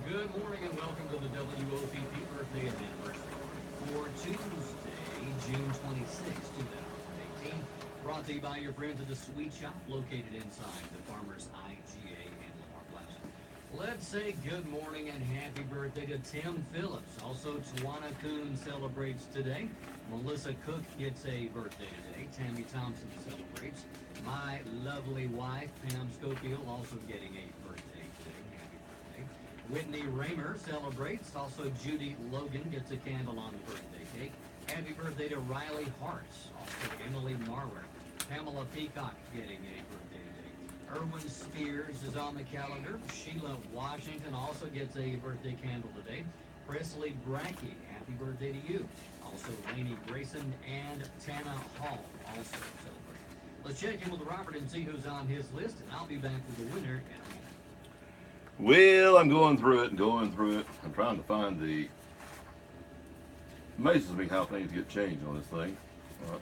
Good morning and welcome to the WOPP birthday and anniversary for Tuesday, June 26, 2018. Brought to you by your friends at the Sweet Shop located inside the Farmers IGA in Lamar Plaza. Let's say good morning and happy birthday to Tim Phillips. Also, Tawana Kuhn celebrates today. Melissa Cook gets a birthday today. Tammy Thompson celebrates. My lovely wife, Pam Schofield, also getting a birthday today. Happy birthday. Whitney Raymer celebrates. Also, Judy Logan gets a candle on the birthday cake. Happy birthday to Riley Hartz. Also, Emily Marwer. Pamela Peacock getting a birthday today. Erwin Spears is on the calendar. Sheila Washington also gets a birthday candle today. Presley Brackey, happy birthday to you. Also, Lainey Grayson and Tana Hall also celebrate. Let's check in with Robert and see who's on his list, and I'll be back with the winner in a minute. Well, I'm going through it and going through it. I'm trying to find the... Amazes me how things get changed on this thing.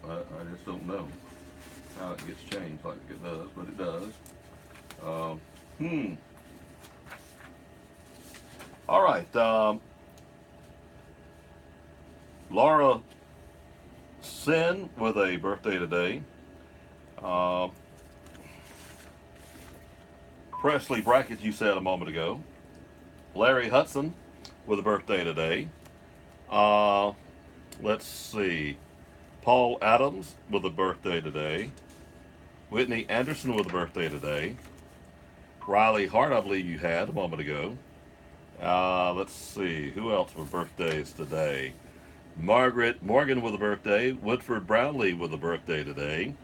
I just don't know how it gets changed like it does, but it does. All right. Laura Sin with a birthday today. Presley Brackett, you said a moment ago. Larry Hudson with a birthday today. Let's see. Paul Adams with a birthday today. Whitney Anderson with a birthday today. Riley Hart, I believe you had a moment ago. Let's see. Who else with birthdays today? Margaret Morgan with a birthday. Woodford Brownlee with a birthday today.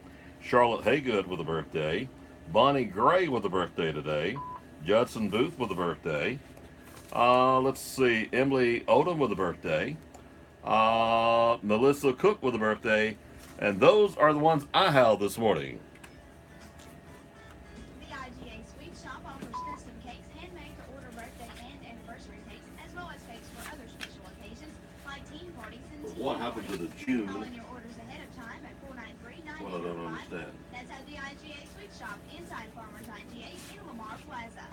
Charlotte Haygood with a birthday. Bonnie Gray with a birthday today. Judson Booth with a birthday. Let's see. Emily Odom with a birthday. Melissa Cook with a birthday. And those are the ones I have this morning. The IGA Sweet Shop offers custom cakes handmade to order birthday and anniversary cakes, as well as cakes for other special occasions like teen parties and tea What happened to the June? Call in your orders ahead of time at 493-9805. Well, I don't understand. That's at the IGA Sweet Shop inside Farmers IGA in Lamar Plaza.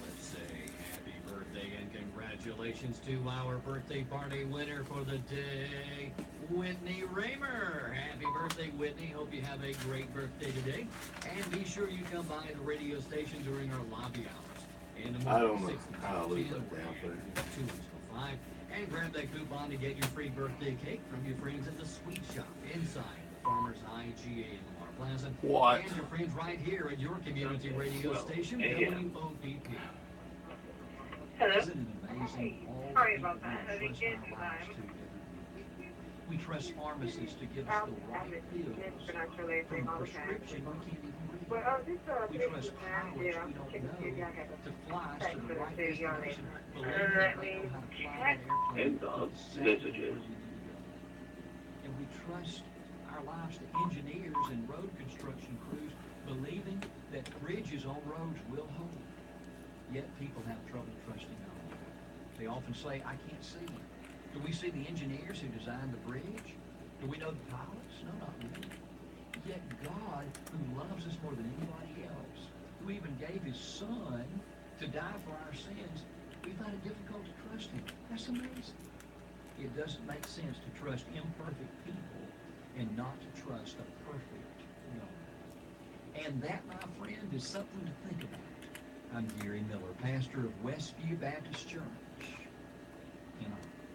Let's say happy birthday and congratulations to our birthday party winner for the day, Whitney Raymer. Happy birthday, Whitney. Hope you have a great birthday today. And be sure you come by the radio station during our lobby hours. In the I morning, don't know 6 to how to 10, lose that damn thing. 2 until 5. And grab that coupon to get your free birthday cake from your friends at the Sweet Shop inside the Farmers IGA in Lamar Plaza. What? And your friends right here at your community radio station, WOPP. Hello. Isn't it amazing all the Sorry people about that. I we didn't trust get our to lives that. to every week? We trust pharmacists to give us the right pills from a prescription we can't even read. We trust pilots we don't know to fly us to the right destination, believing that they know how to fly that airplane exactly where we need to go. And we trust our lives to engineers and road construction crews, believing that bridges on roads will hold. Yet people have trouble trusting God. They often say, I can't see. Do we see the engineers who designed the bridge? Do we know the pilots? No, not really. Yet God, who loves us more than anybody else, who even gave his son to die for our sins, we find it difficult to trust him. That's amazing. It doesn't make sense to trust imperfect people and not to trust a perfect God. And that, my friend, is something to think about. I'm Gary Miller, pastor of Westview Baptist Church.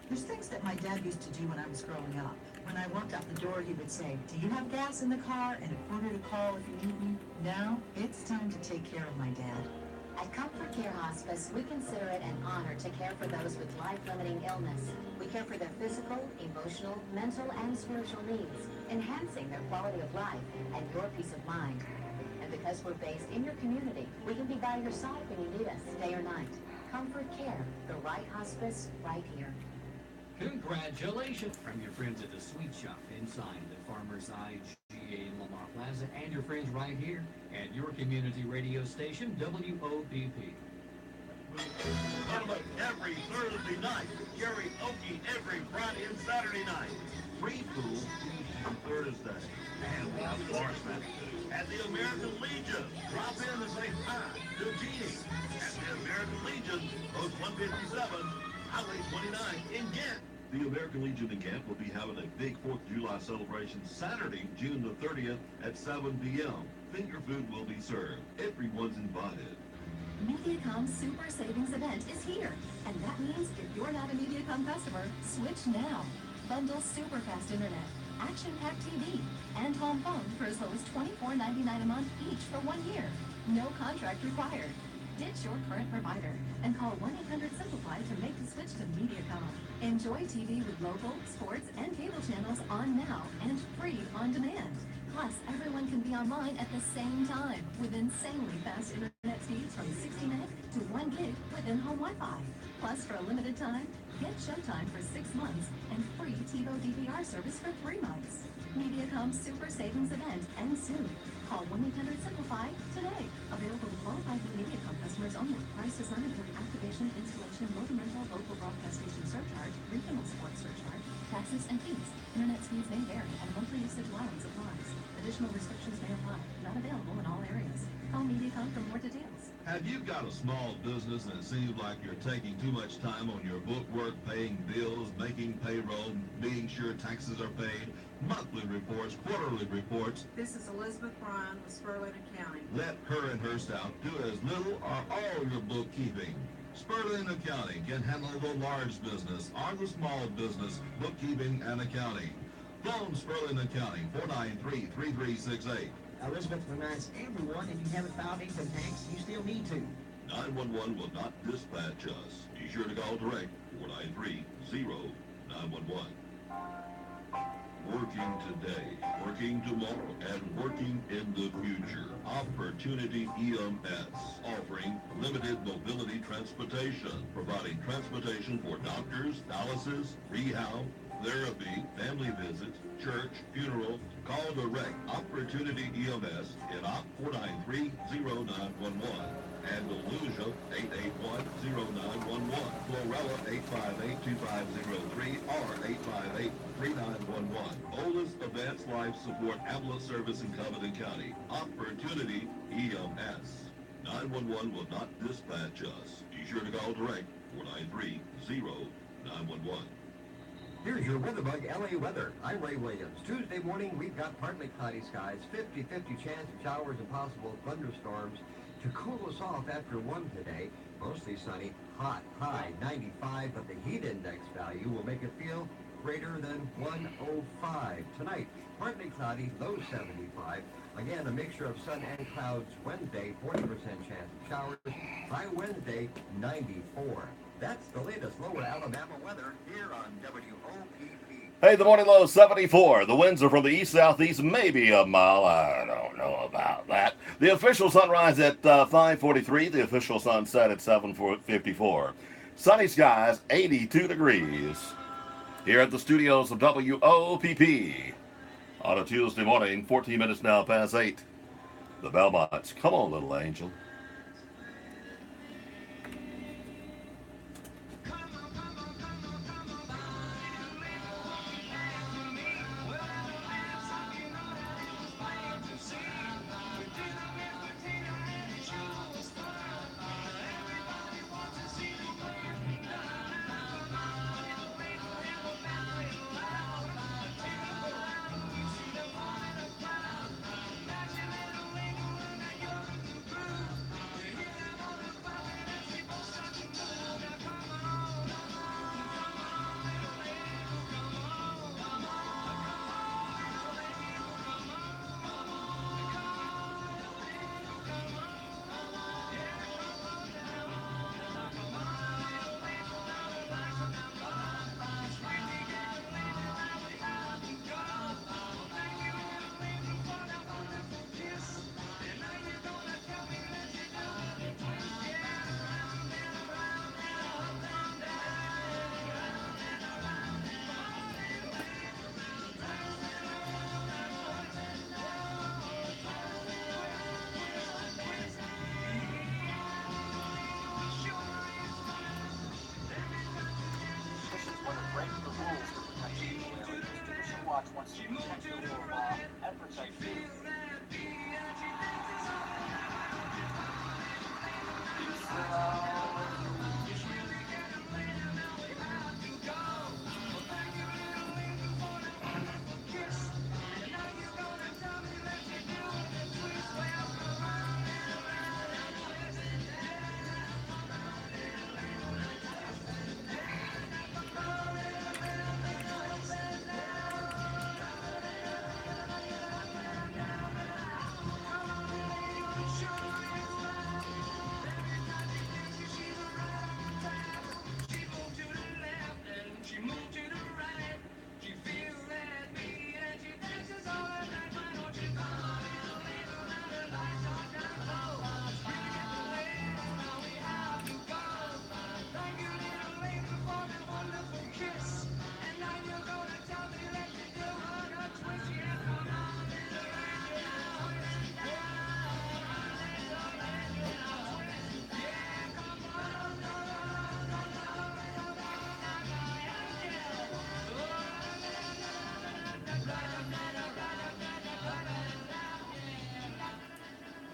There's things that my dad used to do when I was growing up. When I walked out the door, he would say, do you have gas in the car and a quarter to call if you need me? Now, it's time to take care of my dad. At Comfort Care Hospice, we consider it an honor to care for those with life-limiting illness. We care for their physical, emotional, mental, and spiritual needs, enhancing their quality of life and your peace of mind. And because we're based in your community, we can be by your side when you need us, day or night. Comfort Care, the right hospice, right here. Congratulations from your friends at the Sweet Shop inside the Farmers IGA in Lamar Plaza and your friends right here at your community radio station, WOPP. Public every Thursday night. Karaoke every Friday and Saturday night. Free food Tuesday and Thursday. And we have enforcement at the American Legion. Drop in and say hi to Jeannie at the American Legion, Post 157, Highway 29 in Ghent. The American Legion in Ghent will be having a big 4th of July celebration Saturday, June the 30th at 7 p.m. Finger food will be served. Everyone's invited. Mediacom's Super Savings event is here, and that means if you're not a Mediacom customer, switch now. Bundle super fast internet, action-packed TV, and home phone for as low as $24.99 a month each for 1 year. No contract required. Ditch your current provider and call 1-800-SIMPLIFY to make the switch to Mediacom. Enjoy TV with local, sports, and cable channels on now and free on demand. Plus, everyone can be online at the same time with insanely fast internet speeds from 60 meg to 1 gig within home Wi-Fi. Plus, for a limited time, get Showtime for 6 months and free TiVo DVR service for 3 months. Mediacom's Super Savings event ends soon. Call 1-800-SIMPLIFY today. Available to qualified Mediacom customers only. Price does not include activation, installation, modem rental, local broadcast station surcharge, regional support surcharge, taxes, and fees. Internet speeds may vary and monthly usage allowance applies. Additional restrictions may apply. Not available in all areas. Call Mediacom for more details. Have you got a small business and it seems like you're taking too much time on your bookwork, paying bills, making payroll, making sure taxes are paid, monthly reports, quarterly reports? This is Elizabeth Bryan with Spurling Accounting. Let her and her staff do as little or all your bookkeeping. Spurling Accounting can handle the large business or the small business bookkeeping and accounting. Phone Spurling Accounting, 493-3368. Elizabeth reminds everyone if you haven't filed income tax, you still need to. 911 will not dispatch us. Be sure to call direct, 493-0911. Working today, working tomorrow, and working in the future. Opportunity EMS, offering limited mobility transportation, providing transportation for doctors, dialysis, rehab, therapy, family visits, church, funeral. Call direct Opportunity EMS in Op 493-0911. Andalusia 881-0911. Florella 858-2503 or 858-3911. Oldest advanced life support ambulance service in Covington County. Opportunity EMS. 911 will not dispatch us. Be sure to call direct 493-0911. Here's your WeatherBug LA weather. I'm Ray Williams. Tuesday morning, we've got partly cloudy skies, 50-50 chance of showers and possible thunderstorms to cool us off after 1 today. Mostly sunny, hot, high 95, but the heat index value will make it feel greater than 105. Tonight, partly cloudy, low 75. Again, a mixture of sun and clouds Wednesday, 40% chance of showers. By Wednesday, 94. That's the latest Lower Alabama weather here on WOPP. Hey, the morning low is 74. The winds are from the east-southeast, maybe a mile. I don't know about that. The official sunrise at 5:43. The official sunset at 7:54. Sunny skies, 82 degrees. Here at the studios of WOPP. On a Tuesday morning, 14 minutes now past 8. The Belmonts. Come on, little angel.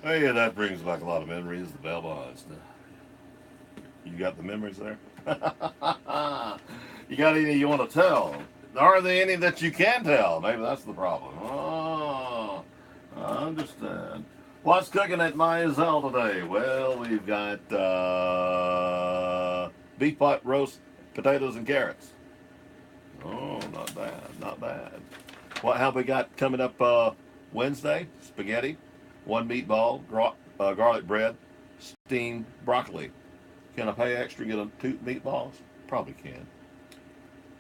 Hey, that brings back a lot of memories. The bell bonds. You got the memories there? You got any you want to tell? Are there any that you can tell? Maybe that's the problem. Oh, I understand. What's cooking at Maisel today? Well, we've got beef pot roast, potatoes, and carrots. Oh, not bad, not bad. What have we got coming up Wednesday? Spaghetti, one meatball, garlic bread, steamed broccoli. Can I pay extra and get 2 meatballs? Probably can.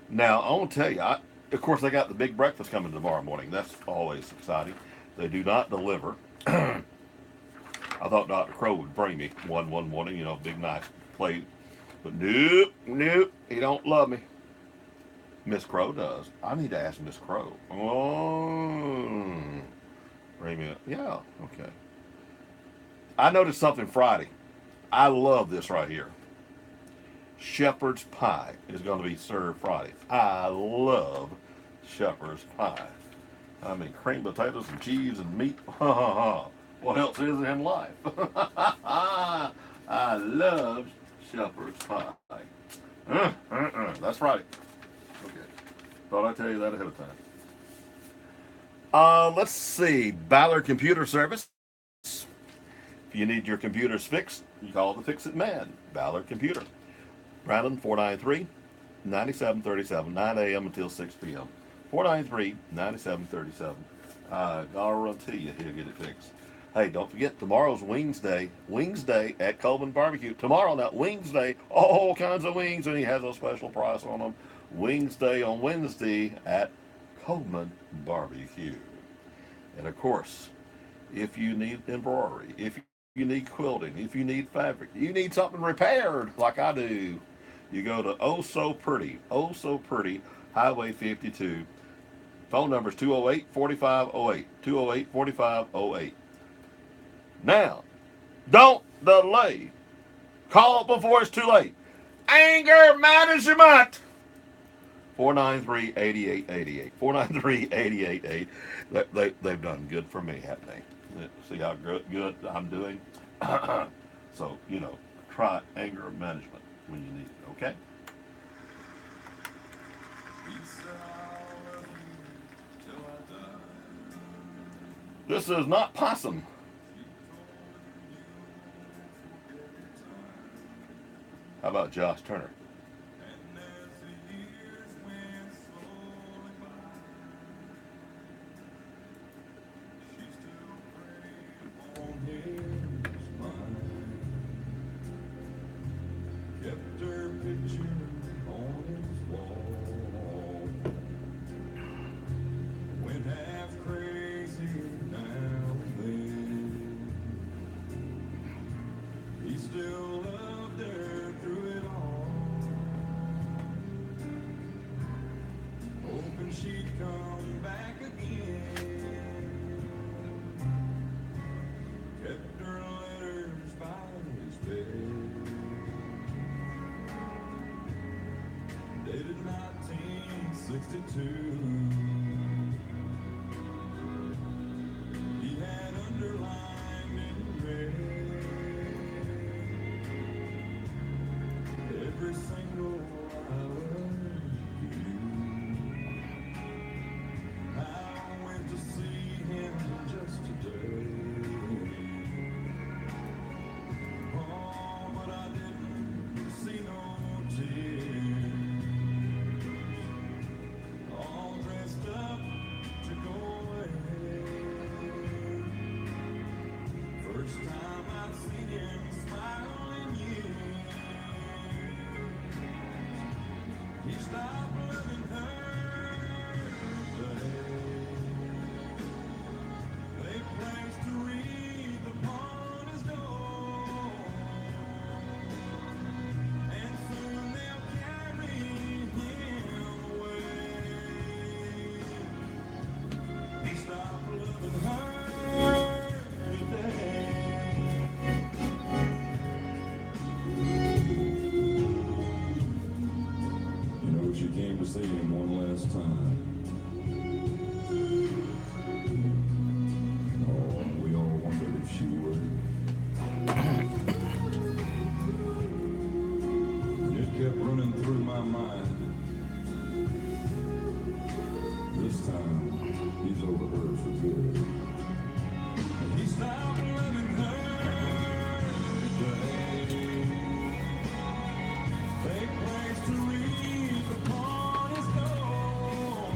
Now, I want to tell you, of course, they got the big breakfast coming tomorrow morning. That's always exciting. They do not deliver. I thought Dr. Crow would bring me one morning, big nice plate. But nope, he don't love me. Miss Crow does. I need to ask Miss Crow. Oh, bring me. Yeah, okay. I noticed something Friday. I love this right here. Shepherd's pie is going to be served Friday. I love shepherd's pie. I mean, cream potatoes and cheese and meat. Ha ha ha. What else is in life? I love shepherd's pie. That's right. Okay. Thought I'd tell you that ahead of time. Let's see. Ballard Computer Service. If you need your computers fixed, you call the Fix It Man. Ballard Computer. Brandon, 493-9737, 9 a.m. until 6 p.m. 493-9737. Guarantee you he'll get it fixed. Hey, don't forget, tomorrow's Wings Day. Wings Day at Coleman Barbecue. Tomorrow, now, Wings Day, all kinds of wings, and he has a special price on them. Wings Day on Wednesday at Coleman Barbecue. And, of course, if you need embroidery, if you need quilting, if you need fabric, you need something repaired like I do, you go to Oh So Pretty, Highway 52. Phone number is 208-4508, 208-4508. Now, don't delay. Call before it's too late. Anger management. 493-8888. 493-8888. They've done good for me, haven't they? See how good I'm doing? So, try anger management when you need it, okay? This is not possum. How about Josh Turner? Kept her picture on his wall. Went half crazy now and then. He still loved her through it all, hoping she'd come back again. Kept her letters by his bed, dated 1962. He had underlined in red every single I love you. I went to see him just today. Oh, but I didn't see no tears. All dressed mind. This time, he's over her for good. He stopped loving her today. Fake plans to read upon his door.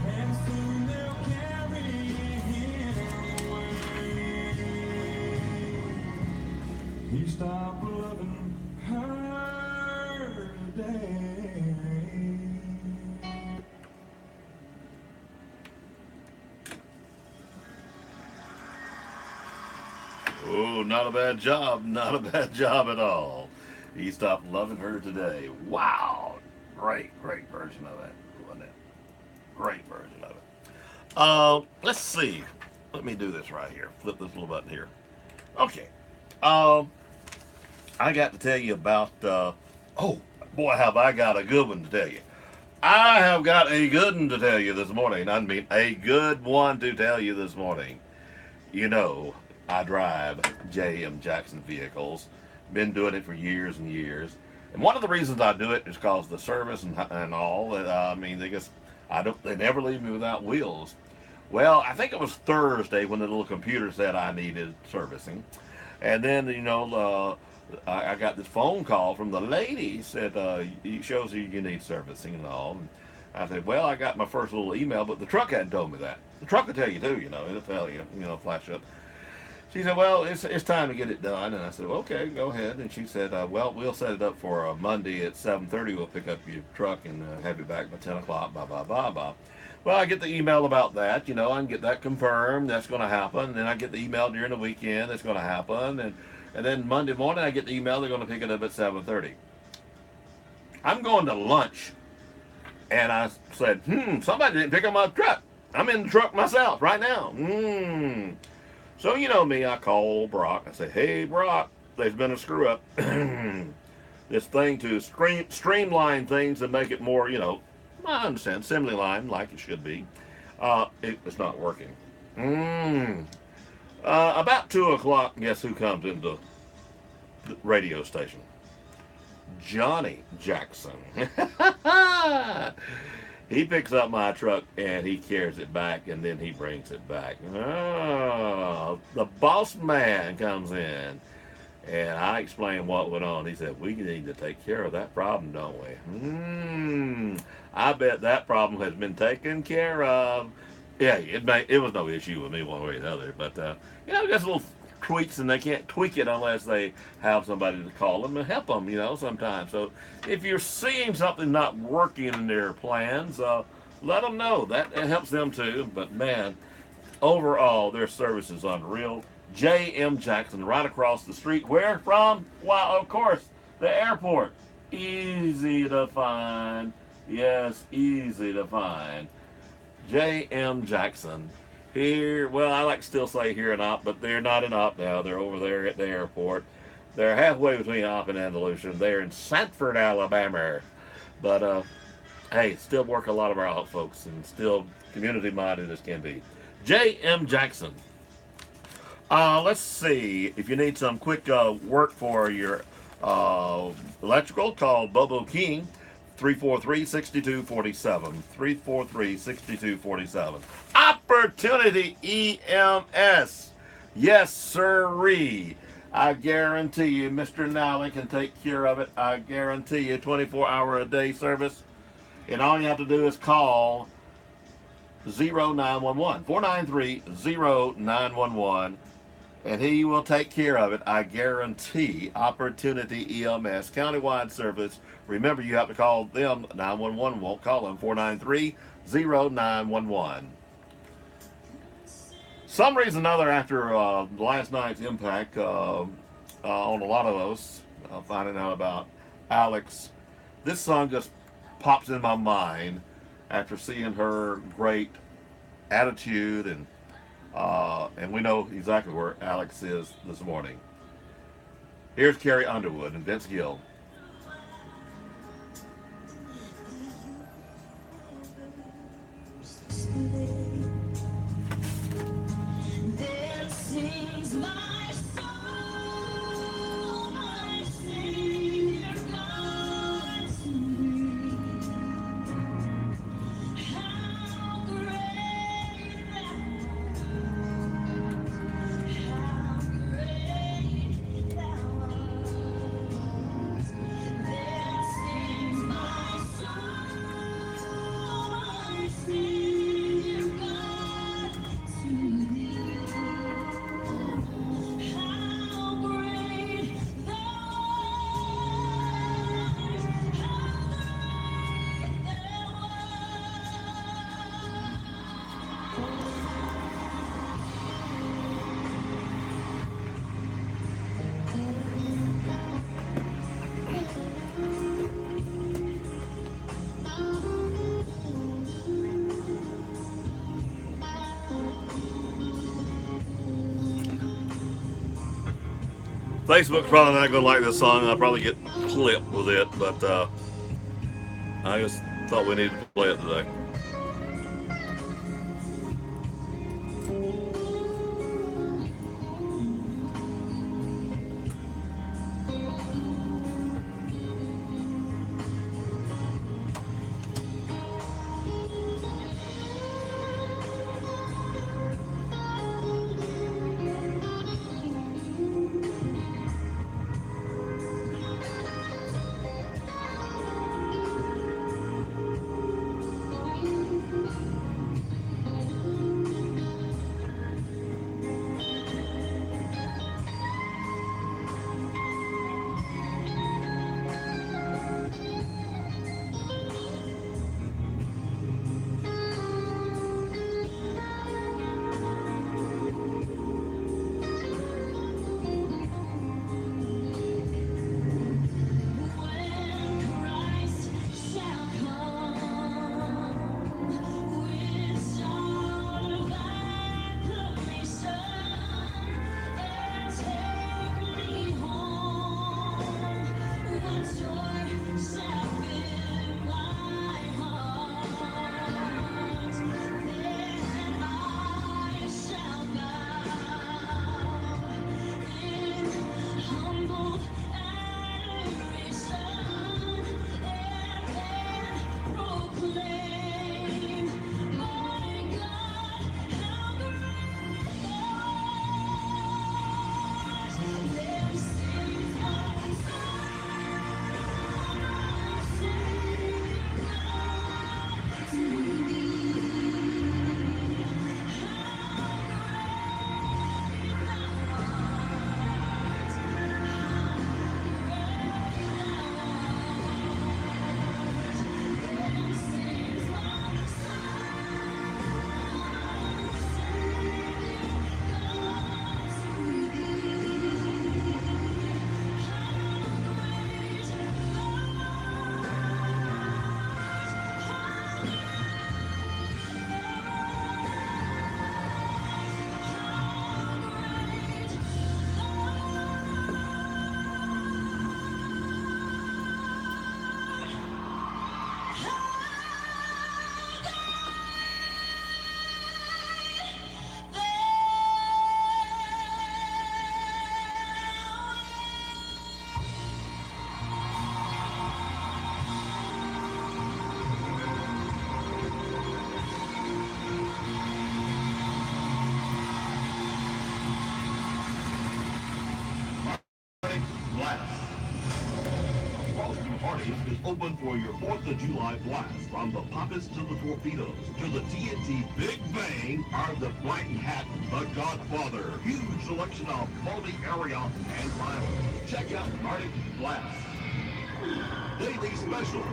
And soon they'll carry him away. He stopped loving her today. Oh, not a bad job. Not a bad job at all. He stopped loving her today. Wow. Great version of it. Wasn't it? Great version of it. Let's see. Let me do this right here. Flip this little button here. Okay. I got to tell you about, oh, boy, have I got a good one to tell you. I have got a good one to tell you this morning. I mean, a good one to tell you this morning. You know, I drive J.M. Jackson vehicles. Been doing it for years and years. And one of the reasons I do it is because the service and all. I mean, they never leave me without wheels. Well, I think it was Thursday when the little computer said I needed servicing. And then, you know, I got this phone call from the lady, said, it shows you need servicing and all. And I said, well, I got my first little email, but the truck hadn't told me that. The truck will tell you too, you know, it'll tell you, you know, flash up. She said, well, it's time to get it done. And I said, well, okay, go ahead. And she said, well, we'll set it up for Monday at 7:30. We'll pick up your truck and have you back by 10 o'clock, blah, blah, blah, blah. Well, I get the email about that, you know, I can get that confirmed. That's going to happen. And then I get the email during the weekend. That's going to happen. And then Monday morning, I get the email. They're going to pick it up at 7:30. I'm going to lunch. And I said, somebody didn't pick up my truck. I'm in the truck myself right now. So you know me, I call Brock. I say, hey, Brock, there's been a screw up. This thing to streamline things and make it more, you know, I understand, assembly line like it should be. It's not working. About 2 o'clock, guess who comes into the radio station? Johnny Jackson. He picks up my truck and he carries it back and then he brings it back. Oh, the boss man comes in and I explained what went on. He said, we need to take care of that problem, don't we? I bet that problem has been taken care of. Yeah, it was no issue with me one way or the other, but you know, just little tweaks, and they can't tweak it unless they have somebody to call them and help them, you know, sometimes. So if you're seeing something not working in their plans, let them know. That helps them too. But man, overall, their service is unreal. J.M. Jackson, right across the street. Where from? Well, of course, the airport. Easy to find. Yes, easy to find. J.M. Jackson. Here, well, I like to still say here in Opp, but they're not in Opp now. They're over there at the airport. They're halfway between Opp and Andalusia. They're in Sanford, Alabama. But, hey, still work a lot of our Opp folks and still community-minded as can be. J.M. Jackson. Let's see. If you need some quick work for your electrical, call Bobo King. 343-6247. 343-6247. Opportunity EMS. Yes, sirree. I guarantee you, Mr. Nally can take care of it. I guarantee you 24-hour-a-day service. And all you have to do is call 0911. 493-0911. And he will take care of it. I guarantee. Opportunity EMS. Countywide service. Remember, you have to call them. 911 won't call them. 493-0911. Some reason or another, after last night's impact on a lot of us, finding out about Alex, this song just pops in my mind after seeing her great attitude, and we know exactly where Alex is this morning. Here's Carrie Underwood and Vince Gill. There sings my soul, my Savior God. Facebook's probably not going to like this song. I'll probably get clipped with it, but I just thought we needed to play it today. Is open for your 4th of July blast. From the Puppets to the Torpedoes to the TNT Big Bang are the Black Hat, the Godfather. Huge selection of quality area and vinyl. Check out Arctic Blast. Daily specials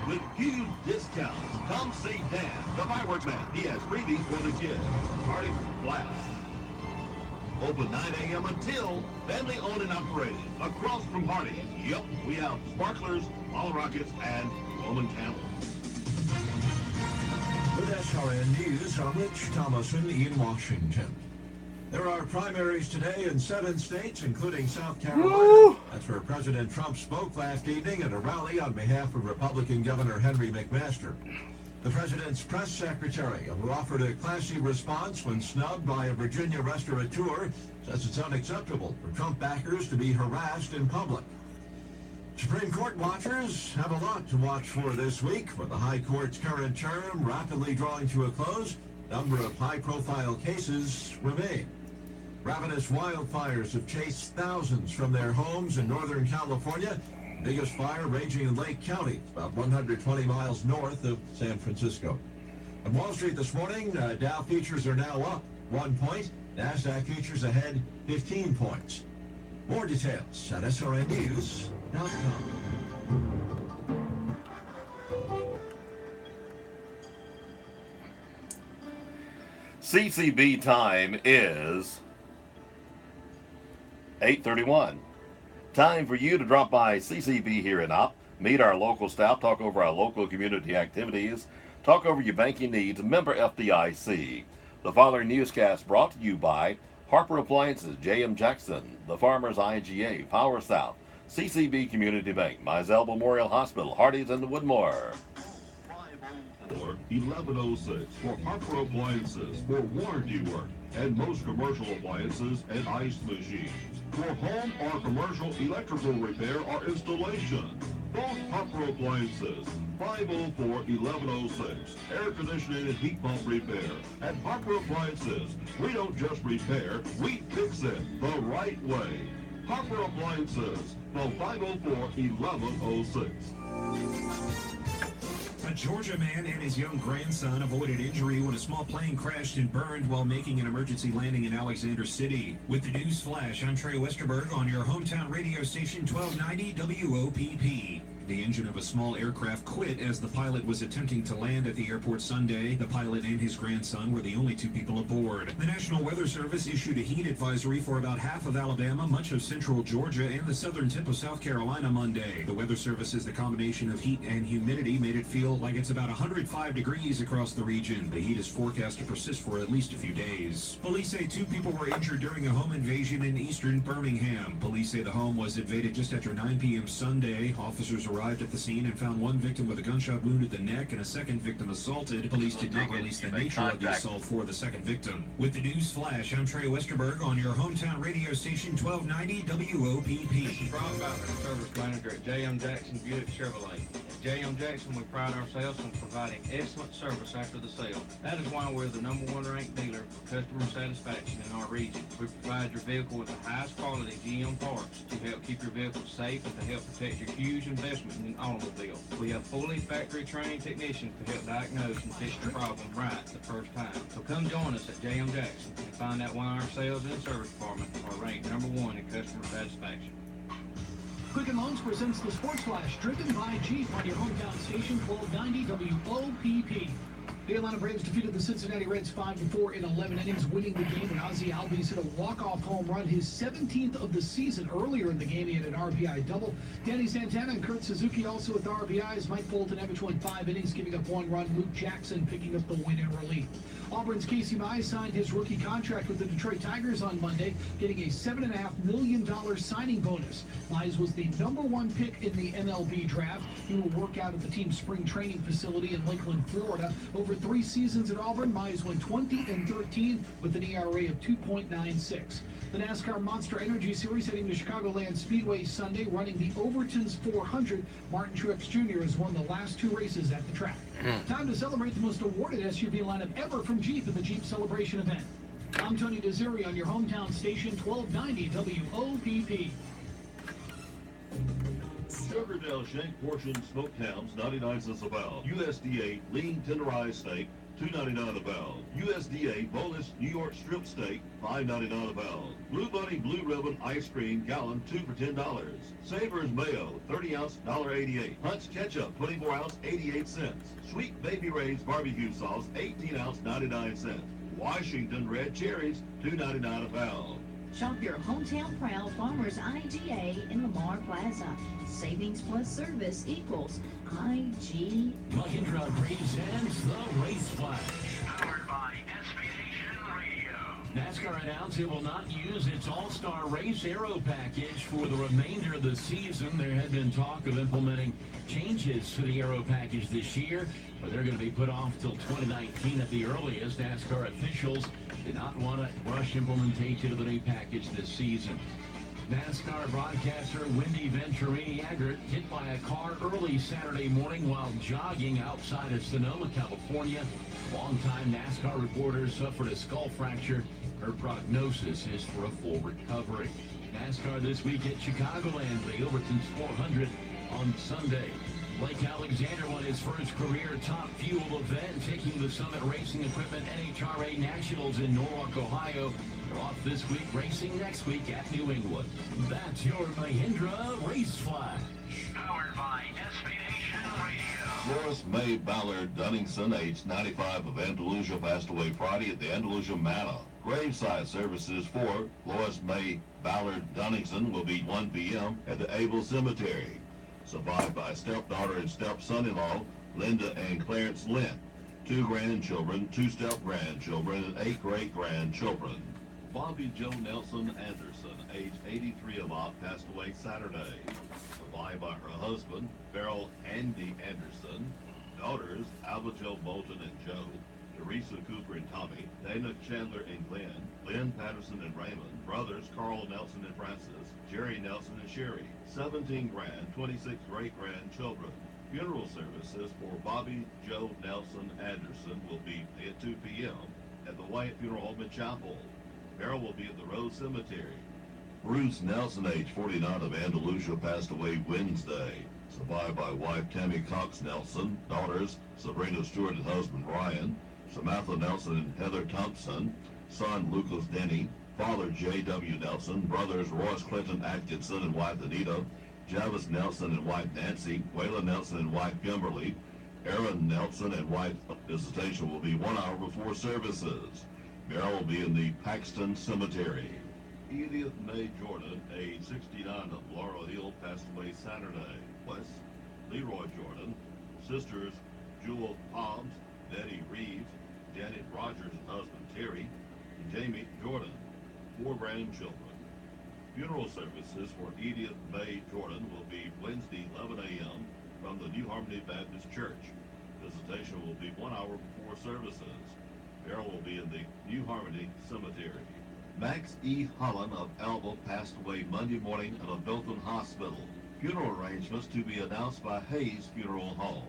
with huge discounts. Come see Dan, the fireworks man. He has freebies for the kids. Arctic Blast. Open 9 a.m. until family owned and operated. Across from Hardee's. Yep, we have sparklers, bottle rockets, and Roman candles. With SRN News, I'm Rich Thomason in Washington. There are primaries today in 7 states, including South Carolina. Woo! That's where President Trump spoke last evening at a rally on behalf of Republican Governor Henry McMaster. The president's press secretary, who offered a classy response when snubbed by a Virginia restaurateur, says it's unacceptable for Trump backers to be harassed in public. Supreme Court watchers have a lot to watch for this week, with the High Court's current term rapidly drawing to a close. A number of high-profile cases remain. Ravenous wildfires have chased thousands from their homes in Northern California. Biggest fire raging in Lake County, about 120 miles north of San Francisco. On Wall Street this morning, Dow futures are now up 1 point. NASDAQ futures ahead 15 points. More details at srnnews.com. CCB time is 8:31. Time for you to drop by CCB here in Opp, meet our local staff, talk over our local community activities, talk over your banking needs, member FDIC. The following newscast brought to you by Harper Appliances, J.M. Jackson, The Farmers IGA, Power South, CCB Community Bank, Mizell Memorial Hospital, Hardee's, and Woodmore. 1106 for Harper Appliances for warranty work and most commercial appliances and ice machines. For home or commercial electrical repair or installation, both Harper Appliances. 504-1106. Air conditioning and heat pump repair. At Harper Appliances, we don't just repair, we fix it the right way. Harper Appliances, phone 504-1106. A Georgia man and his young grandson avoided injury when a small plane crashed and burned while making an emergency landing in Alexander City. With the news flash, I'm Trey Westerberg on your hometown radio station 1290 WOPP. The engine of a small aircraft quit as the pilot was attempting to land at the airport Sunday. The pilot and his grandson were the only two people aboard. The National Weather Service issued a heat advisory for about half of Alabama, much of central Georgia, and the southern tip of South Carolina Monday. The Weather Service says the combination of heat and humidity made it feel like it's about 105 degrees across the region. The heat is forecast to persist for at least a few days. Police say 2 people were injured during a home invasion in eastern Birmingham. Police say the home was invaded just after 9 p.m. Sunday. Officers arrived at the scene and found one victim with a gunshot wound to the neck and a second victim assaulted. Police did not release the nature of the assault for the second victim. With the news flash, I'm Trey Westerberg on your hometown radio station 1290 WOPP. This is Ron Butler, Service Manager at J.M. Jackson Buick Chevrolet. At J.M. Jackson, we pride ourselves on providing excellent service after the sale. That is why we're the #1 ranked dealer for customer satisfaction in our region. We provide your vehicle with the highest quality GM parts to help keep your vehicle safe and to help protect your huge investment in an automobile. We have fully factory trained technicians to help diagnose and fix your problem right the first time. So come join us at J.M. Jackson and find out why our sales and service department are ranked #1 in customer satisfaction. Quicken Loans presents the Sports Flash, driven by Jeep on your hometown station, 1290 WOPP. The Atlanta Braves defeated the Cincinnati Reds 5-4 in 11 innings, winning the game when Ozzie Albies hit a walk-off home run, his 17th of the season. Earlier in the game, he had an RBI double. Danny Santana and Kurt Suzuki also with RBIs. Mike Fulton Evans went 5 innings, giving up 1 run. Luke Jackson picking up the win in relief. Auburn's Casey Mize signed his rookie contract with the Detroit Tigers on Monday, getting a $7.5 million signing bonus. Mize was the #1 pick in the MLB draft. He will work out at the team's spring training facility in Lakeland, Florida. Over 3 seasons at Auburn, Mize went 20-13 with an ERA of 2.96. The NASCAR Monster Energy Series heading to Chicagoland Speedway Sunday, running the Overton's 400. Martin Truex Jr. has won the last 2 races at the track. Time to celebrate the most awarded SUV lineup ever from Jeep at the Jeep Celebration event. I'm Tony Desiri on your hometown station, 1290 WOPP. Sugardale Shank Portion Smoked Hams, 99 cents a pound. USDA Lean Tenderized Steak, $2.99 a pound. USDA Boneless New York Strip Steak, $5.99 a pound. Blue Bunny Blue Ribbon Ice Cream Gallon, 2 for $10. Savers Mayo, 30 ounce, $1.88. Hunt's Ketchup, 24 ounce, 88 cents. Sweet Baby Ray's Barbecue Sauce, 18 ounce, 99 cents. Washington Red Cherries, $2.99 a pound. Shop your hometown proud Farmers IGA in Lamar Plaza. Savings plus service equals IG. Mahindra presents the Race Flash. Powered by SB Nation Radio. NASCAR announced it will not use its All-Star Race Aero package for the remainder of the season. There had been talk of implementing changes to the Aero package this year, but they're going to be put off till 2019 at the earliest. NASCAR officials did not want to rush implementation of the new package this season. NASCAR broadcaster Wendy Venturini-Aggert hit by a car early Saturday morning while jogging outside of Sonoma, California. Longtime NASCAR reporter suffered a skull fracture. Her prognosis is for a full recovery. NASCAR this week at Chicagoland, the Overton's 400 on Sunday. Blake Alexander won his first career top fuel event, taking the Summit Racing Equipment NHRA Nationals in Norwalk, Ohio. They're off this week, racing next week at New England. That's your Mahindra Race Flash. Powered by SB Nation Radio. Lois May Ballard Dunningson, age 95, of Andalusia, passed away Friday at the Andalusia Manor. Graveside services for Lois May Ballard Dunningson will be 1 p.m. at the Able Cemetery. Survived by stepdaughter and stepson-in-law, Linda and Clarence Lynn. 2 grandchildren, 2 step-grandchildren, and 8 great-grandchildren. Bobby Joe Nelson Anderson, age 83 of Opp, passed away Saturday. Survived by her husband, Beryl Andy Anderson, daughters Alba Joe Bolton and Joe, Teresa Cooper and Tommy, Dana Chandler and Glenn, Lynn Patterson and Raymond, brothers Carl Nelson and Francis, Jerry Nelson and Sherry, 17 grand, 26 great-grandchildren. Funeral services for Bobby Joe Nelson Anderson will be at 2 p.m. at the Wyatt Funeral Home in Chapel. Burial will be at the Rose Cemetery. Bruce Nelson, age 49 of Andalusia, passed away Wednesday. Survived by wife Tammy Cox Nelson, daughters Sabrina Stewart and husband Ryan, Samantha Nelson and Heather Thompson, son Lucas Denny, father J.W. Nelson, brothers Royce Clinton Atkinson and wife Anita, Javis Nelson and wife Nancy, Waylon Nelson and wife Kimberly, Aaron Nelson and wife. Visitation will be 1 hour before services. Burial will be in the Paxton Cemetery. Edith Mae Jordan, age 69 of Laurel Hill, passed away Saturday. Wes Leroy Jordan, sisters Jewel Hobbs, Betty Reeves, Janet Rogers and husband Terry, and Jamie Jordan, 4 grandchildren. Funeral services for Edith Mae Jordan will be Wednesday, 11 a.m. from the New Harmony Baptist Church. Visitation will be 1 hour before services. Burial will be in the New Harmony Cemetery. Max E. Holland of Alva passed away Monday morning at a Bilton hospital. Funeral arrangements to be announced by Hayes Funeral Home.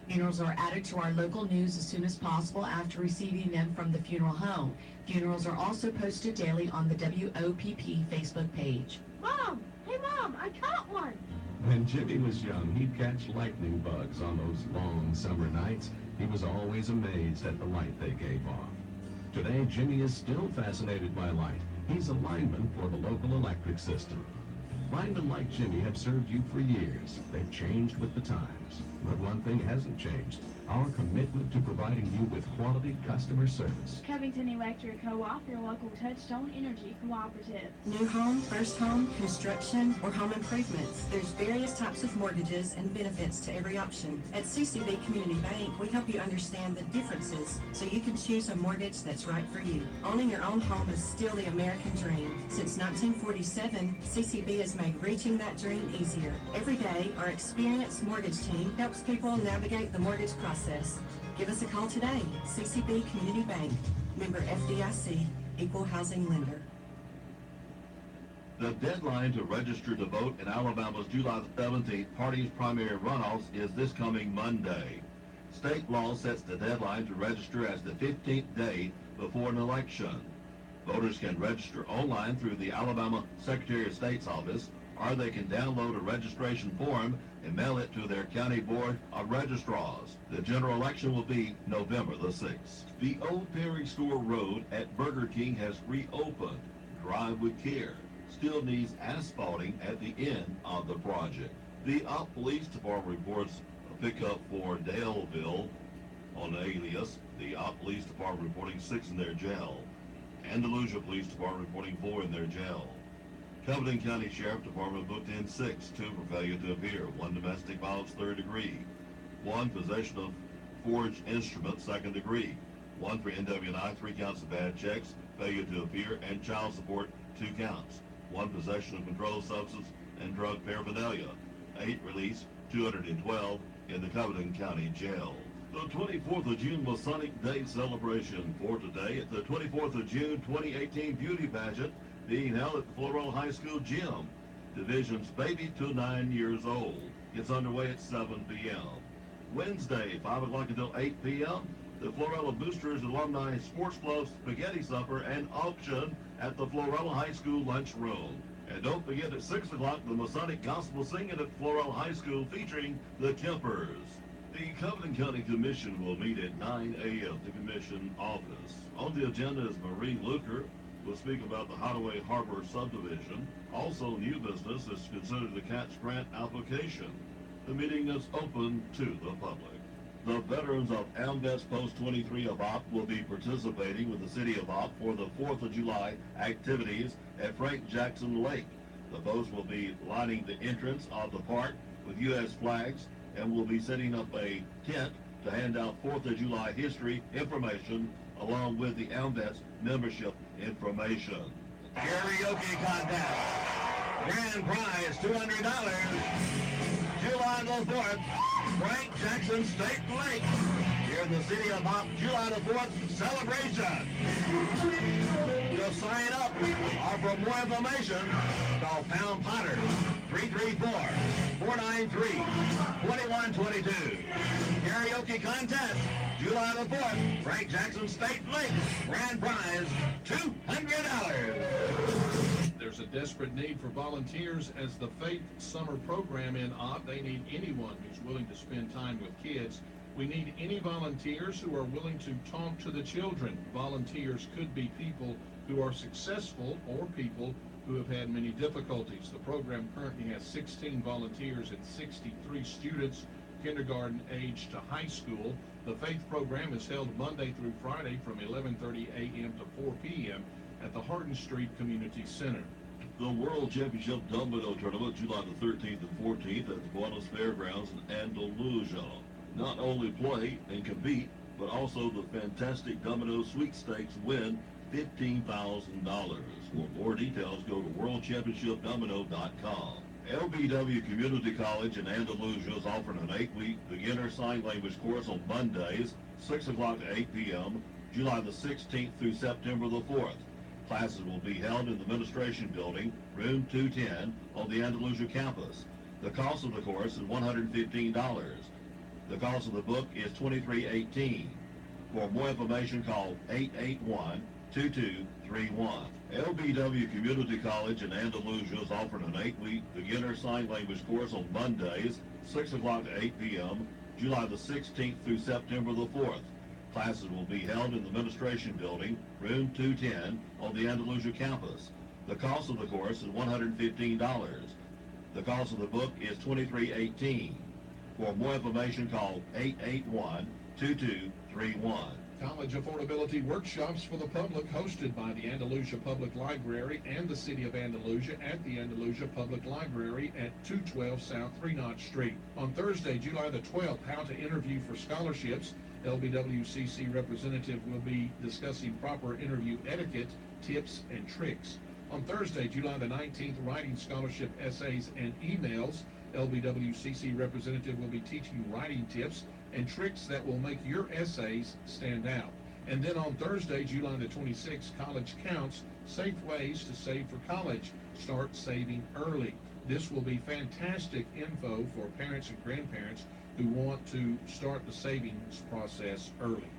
Funerals are added to our local news as soon as possible after receiving them from the funeral home. Funerals are also posted daily on the WOPP Facebook page. Mom! Hey, Mom! I caught one! When Jimmy was young, he'd catch lightning bugs on those long summer nights. He was always amazed at the light they gave off. Today, Jimmy is still fascinated by light. He's a lineman for the local electric system. Linemen like Jimmy have served you for years. They've changed with the times. But one thing hasn't changed: our commitment to providing you with quality customer service. Covington Electric Co-op, your local Touchstone Energy Cooperative. New home, first home, construction, or home improvements. There's various types of mortgages and benefits to every option. At CCB Community Bank, we help you understand the differences so you can choose a mortgage that's right for you. Owning your own home is still the American dream. Since 1947, CCB has made reaching that dream easier. Every day, our experienced mortgage team helps people navigate the mortgage process. Give us a call today. CCB Community Bank, member FDIC, equal housing lender. The deadline to register to vote in Alabama's July 17th party's primary runoffs is this coming Monday. State law sets the deadline to register as the 15th day before an election. Voters can register online through the Alabama Secretary of State's office, or they can download a registration form and mail it to their county board of registrars. The general election will be November the 6th. The old Perry Store Road at Burger King has reopened. Drive with care. Still needs asphalting at the end of the project. The Opp Police Department reports a pickup for Daleville on Alias. The Opp Police Department reporting 6 in their jail. Andalusia Police Department reporting 4 in their jail. Covington County Sheriff Department booked in 6, 2 for failure to appear, 1 domestic violence 3rd degree, 1 possession of forged instrument 2nd degree, 1 for NWNI, 3 counts of bad checks, failure to appear, and child support 2 counts, 1 possession of controlled substance and drug paraphernalia, 8 released, 212 in the Covington County Jail. The 24th of June Masonic Day celebration for today at the 24th of June 2018 beauty pageant being held at the Florella High School gym. Divisions baby to 9 years old. Gets underway at 7 p.m. Wednesday, 5 o'clock until 8 p.m. The Florella Boosters Alumni Sports Club Spaghetti Supper and Auction at the Florella High School lunchroom. And don't forget at 6 o'clock, the Masonic Gospel Singing at Florella High School featuring the Kempers. The Covington County Commission will meet at 9 a.m. The Commission office. On the agenda is Marie Luker. Will speak about the Hideaway Harbor subdivision. Also, new business is considered the CATS grant application. The meeting is open to the public. The veterans of AMVETS Post 23 of Opp will be participating with the City of Opp for the 4th of July activities at Frank Jackson Lake. The boats will be lining the entrance of the park with U.S. flags and will be setting up a tent to hand out 4th of July history information along with the AMVETS membership information. Karaoke contest. Grand prize, $200. July the 4th, Frank Jackson State Lake. Here in the city of Mop, July the 4th celebration. To sign up or for more information, call Pound Potter 334-493-2122. Karaoke contest, July the 4th, Frank Jackson State Lake. Grand prize, $200. There's a desperate need for volunteers as the Faith Summer Program in Ott. They need anyone who's willing to spend time with kids. We need any volunteers who are willing to talk to the children. Volunteers could be people who are successful or people who have had many difficulties. The program currently has 16 volunteers and 63 students, kindergarten age to high school. The Faith program is held Monday through Friday from 11:30 a.m. to 4 p.m. at the Hardin Street Community Center. The World Championship Domino Tournament, July the 13th and 14th at the Buenos Fairgrounds in Andalusia. Not only play and compete, but also the fantastic Domino Sweepstakes win $15,000. For more details, go to worldchampionshipdomino.com. LBW Community College in Andalusia is offering an 8-week beginner sign language course on Mondays, 6 o'clock to 8 p.m., July the 16th through September the 4th. Classes will be held in the Administration Building, room 210, on the Andalusia campus. The cost of the course is $115. The cost of the book is $23.18. For more information, call 881-2231. LBW Community College in Andalusia is offering an 8-week beginner sign language course on Mondays, 6 o'clock to 8 p.m., July the 16th through September the 4th. Classes will be held in the Administration Building, room 210, on the Andalusia campus. The cost of the course is $115. The cost of the book is $23.18. For more information, call 881-2231. College affordability workshops for the public hosted by the Andalusia Public Library and the City of Andalusia at the Andalusia Public Library at 212 South 3 Knott Street. On Thursday, July the 12th, how to interview for scholarships. LBWCC representative will be discussing proper interview etiquette, tips, and tricks. On Thursday, July the 19th, writing scholarship essays and emails. LBWCC representative will be teaching writing tips and tricks that will make your essays stand out. And then on Thursday, July the 26th, College Counts, safe ways to save for college. Start saving early. This will be fantastic info for parents and grandparents who want to start the savings process early.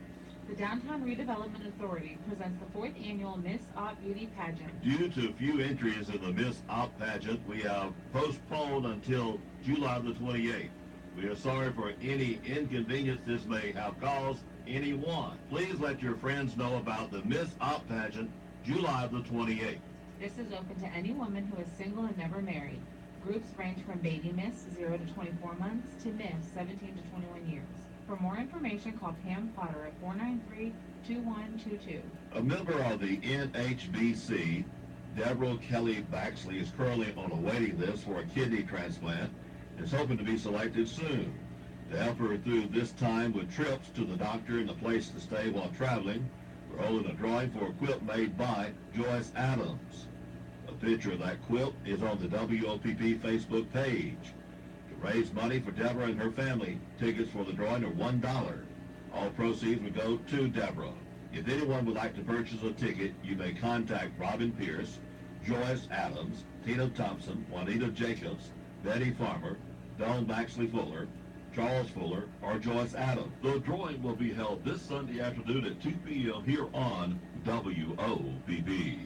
The Downtown Redevelopment Authority presents the 4th annual Miss Ott Beauty Pageant. Due to few entries in the Miss Ott pageant, we have postponed until July the 28th. We are sorry for any inconvenience this may have caused anyone. Please let your friends know about the Miss Ott pageant, July the 28th. This is open to any woman who is single and never married. Groups range from baby Miss 0 to 24 months to Miss 17 to 21 years. For more information, call Pam Potter at 493-2122. A member of the NHBC, Deborah Kelly Baxley, is currently on a waiting list for a kidney transplant and is hoping to be selected soon. To help her through this time with trips to the doctor and a place to stay while traveling, we're holding a drawing for a quilt made by Joyce Adams. A picture of that quilt is on the WOPP Facebook page. To raise money for Deborah and her family, tickets for the drawing are $1. All proceeds will go to Deborah. If anyone would like to purchase a ticket, you may contact Robin Pierce, Joyce Adams, Tina Thompson, Juanita Jacobs, Betty Farmer, Dawn Maxley Fuller, Charles Fuller, or Joyce Adams. The drawing will be held this Sunday afternoon at 2 p.m. here on WOPP.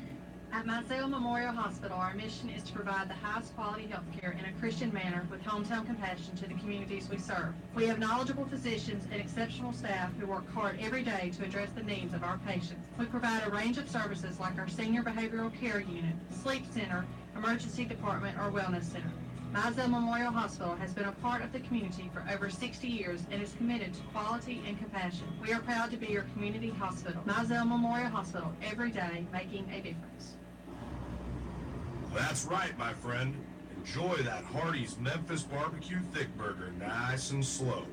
At Mizell Memorial Hospital, our mission is to provide the highest quality health care in a Christian manner with hometown compassion to the communities we serve. We have knowledgeable physicians and exceptional staff who work hard every day to address the needs of our patients. We provide a range of services like our Senior Behavioral Care Unit, Sleep Center, Emergency Department, or Wellness Center. Mizell Memorial Hospital has been a part of the community for over 60 years and is committed to quality and compassion. We are proud to be your community hospital. Mizell Memorial Hospital, every day making a difference. That's right, my friend. Enjoy that Hardee's Memphis Barbecue Thick Burger nice and slow.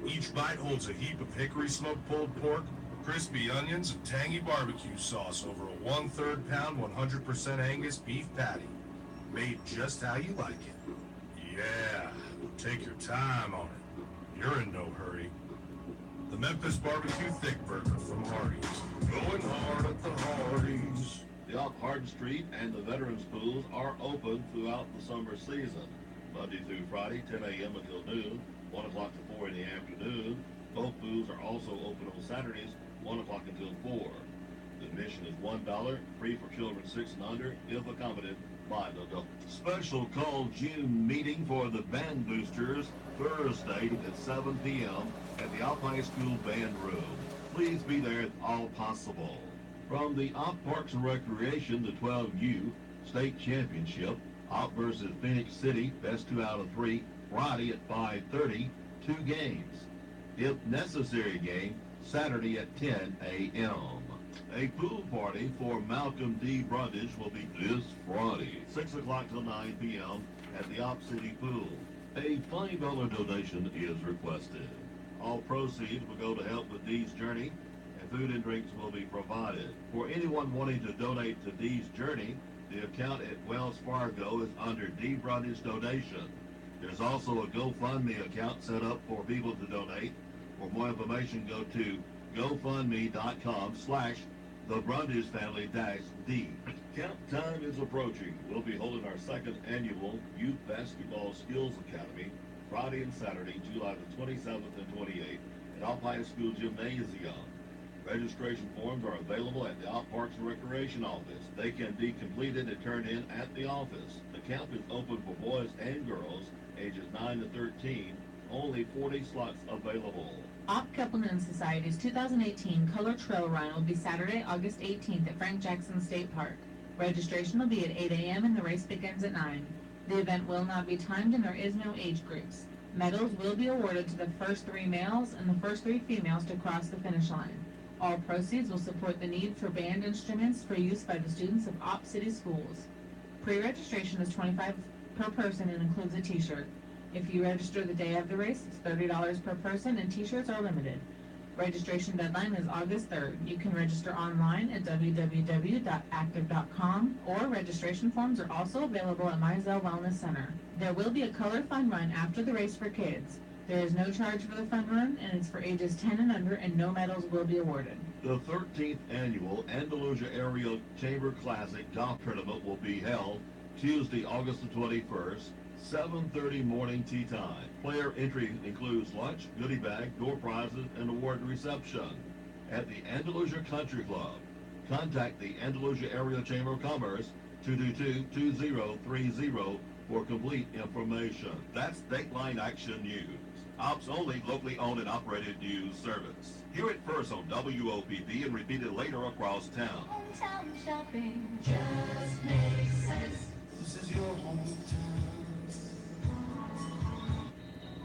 Each bite holds a heap of hickory smoked pulled pork, crispy onions and tangy barbecue sauce over a 1/3 pound 100% Angus beef patty. Made just how you like it. Yeah, take your time on it. You're in no hurry. The Memphis Barbecue Thick Burger from Hardee's. Going hard at the Hardee's. The Off Hardin Street and the Veterans Pools are open throughout the summer season. Monday through Friday, 10 a.m. until noon, 1 o'clock to 4 in the afternoon. Both pools are also open on Saturdays, 1 o'clock until 4. The admission is $1, free for children 6 and under, if accommodated by an adult. Special call June meeting for the Band Boosters, Thursday at 7 p.m. at the Opp High School Band Room. Please be there if all possible. From the Opp Parks and Recreation, the 12U State Championship, Opp versus Phoenix City, best 2 out of 3, Friday at 5:30, 2 games. If necessary game, Saturday at 10 a.m. A pool party for Malcolm D. Brundage will be this Friday, 6 o'clock till 9 p.m. at the Opp City Pool. A $5 donation is requested. All proceeds will go to help with Dee's Journey, and food and drinks will be provided. For anyone wanting to donate to Dee's Journey, the account at Wells Fargo is under D. Brundage Donation. There's also a GoFundMe account set up for people to donate. For more information, go to GoFundMe.com/TheBrundage-Family-D. Camp time is approaching. We'll be holding our second annual Youth Basketball Skills Academy Friday and Saturday, July the 27th and 28th at Opp High School Gymnasium. Registration forms are available at the Opp Parks and Recreation office. They can be completed and turned in at the office. The camp is open for boys and girls ages 9 to 13. Only 40 slots available. Opp Coupleman Society's 2018 Color Trail Run will be Saturday, August 18th at Frank Jackson State Park. Registration will be at 8 a.m. and the race begins at 9. The event will not be timed and there is no age groups. Medals will be awarded to the first 3 males and the first 3 females to cross the finish line. All proceeds will support the need for band instruments for use by the students of Opp City Schools. Pre-registration is $25 per person and includes a t-shirt. If you register the day of the race, it's $30 per person and t-shirts are limited. Registration deadline is August 3rd. You can register online at www.active.com or registration forms are also available at Mizell Wellness Center. There will be a color fun run after the race for kids. There is no charge for the fun run and it's for ages 10 and under and no medals will be awarded. The 13th annual Andalusia Area Chamber Classic Golf Tournament will be held Tuesday, August the 21st, 7:30 morning tee time. Player entry includes lunch, goodie bag, door prizes, and award reception at the Andalusia Country Club. Contact the Andalusia Area Chamber of Commerce 222-2030 for complete information. That's Dateline Action News, Ops only locally owned and operated news service. Hear it first on WOPP and repeat it later across town. Hometown shopping just makes sense. This is your hometown.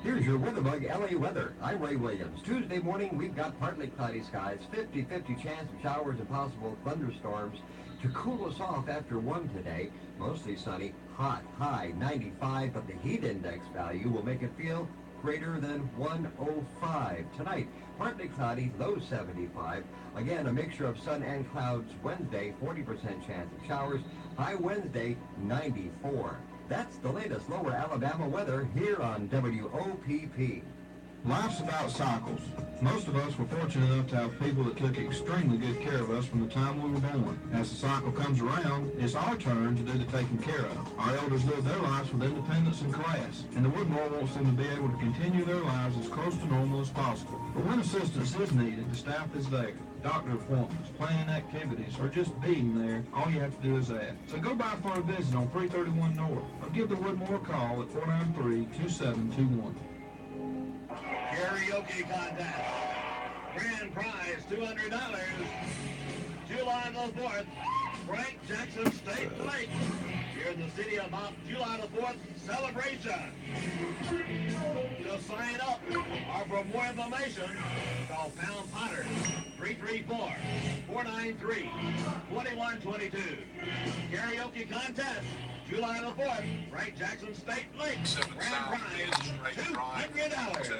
Here's your WeatherBug LA weather. I'm Ray Williams. Tuesday morning, we've got partly cloudy skies, 50-50 chance of showers and possible thunderstorms to cool us off after 1 today. Mostly sunny, hot, high 95, but the heat index value will make it feel greater than 105. Tonight, partly cloudy, low 75. Again, a mixture of sun and clouds Wednesday, 40% chance of showers. High Wednesday, 94. That's the latest lower Alabama weather here on WOPP. Life's about cycles. Most of us were fortunate enough to have people that took extremely good care of us from the time we were born. As the cycle comes around, it's our turn to do the taking care of. Our elders live their lives with independence and class, and the Woodmore wants them to be able to continue their lives as close to normal as possible. But when assistance is needed, the staff is there. Doctor appointments, planning activities, or just being there, all you have to do is ask. So go by for a visit on 331 North, or give the Woodmore a call at 493-2721. Karaoke contest. Grand prize $200. July the 4th, Frank Jackson State Lake. Here in the city of Opp, July the 4th celebration. To sign up or for more information, call Pound Potter 334-493-2122. Karaoke contest. July the 4th, Frank Jackson State Lake. Grand prize $200. To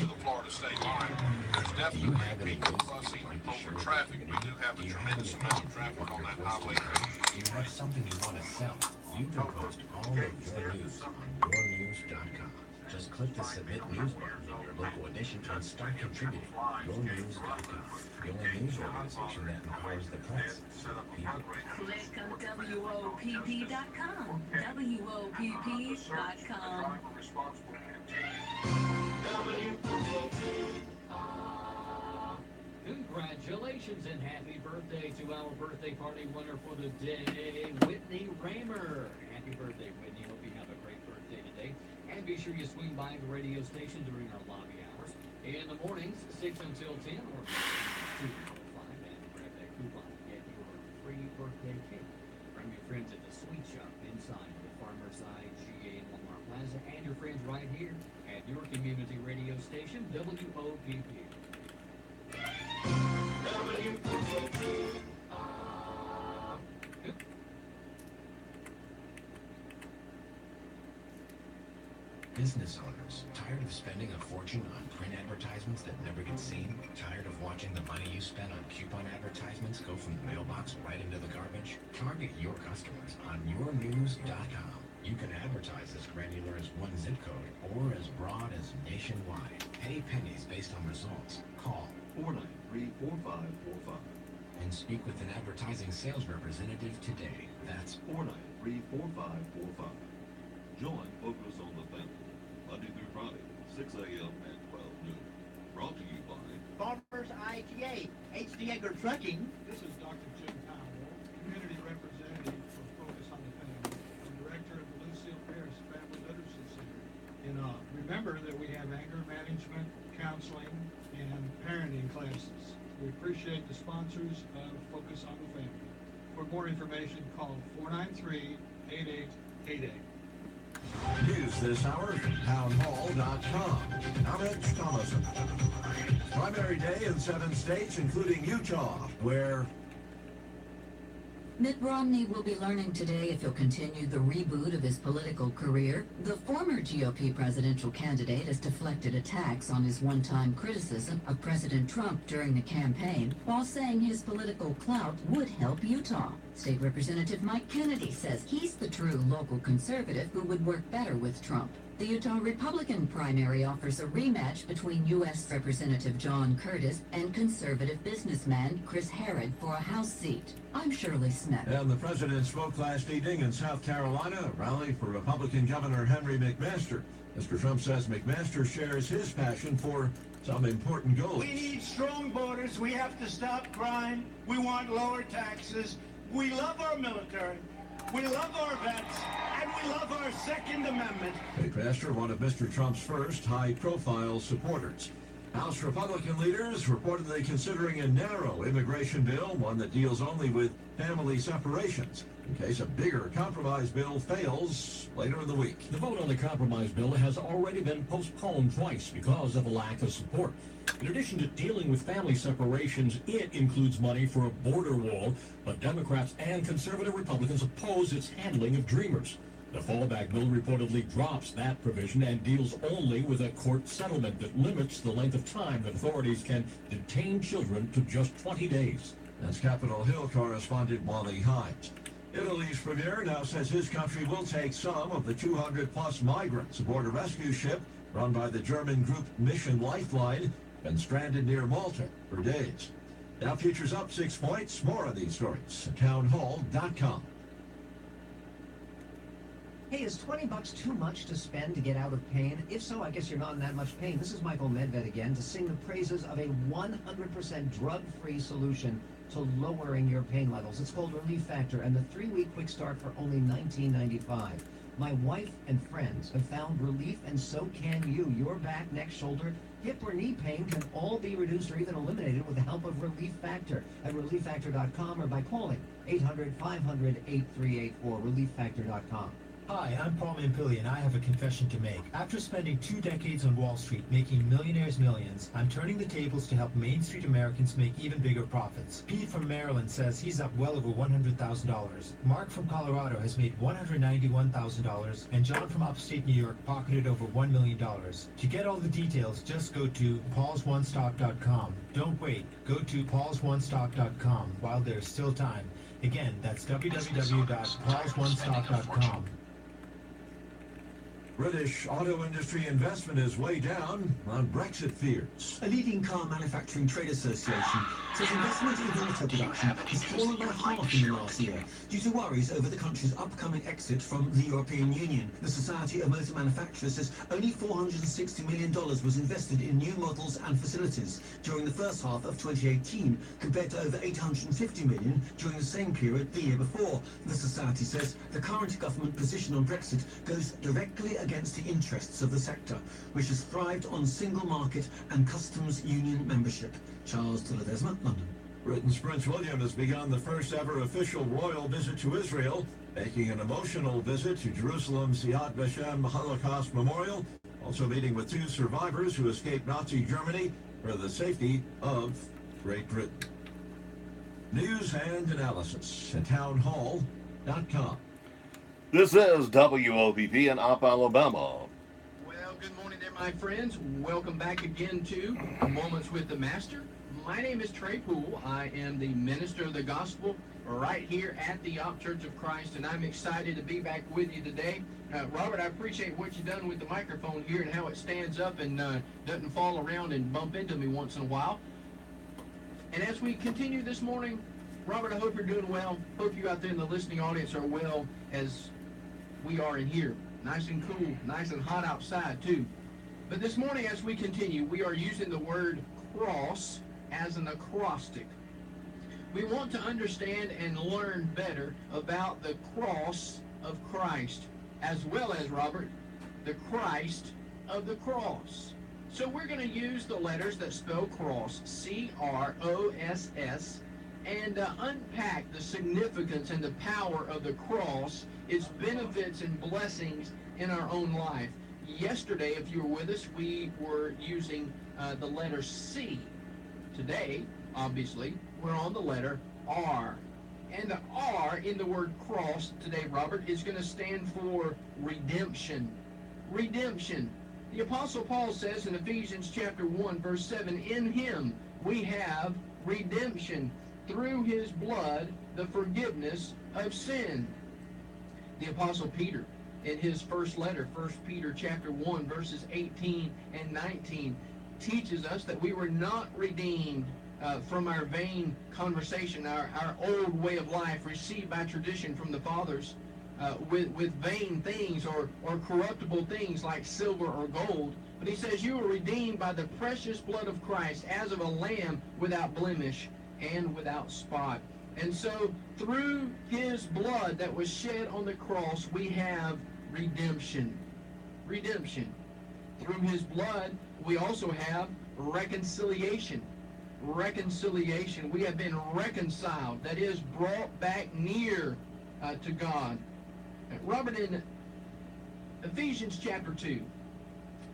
the Florida state line. There's Do you have any news you'd like to share with the community? Do you have an opinion you want your voice to be heard? Do you have something you want to sell? You can post all of your news on yournews.com. Just click the Submit News button in your local edition and start contributing. Yournews.com, the only news organization that empowers the press. People. Click on WOPP.com. WOPP.com. Congratulations and happy birthday to our birthday party winner for the day, Whitney Raymer. Happy birthday, Whitney. Hope you have a great birthday today. And be sure you swing by the radio station during our lobby hours. In the mornings, 6 until 10 or 2 until 5. And grab that coupon to get your free birthday cake from your friends at the Sweet Shop inside the Farmer's IGA in Walmart Plaza and your friends right here at your community radio station, WOPP. Business owners, tired of spending a fortune on print advertisements that never get seen? Tired of watching the money you spend on coupon advertisements go from the mailbox right into the garbage? Target your customers on yournews.com. You can advertise as granular as one zip code or as broad as nationwide. Pay pennies based on results. Call 493-4545. and speak with an advertising sales representative today. That's 493-4545. Join Focus on the Family, Monday through Friday, 6 a.m. and 12 noon. Brought to you by Farmers IGA, H.D. Edgar Trucking. This is Dr. Jim Powell, Community Representative for Focus on the Family, and Director of the Lucille Paris Family Literacy Center. And remember that we have anger management, counseling, and parenting classes. We appreciate the sponsors of Focus on the Family. For more information, call 493-8888. News this hour from townhall.com. I'm Rich Thomason. Primary day in 7 states, including Utah, where Mitt Romney will be learning today if he'll continue the reboot of his political career. The former GOP presidential candidate has deflected attacks on his one-time criticism of President Trump during the campaign, while saying his political clout would help Utah. State Representative Mike Kennedy says he's the true local conservative who would work better with Trump. The Utah Republican primary offers a rematch between U.S. Representative John Curtis and conservative businessman Chris Herod for a House seat. I'm Shirley Smith. And the president spoke last evening in South Carolina, a rally for Republican Governor Henry McMaster. Mr. Trump says McMaster shares his passion for some important goals. We need strong borders. We have to stop crime. We want lower taxes. We love our military. We love our vets. And we love our Second Amendment. McMaster, one of Mr. Trump's first high-profile supporters. House Republican leaders reportedly considering a narrow immigration bill, one that deals only with family separations, in case a bigger compromise bill fails later in the week. The vote on the compromise bill has already been postponed twice because of a lack of support. In addition to dealing with family separations, it includes money for a border wall, but Democrats and conservative Republicans oppose its handling of Dreamers. The fallback bill reportedly drops that provision and deals only with a court settlement that limits the length of time that authorities can detain children to just 20 days. That's Capitol Hill correspondent Wally Hines. Italy's premier now says his country will take some of the 200-plus migrants aboard a rescue ship run by the German group Mission Lifeline, been stranded near Malta for days. Dow futures up 6 points. More on these stories at townhall.com. Hey, is $20 too much to spend to get out of pain? If so, I guess you're not in that much pain. This is Michael Medved again to sing the praises of a 100% drug-free solution to lowering your pain levels. It's called Relief Factor, and the 3-week quick start for only $19.95. My wife and friends have found relief, and so can you. Your back, neck, shoulder, hip, or knee pain can all be reduced or even eliminated with the help of Relief Factor at relieffactor.com or by calling 800-500-8384, relieffactor.com. Hi, I'm Paul Mampilli, and I have a confession to make. After spending 2 decades on Wall Street making millionaires millions, I'm turning the tables to help Main Street Americans make even bigger profits. Pete from Maryland says he's up well over $100,000. Mark from Colorado has made $191,000, and John from upstate New York pocketed over $1 million. To get all the details, just go to paulsonestock.com. Don't wait. Go to paulsonestock.com while there's still time. Again, that's www.paulsonestock.com. British auto industry investment is way down on Brexit fears. A leading car manufacturing trade association says investment in auto production has fallen by half in the last year due to worries over the country's upcoming exit from the European Union. The Society of Motor Manufacturers says only $460 million was invested in new models and facilities during the first half of 2018, compared to over $850 million during the same period the year before. The Society says the current government position on Brexit goes directly against the interests of the sector, which has thrived on single market and customs union membership. Charles de Ledesma, London. Britain's Prince William has begun the first ever official royal visit to Israel, making an emotional visit to Jerusalem's Yad Vashem Holocaust Memorial, also meeting with 2 survivors who escaped Nazi Germany for the safety of Great Britain. News and analysis at townhall.com. This is WOPP in Opp, Alabama. Well, good morning there, my friends. Welcome back again to Moments with the Master. My name is Trey Poole. I am the minister of the gospel right here at the Opp Church of Christ, and I'm excited to be back with you today. Robert, I appreciate what you've done with the microphone here and how it stands up and doesn't fall around and bump into me once in a while. And as we continue this morning, Robert, I hope you're doing well. Hope you out there in the listening audience are well as we are in here. Nice and cool, nice and hot outside too. But this morning as we continue, we are using the word cross as an acrostic. We want to understand and learn better about the cross of Christ, as well as, Robert, the Christ of the cross. So we're going to use the letters that spell cross, C-R-O-S-S, and unpack the significance and the power of the cross, its benefits and blessings in our own life. Yesterday, if you were with us, we were using the letter C. Today, obviously, we're on the letter R. And the R in the word cross today, Robert, is going to stand for redemption. Redemption. The Apostle Paul says in Ephesians chapter 1, verse 7, in him we have redemption through his blood, the forgiveness of sin. The Apostle Peter, in his first letter, 1 Peter chapter 1, verses 18 and 19, teaches us that we were not redeemed from our vain conversation, our old way of life received by tradition from the fathers, with vain things or corruptible things like silver or gold. But he says you were redeemed by the precious blood of Christ as of a lamb without blemish and without spot. And so through his blood that was shed on the cross, we have redemption. Redemption. Through his blood, we also have reconciliation. Reconciliation. We have been reconciled, that is, brought back near to God. Robert, in Ephesians chapter 2,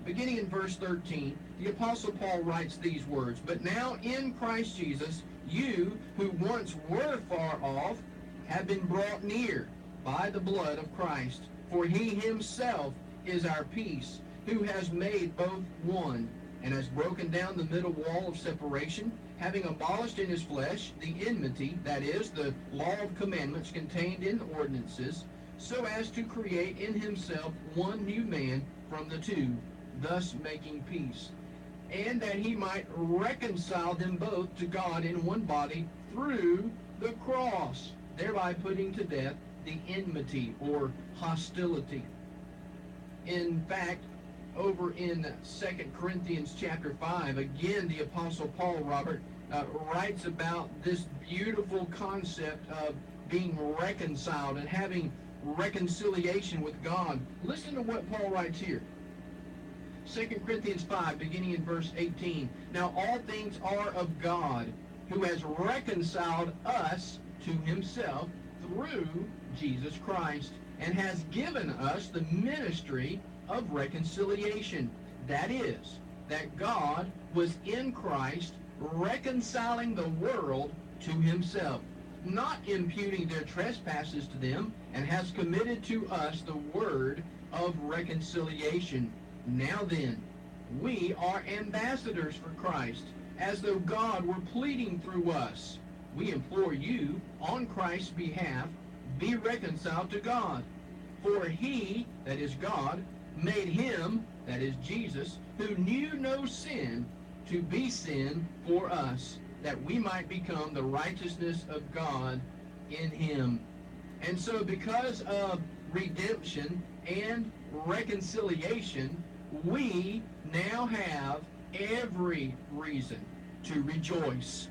beginning in verse 13, the Apostle Paul writes these words, but now in Christ Jesus, you who once were far off have been brought near by the blood of Christ. For he himself is our peace, who has made both one, and has broken down the middle wall of separation, having abolished in his flesh the enmity, that is, the law of commandments contained in ordinances, so as to create in himself one new man from the two, thus making peace, and that he might reconcile them both to God in one body through the cross, thereby putting to death the enmity or hostility. In fact, over in 2 Corinthians chapter 5, again the Apostle Paul, Robert, writes about this beautiful concept of being reconciled and having reconciliation with God. Listen to what Paul writes here. 2 Corinthians 5, beginning in verse 18. Now all things are of God, who has reconciled us to himself through Jesus Christ, and has given us the ministry of reconciliation. That is, that God was in Christ reconciling the world to himself, not imputing their trespasses to them, and has committed to us the word of reconciliation. Now then, we are ambassadors for Christ, as though God were pleading through us. We implore you, on Christ's behalf, be reconciled to God. For he, that is God, made him, that is Jesus, who knew no sin, to be sin for us, that we might become the righteousness of God in him. And so because of redemption and reconciliation, we now have every reason to rejoice.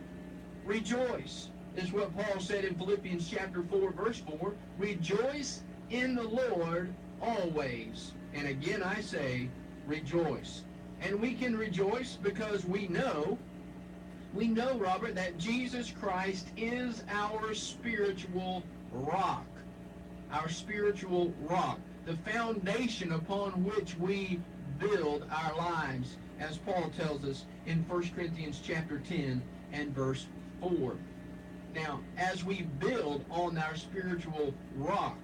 Rejoice is what Paul said in Philippians chapter 4, verse 4. Rejoice in the Lord always. And again I say, rejoice. And we can rejoice because we know, Robert, that Jesus Christ is our spiritual rock. Our spiritual rock. The foundation upon which we build our lives, as Paul tells us in 1 Corinthians chapter 10 and verse 4. Now, as we build on our spiritual rock,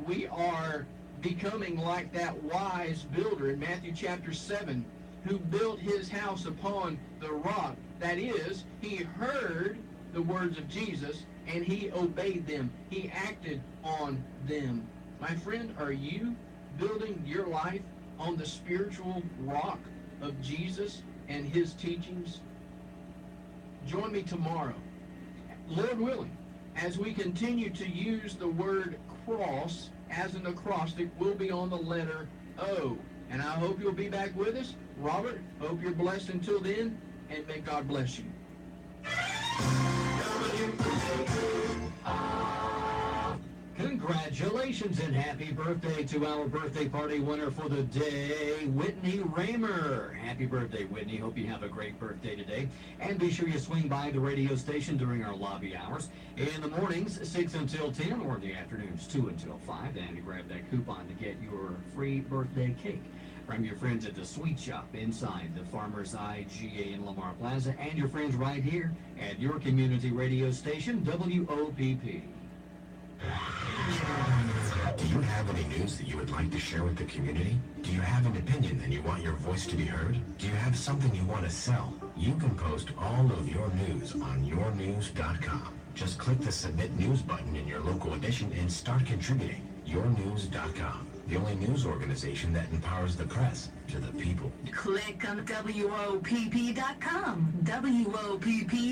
we are becoming like that wise builder in Matthew chapter 7, who built his house upon the rock. That is, he heard the words of Jesus and he obeyed them. He acted on them. My friend, are you building your life on the spiritual rock of Jesus and his teachings? Join me tomorrow, Lord willing, as we continue to use the word cross as an acrostic. Will be on the letter O. And I hope you'll be back with us. Robert, hope you're blessed until then, and may God bless you. Congratulations and happy birthday to our birthday party winner for the day, Whitney Raymer. Happy birthday, Whitney. Hope you have a great birthday today. And be sure you swing by the radio station during our lobby hours. In the mornings, 6 until 10, or in the afternoons, 2 until 5. And to grab that coupon to get your free birthday cake from your friends at the Sweet Shop inside the Farmers IGA in Lamar Plaza, and your friends right here at your community radio station, WOPP. Do you have any news that you would like to share with the community? Do you have an opinion and you want your voice to be heard? Do you have something you want to sell? You can post all of your news on yournews.com. Just click the Submit News button in your local edition and start contributing. Yournews.com, the only news organization that empowers the press to the people. Click on WOPP.com. WOPP.com.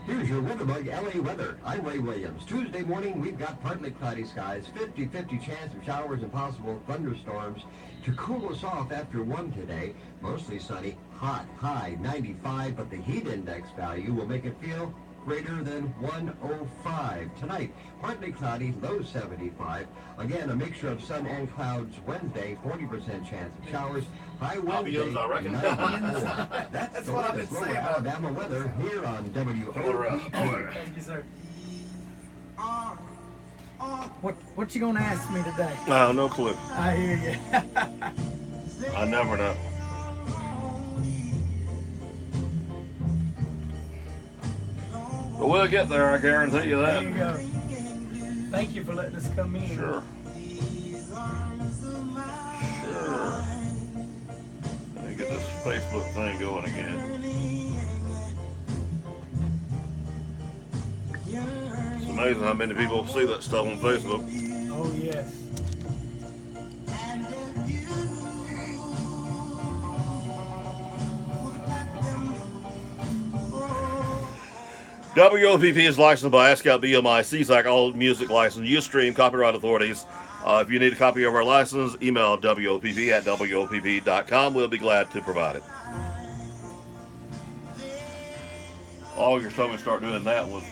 Here's your WeatherBug LA weather. I'm Ray Williams. Tuesday morning, we've got partly cloudy skies, 50-50 chance of showers and possible thunderstorms to cool us off after 1 today. Mostly sunny, hot, high 95, but the heat index value will make it feel greater than 105. Tonight, partly cloudy, low 75. Again, a mixture of sun and clouds Wednesday, 40% chance of showers. High Wednesday, 94. That's the latest lower Alabama weather here on WOPP. Thank you, sir. What you gonna ask me today? No clue. I hear you. I never know. But we'll get there, I guarantee you that. There you go. Thank you for letting us come in. Sure. Sure. Let me get this Facebook thing going again. It's amazing how many people see that stuff on Facebook. Oh, yes. WOPP is licensed by ASCAP, BMI, CSAC, all music license, Ustream, copyright authorities. If you need a copy of our license, email WOPP@WOPP.com. We'll be glad to provide it. August told me to start doing that was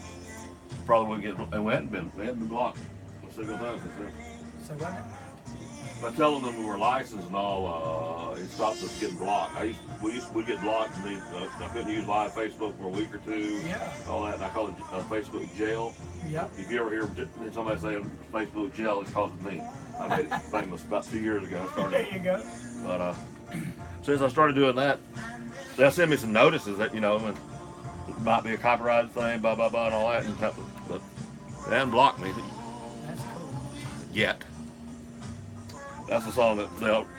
probably wouldn't get, and we hadn't been blocked a single time since then. So what? by telling them we were licensed and all, it stopped us getting blocked. We get blocked, and I couldn't use live Facebook for a week or two. Yeah. All that, and I call it Facebook jail. Yep. If you ever hear somebody saying Facebook jail, it's because of me. I made it famous about 2 years ago. There you go. But since I started doing that, they'll send me some notices that, you know, it might be a copyrighted thing, blah, blah, blah, and all that. But they haven't blocked me yet. That's the song that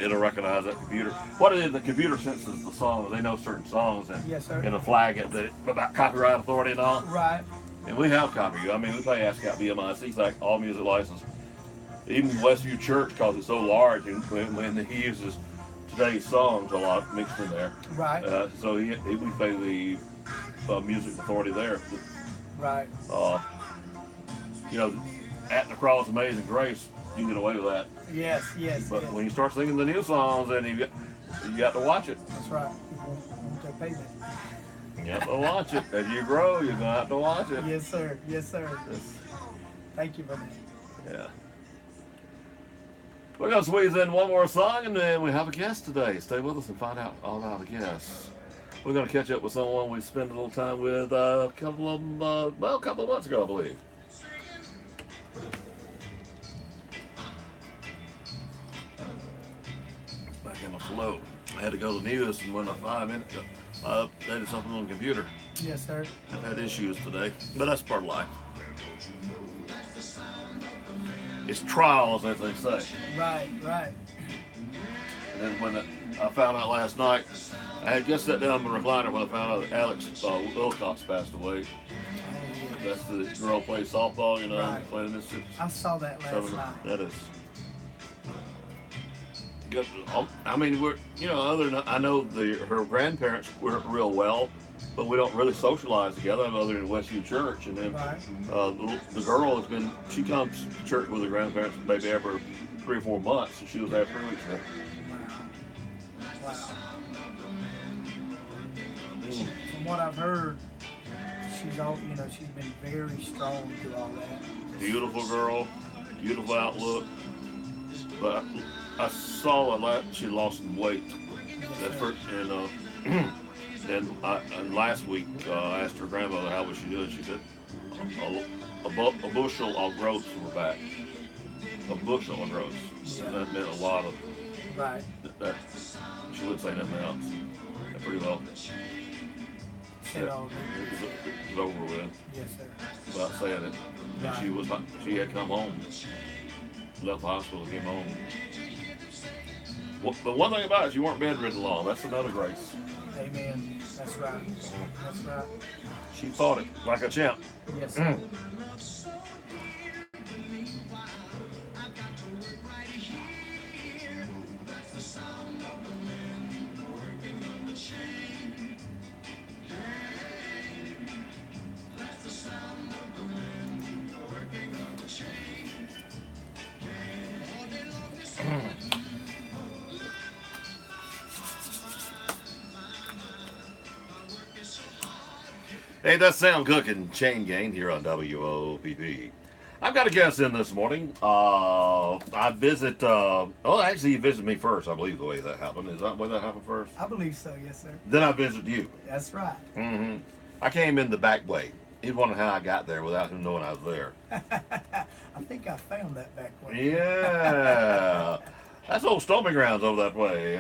it'll recognize that computer. What it is, the computer senses the song. They know certain songs and yes, sir. It'll flag it about copyright authority and all. Right. And we have copy. I mean, we pay ASCAP BMIC, like all music license. Even Westview Church, because it's so large, and when he uses today's songs a lot mixed in there. Right. So we pay the music authority there. Right. You know, at the cross, Amazing Grace, you can get away with that. Yes, yes. But yes. when you start singing the new songs, then you got to watch it. That's right. You won't pay that. You have to watch it. As you grow, you're going to have to watch it. Yes, sir. Yes, sir. Thank you for that. Yeah. We're going to squeeze in one more song, and then we have a guest today. Stay with us and find out all about the guests. We're going to catch up with someone we spent a little time with a couple of months ago, I believe. Back in the flow. I had to go to the news, and when I 5 minutes ago, I updated something on the computer. Yes, sir. I've had issues today, but that's part of life. It's trials, as they say. Right, right. And then when I found out last night, I had just sat down in the recliner when I found out that Alex Wilcox passed away. That's the girl who plays softball, you know, right. playing Mississippi. I saw that last night. That is good. I mean, other than I know her grandparents were real well, but we don't really socialize together other than Westview Church. And then right. The girl she comes to church with her grandparents maybe every 3 or 4 months, and she was there 3 weeks ago. Wow. From what I've heard, she's been very strong through all that. Beautiful girl, beautiful outlook. But I saw she lost some weight. That's first, and last week I asked her grandmother how was she doing. She said a bushel of growth in her back. A bushel of growth. And that meant a lot of. Right. That she wouldn't say nothing else. That pretty well. It was over with. Yes, sir. Without saying it. And she had come home. Left the hospital, came home. Well, but one thing about it, you weren't bedridden long. That's another grace. Amen. That's right. That's right. She fought it like a champ. Yes, sir. Hey, that's Sound Cooking Chain Gang here on WOPP. I've got a guest in this morning. Actually, you visited me first, I believe, the way that happened. Is that the way that happened first? I believe so, yes, sir. Then I visited you. That's right. Mm-hmm. I came in the back way. He wondered how I got there without him knowing I was there. I think I found that back way. Yeah. That's old stomping grounds over that way.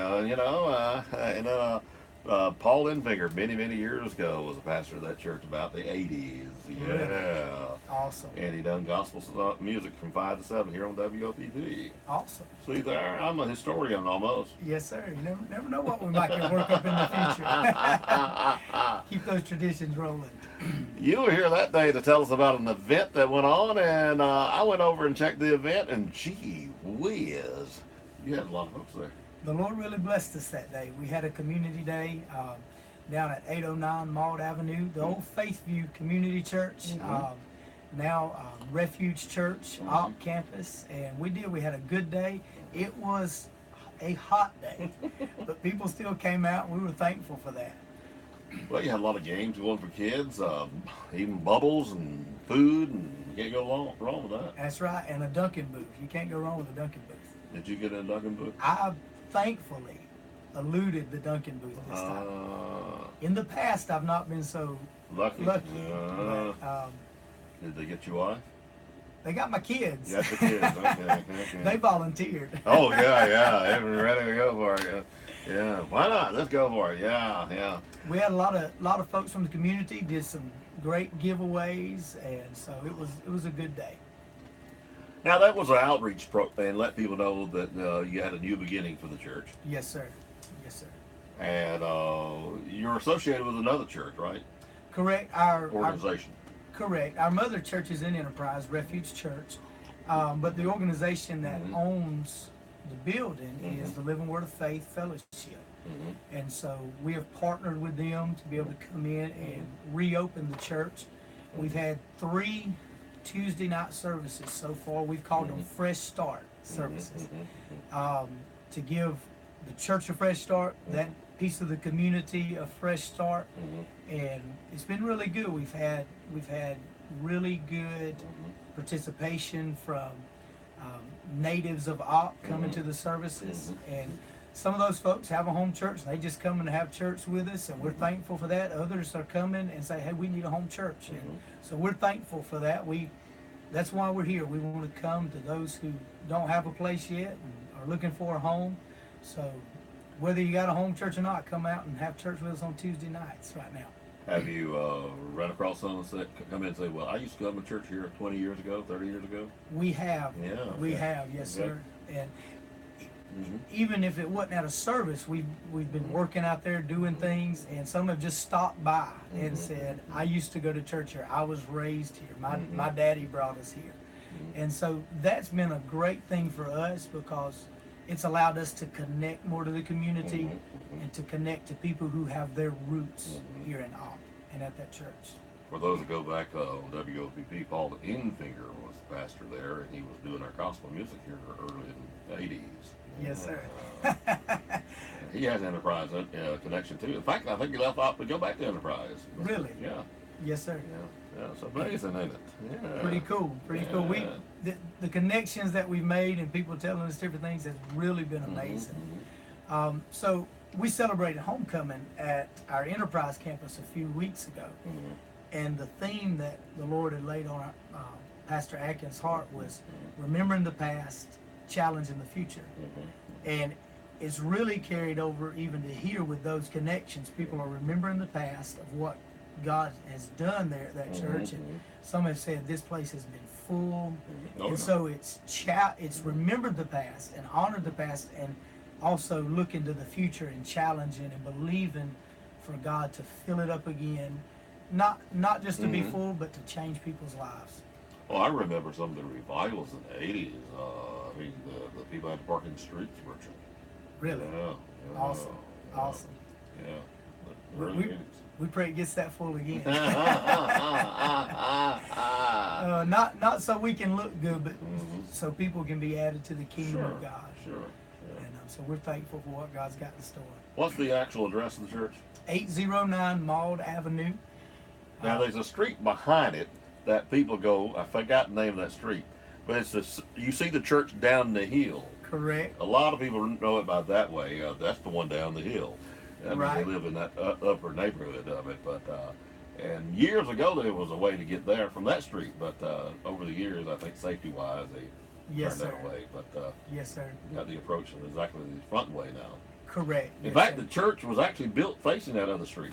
Paul Infinger, many years ago, was a pastor of that church about the 80s. Yeah. Really? Awesome. And he done gospel music from 5 to 7 here on WOPP. Awesome. See there, I'm a historian almost. Yes, sir. You never know what we might get work up in the future. Keep those traditions rolling. You were here that day to tell us about an event that went on, and I went over and checked the event, and gee whiz, you had a lot of folks there. The Lord really blessed us that day. We had a community day down at 809 Maud Avenue, the old Faithview Community Church, now Refuge Church, Opp campus, and we had a good day. It was a hot day, but people still came out, and we were thankful for that. Well, you had a lot of games going for kids, even bubbles and food, and you can't go wrong with that. That's right, and a Dunkin' booth. You can't go wrong with a Dunkin' booth. Did you get in a Duncan booth? I thankfully eluded the Duncan booth this time. In the past, I've not been so lucky. But, did they get you on? they got my kids. You got the kids. Okay. They volunteered. Oh yeah. They were ready to go for it. Yeah. Why not? Let's go for it. Yeah. We had a lot of folks from the community, did some great giveaways, and so it was a good day. Now that was an outreach and let people know that you had a new beginning for the church. Yes, sir. Yes, sir. And you're associated with another church, right? Correct. Our organization. Correct. Our mother church is in Enterprise, Refuge Church, but the organization that owns the building is the Living Word of Faith Fellowship. And so we have partnered with them to be able to come in and reopen the church. We've had 3 Tuesday night services so far. We've called them Fresh Start services, to give the church a fresh start, that piece of the community a fresh start, and it's been really good. We've had really good participation from natives of Opp coming to the services, and some of those folks have a home church. They just come and have church with us, and we're thankful for that. Others are coming and say, hey, we need a home church, and so we're thankful for that. That's why we're here. We want to come to those who don't have a place yet and are looking for a home. So whether you got a home church or not, come out and have church with us on Tuesday nights right now. Have you run across someone that come in and say, well, I used to come to church here 20 years ago, 30 years ago? We have. Yeah. We have, yes, sir. And even if it wasn't at a service, we've been working out there doing things, and some have just stopped by and said, I used to go to church here. I was raised here. My daddy brought us here. And so that's been a great thing for us, because it's allowed us to connect more to the community and to connect to people who have their roots here in Opp and at that church. For those that go back on WOPP, Paul Infinger was the pastor there, and he was doing our gospel music here early in the 80s. Yes, sir. He has Enterprise connection too. In fact, I think he left off to go back to Enterprise. Really? Yeah. Yes, sir. Yeah. It's amazing, isn't it? Yeah. Pretty cool. Cool. The connections that we've made and people telling us different things has really been amazing. So we celebrated homecoming at our Enterprise campus a few weeks ago, and the theme that the Lord had laid on Pastor Atkins' heart was remembering the past, challenging the future. And it's really carried over even to here with those connections. People are remembering the past of what God has done there at that church, and some have said this place has been full. And so it's remembered the past and honored the past, and also looking to the future and challenging and believing for God to fill it up again, not just to be full, but to change people's lives. Well, I remember some of the revivals in the 80s. I mean, the people had to park in the streets virtually. Really? Yeah. Awesome. Awesome. Yeah. We pray it gets that full again. Not so we can look good, but so people can be added to the kingdom of God. Sure. And so we're thankful for what God's got in store. What's the actual address of the church? 809 Maud Avenue. Now, there's a street behind it that people go, I forgot the name of that street, but it's you see the church down the hill. Correct. A lot of people know it by that way. That's the one down the hill. I mean, they live in that upper neighborhood of it. But and years ago there was a way to get there from that street, but over the years, I think safety-wise, they turned that away. But yes, sir. Got the approach exactly the front way now. Correct. In fact, the church was actually built facing that other street.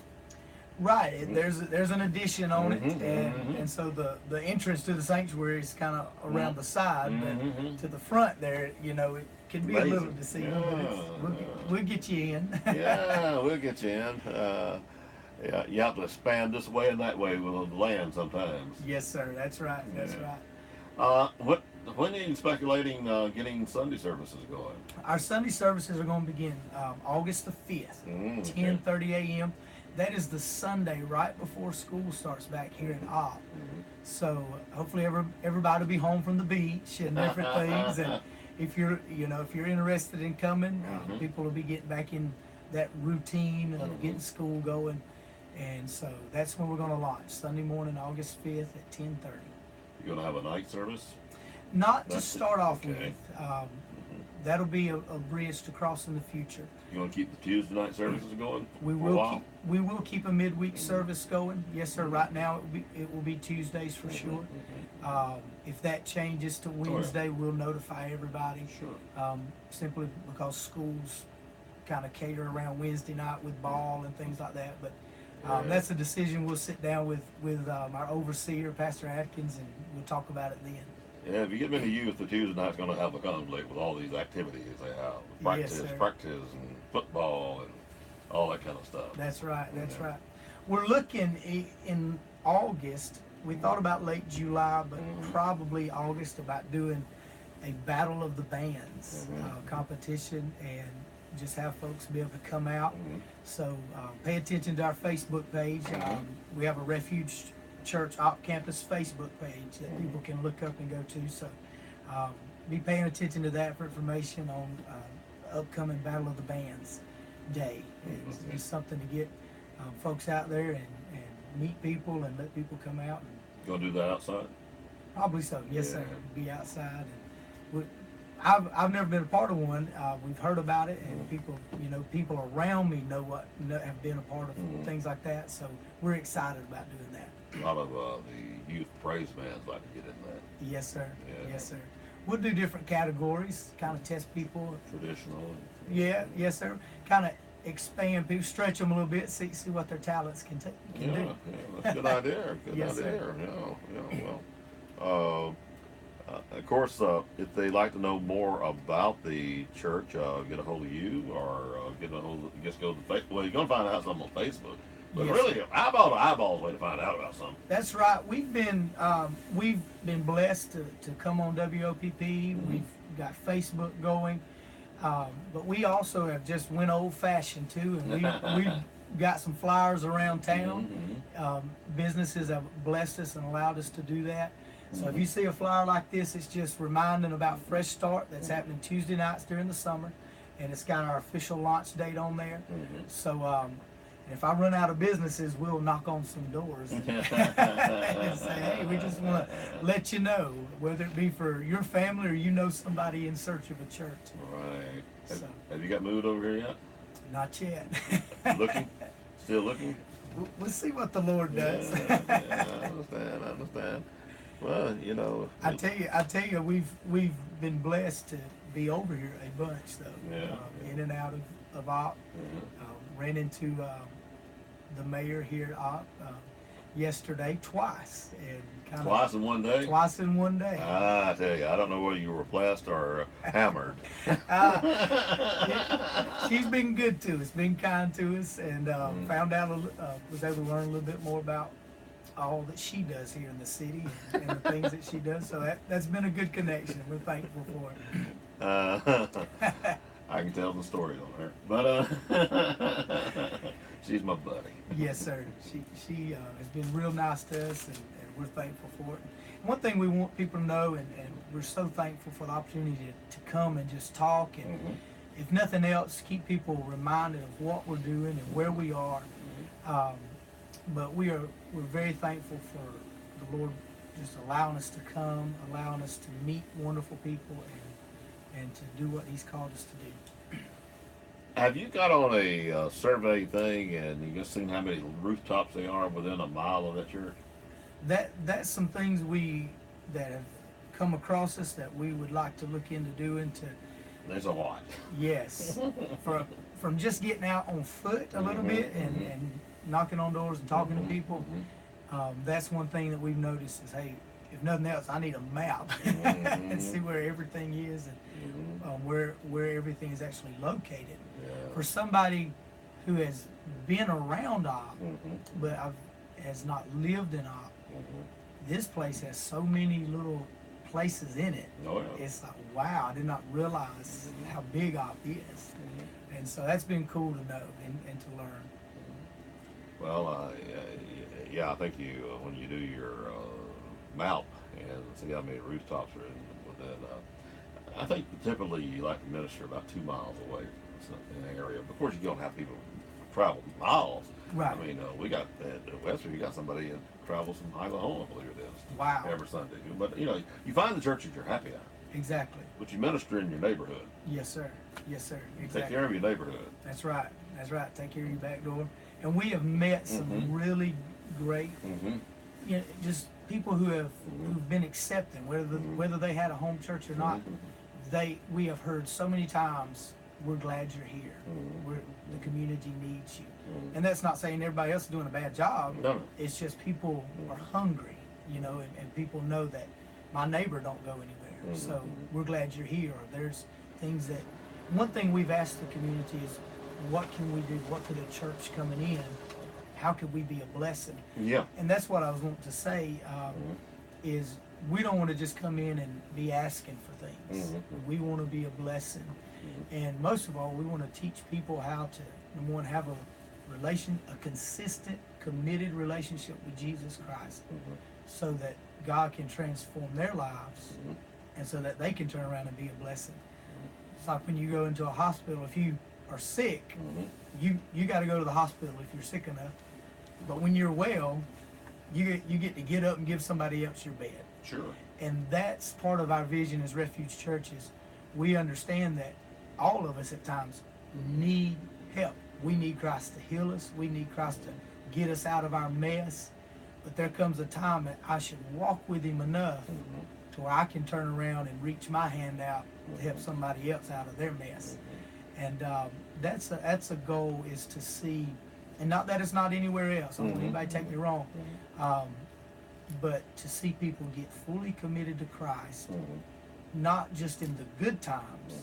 Right. There's an addition on it, and so the entrance to the sanctuary is kind of around the side, but to the front there, it can be a little deceiving. But we'll get you in. Yeah, we'll get you in. Yeah, you have to expand this way and that way with the land sometimes. Yes, sir. That's right. That's right. When are you speculating getting Sunday services going? Our Sunday services are going to begin August the 5th, 10:30 a.m. That is the Sunday right before school starts back here in Opp. So hopefully everybody will be home from the beach and different things. And if you're interested in coming, people will be getting back in that routine of getting school going. And so that's when we're going to launch, Sunday morning, August 5th at 10:30. You're going to have a night service? Not to start off with. that'll be a bridge to cross in the future. You want to keep the Tuesday night services going? We for a will while? we will keep a midweek service going. Yes, sir. Right now it will be Tuesdays for sure. If that changes to Wednesday, we'll notify everybody. Sure. Simply because schools kind of cater around Wednesday night with ball and things like that. But that's a decision we'll sit down with our overseer, Pastor Atkins, and we'll talk about it then. Yeah, if you get many youth, the Tuesday night's going to have a conflict with all these activities they have. Yes, sir. Practice and football and all that kind of stuff. That's right. That's right. We're looking in August. We thought about late July, but probably August, about doing a Battle of the Bands competition and just have folks be able to come out. So pay attention to our Facebook page. We have a Refuge Church Op Campus Facebook page that people can look up and go to. So be paying attention to that for information on upcoming Battle of the Bands Day. It's just something to get folks out there and meet people and let people come out. And Gonna do that outside? probably so, yes, sir. Be outside. And I've never been a part of one. We've heard about it, and people around me have been a part of things like that. So we're excited about doing that. A lot of the youth praise bands like to get in that. Yes, sir. Yeah. Yes, sir. We'll do different categories, kind of test people. Traditional. Yeah, yes, sir. Kind of expand people, stretch them a little bit, see what their talents can do. Yeah, that's a good idea. Good Yes, idea. sir. Well, of course, if they'd like to know more about the church, get a hold of you or get a hold of, just go to Facebook. Well, you're going to find out something on Facebook. But Yes, really, sir. eyeball to eyeball is the way to find out about something. That's right. We've been blessed to come on WOPP. We've got Facebook going, but we also have just went old fashioned too, and we've got some flyers around town. Businesses have blessed us and allowed us to do that. So if you see a flyer like this, it's just reminding about Fresh Start that's happening Tuesday nights during the summer, and it's got our official launch date on there. So if I run out of businesses, we'll knock on some doors and say, hey, we just want to let you know, whether it be for your family or somebody in search of a church. Right. Have you got moved over here yet? Not yet. Looking? Still looking? We'll see what the Lord does. I understand. Well, I tell you, we've been blessed to be over here a bunch though. In and out of Op. Ran into the mayor here at Op yesterday twice, and Twice in one day? Twice in one day. I tell you, I don't know whether you were blessed or hammered. She's been good to us, been kind to us, and found out, was able to learn a little bit more about all that she does here in the city and the things that she does. So that's been a good connection. We're thankful for it. I can tell the stories on her, but she's my buddy. Yes, sir. She has been real nice to us, and we're thankful for it. And one thing we want people to know, and we're so thankful for the opportunity to come and just talk, and if nothing else, keep people reminded of what we're doing and where we are. But we're very thankful for the Lord just allowing us to come, allowing us to meet wonderful people, and to do what He's called us to do. Have you got on a survey thing and you just seen how many rooftops they are within a mile of that church? That's some things that have come across us that we would like to look into doing to. There's a lot. Yes, from just getting out on foot a little bit and knocking on doors and talking to people. That's one thing that we've noticed is, hey, if nothing else, I need a map and see where everything is and where everything is actually located. For somebody who has been around Op, but has not lived in Op, this place has so many little places in it. It's like, wow, I did not realize how big Op is. And so that's been cool to know and to learn. Well, yeah, I think when you do your map and see how many rooftops are within, I think typically you like to minister about 2 miles away from an area. Of course, you don't have people travel miles. Right. I mean, we got at Western, you got somebody that travels from Oklahoma, I believe it is. Wow. Every Sunday. But you find the churches you're happy at. Exactly. But you minister in your neighborhood. Yes, sir. Yes, sir. Exactly. Take care of your neighborhood. That's right. That's right. Take care of your back door. And we have met some really great, you know, just people who've been accepting, whether they had a home church or not. We have heard so many times, we're glad you're here. The community needs you. And that's not saying everybody else is doing a bad job. No. It's just people are hungry, you know, and people know that my neighbor don't go anywhere. So we're glad you're here. Or there's things that, one thing we've asked the community is, what can we do? What could a church coming in, how could we be a blessing? Yeah. And that's what I was wanting to say, is we don't want to just come in and be asking for things. We want to be a blessing. And most of all, we want to teach people how to, number one, have a consistent, committed relationship with Jesus Christ, so that God can transform their lives, and so that they can turn around and be a blessing. It's like when you go into a hospital, if you are sick, you got to go to the hospital if you're sick enough. But when you're well, you get to get up and give somebody else your bed. Sure. And that's part of our vision as Refuge Churches. We understand that all of us at times need help. We need Christ to heal us. We need Christ to get us out of our mess. But there comes a time that I should walk with him enough to where I can turn around and reach my hand out to help somebody else out of their mess. And that's a goal, is to see, and not that it's not anywhere else. I don't want anybody to take me wrong. But to see people get fully committed to Christ, not just in the good times,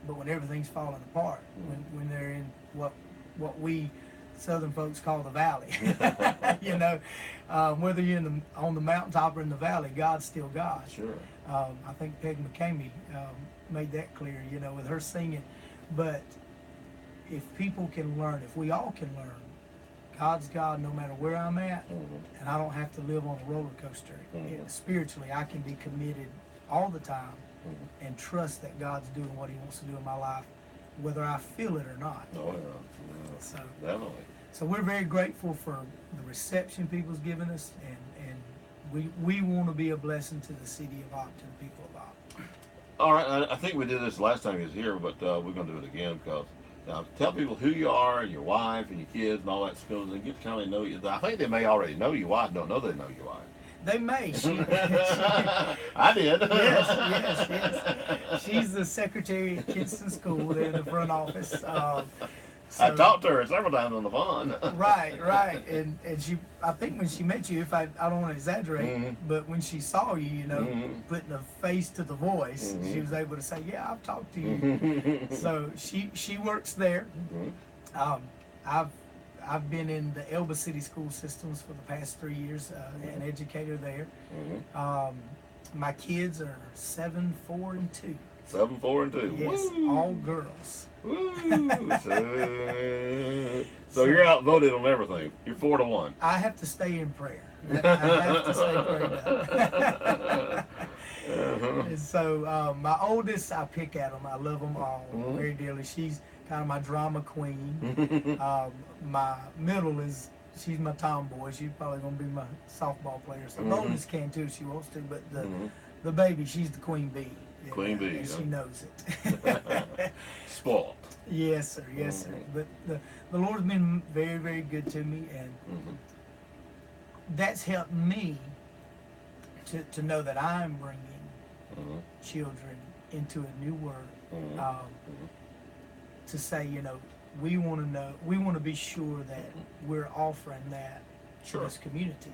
but when everything's falling apart, when they're in what we Southern folks call the valley. You know, whether you're on the mountaintop or in the valley, God's still God. Sure. I think Peg McCamey made that clear, you know, with her singing. But if people can learn, if we all can learn, God's God no matter where I'm at, and I don't have to live on a roller coaster. Spiritually, I can be committed all the time and trust that God's doing what he wants to do in my life, whether I feel it or not. Oh, yeah. So, definitely. So we're very grateful for the reception people's given us, and we want to be a blessing to the city of Opp, to the people of Opp. All right, I think we did this last time he was here, but we're going to do it again, because tell people who you are, and your wife, and your kids, and all that stuff, and get to kind of know you. I think they may already know your wife. Don't know they know your wife. They may. I did. Yes. She's the secretary at Kinston School. They're in the front office. So, I talked to her several times on the phone. Right. And she, I think when she met you, if I don't want to exaggerate, but when she saw you, you know, putting a face to the voice, she was able to say, yeah, I've talked to you. So she works there. I've been in the Elba City school systems for the past 3 years, an educator there. My kids are 7, 4, and 2. 7, 4, and 2. Yes, Woo. all girls. So you're outvoted on everything. You're 4-1. I have to stay in prayer. I have to stay prayed up. And so my oldest, I pick at them. I love them all very dearly. She's kind of my drama queen. My middle she's my tomboy. She's probably going to be my softball player. So the oldest can too if she wants to, but the baby, she's the queen bee. Queen bee. And she knows it. Spoiled. Yes, sir. Yes, sir. But the Lord's been very, very good to me, and that's helped me to know that I'm bringing children into a new world. To say, you know, we want to be sure that we're offering that to this community,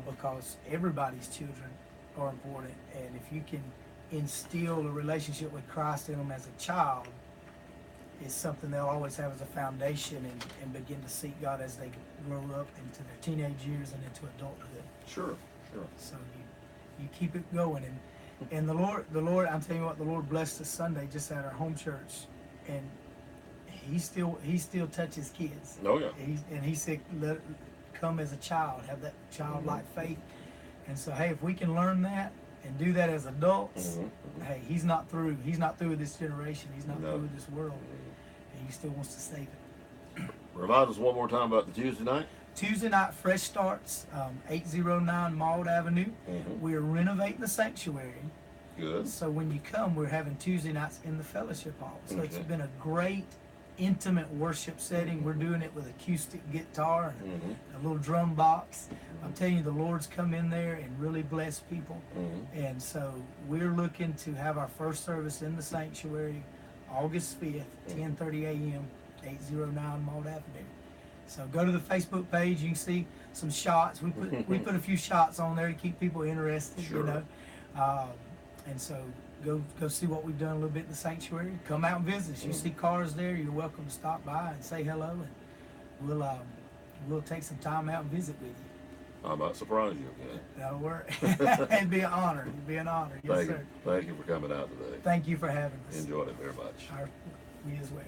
because everybody's children are important, and if you can instill a relationship with Christ in them as a child, it's something they'll always have as a foundation, and begin to seek God as they grow up into their teenage years and into adulthood. Sure. So you keep it going, and the Lord, I'm telling you what, the Lord blessed us Sunday just at our home church, and he still touches kids. Oh yeah. He said, come as a child, have that childlike faith, and so hey, if we can learn that and do that as adults, hey, he's not through with this generation. He's not through with this world, and he still wants to save it. Remind us one more time about the Tuesday night. Tuesday night, fresh starts, 809 Maud Avenue. We're renovating the sanctuary, good. So when you come, we're having Tuesday nights in the fellowship hall. So it's Okay. been a great, intimate worship setting. We're doing it with acoustic guitar and a little drum box. I'm telling you, the Lord's come in there and really bless people. And so we're looking to have our first service in the sanctuary August 5th, 10:30 a.m., 809 Maud Avenue. So go to the Facebook page. You can see some shots. We put a few shots on there to keep people interested, Sure. you know. And so go see what we've done a little bit in the sanctuary. Come out and visit us. You see cars there, you're welcome to stop by and say hello, and we'll take some time out and visit with you. I might surprise you again. That'll work. It'd be an honor. It'd be an honor. Yes, Thank sir. you. Thank you for coming out today. Thank you for having us. Enjoyed it very much. We as well.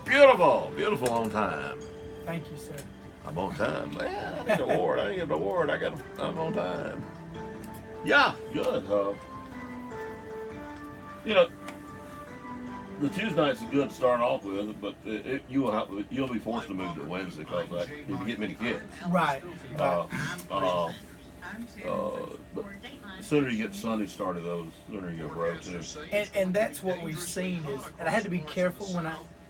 Beautiful, beautiful on time. Thank you, sir. I'm on time, man. I need an award. I didn't get an award. I'm on time. Yeah, good. You know, the Tuesday night's a good to start off with, but you'll be forced to move to Wednesday because you get many kids. Right. But the sooner you get Sunday started, though, the sooner you'll grow too. And that's what we've seen is, and I had to be careful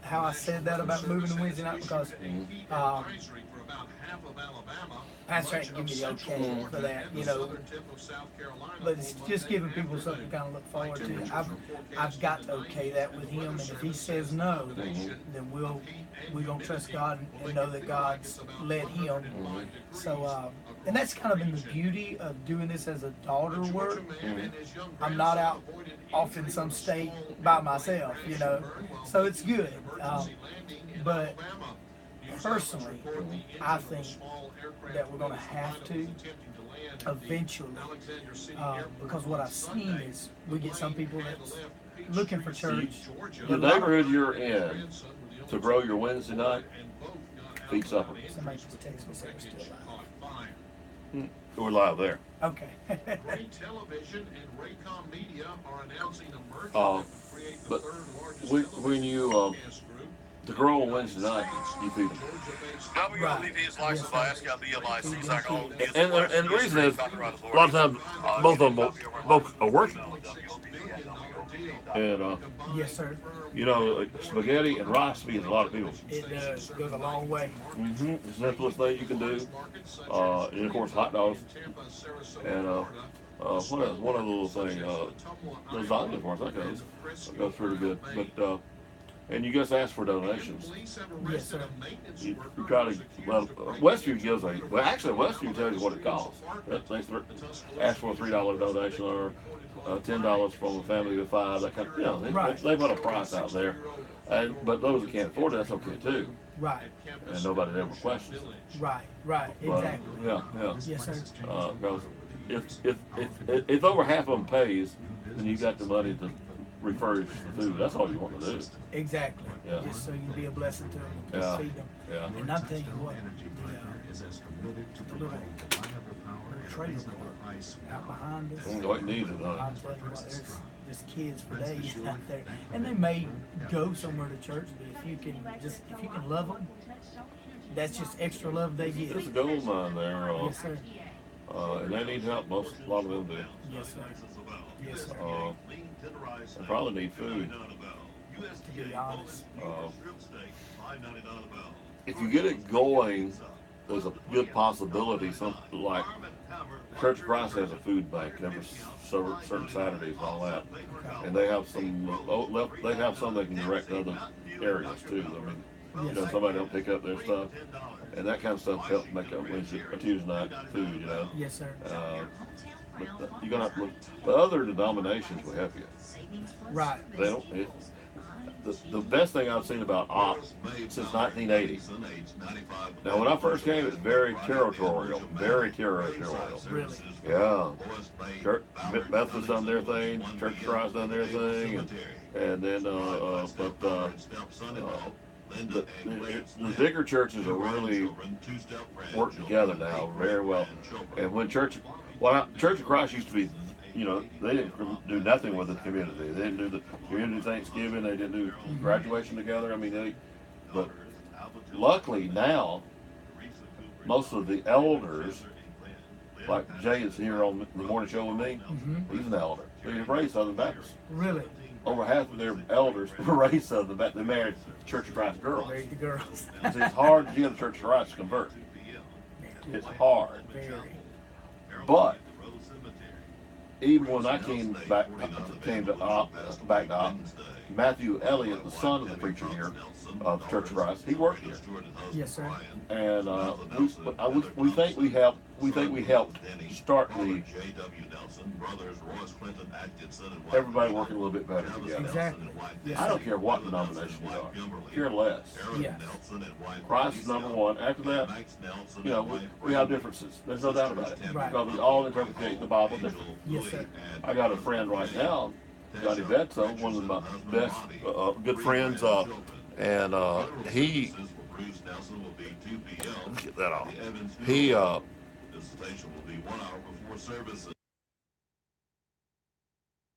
how I said that about moving to Wednesday night because Pastor ain't give me the okay for that, you know. But it's just giving people something to kind of look forward to. I've got to okay that with him, and if he says no, then we're gonna trust God and know that God's led him. So, and that's kind of been the beauty of doing this as a daughter work. I'm not out off in some state by myself, you know. So it's good. But personally, I think that we're going to have to eventually, because what I've seen is we get some people that's looking for church. The neighborhood you're in, to grow your Wednesday night, feed supper. Somebody just text me saying we're still live. We're live there. Okay. Ray Television and Raycom Media are announcing a merger that will create the But third largest when you to grow on Wednesday night, you feed them. WLEV is licensed by SKBMIC, like And the reason is, a lot of times, both of them both are working. And yes, sir. you know, like spaghetti and rice feeds a lot of people. It does. It goes a long way. It's the simplest thing you can do. And of course, hot dogs. And one other little thing, lasagna, as far as that goes, pretty good. But and you just ask for donations. Yes, sir. You try to, well, Westview gives actually Westview tells you what it costs. They ask for a $3 donation or $10 from a family of 5. That kind of, you know, they put a price out there. But those that can't afford it, that's okay too. Right. And nobody ever questions it. Right. Exactly. Yeah. Yes, sir. Because if over half of them pays, then you got the money to refurbish the food. That's all you want to do. Exactly. Yeah. Just so you be a blessing to them, Yeah. feed them. Yeah. And I'm telling you what, the little trailer park out behind us. What it needs is I'm telling you what, there's kids for days out there, and they may go somewhere to church, but if you can love them, that's just extra love they get. There's a gold mine there. Yes, sir. And they need help. A lot of them do. Yes, sir. Yes, sir. They probably need food. To be honest. If you get it going, there's a good possibility. Something like Church of Christ has a food bank every certain Saturdays and all that, and they have some. They have some they can direct to other areas too. I mean, you know, somebody don't pick up their stuff, and that kind of stuff helps make up a Tuesday night food. You know. Yes, sir. But you're gonna have to look. The other denominations will help you. Right. They don't. The best thing I've seen about ops since 1980. Now, when I first came, it was very territorial. Very territorial. Really? Yeah. Methodist done their thing. Church of Christ done their thing, and then the bigger churches are really work together now very well. And when Church of Christ used to be, you know, they didn't do nothing with the community. They didn't do the community Thanksgiving. They didn't do graduation together. I mean, but luckily now, most of the elders Like Jay is here on the morning show with me. He's an elder. He's raised Southern Baptist. Really? Over half of their elders were raised Southern Baptist. They married Church of Christ girls. Married the girls. It's hard to get a Church of Christ to convert. It's hard. But even when I came back to Op, Matthew Elliott, the son of the preacher here of the Church of Christ, he worked here. Yes, sir. And we think we helped start the everybody working a little bit better together. Exactly. Yes, I don't care what denomination you are. Care less. Yes. Christ is number one. After that, you know, we have differences. There's no doubt about it. Right. Because we all interpret the Bible differently. Yes, sir. I got a friend right now, Johnny Betso, one of my best good friends, and he. Let's get that off. He.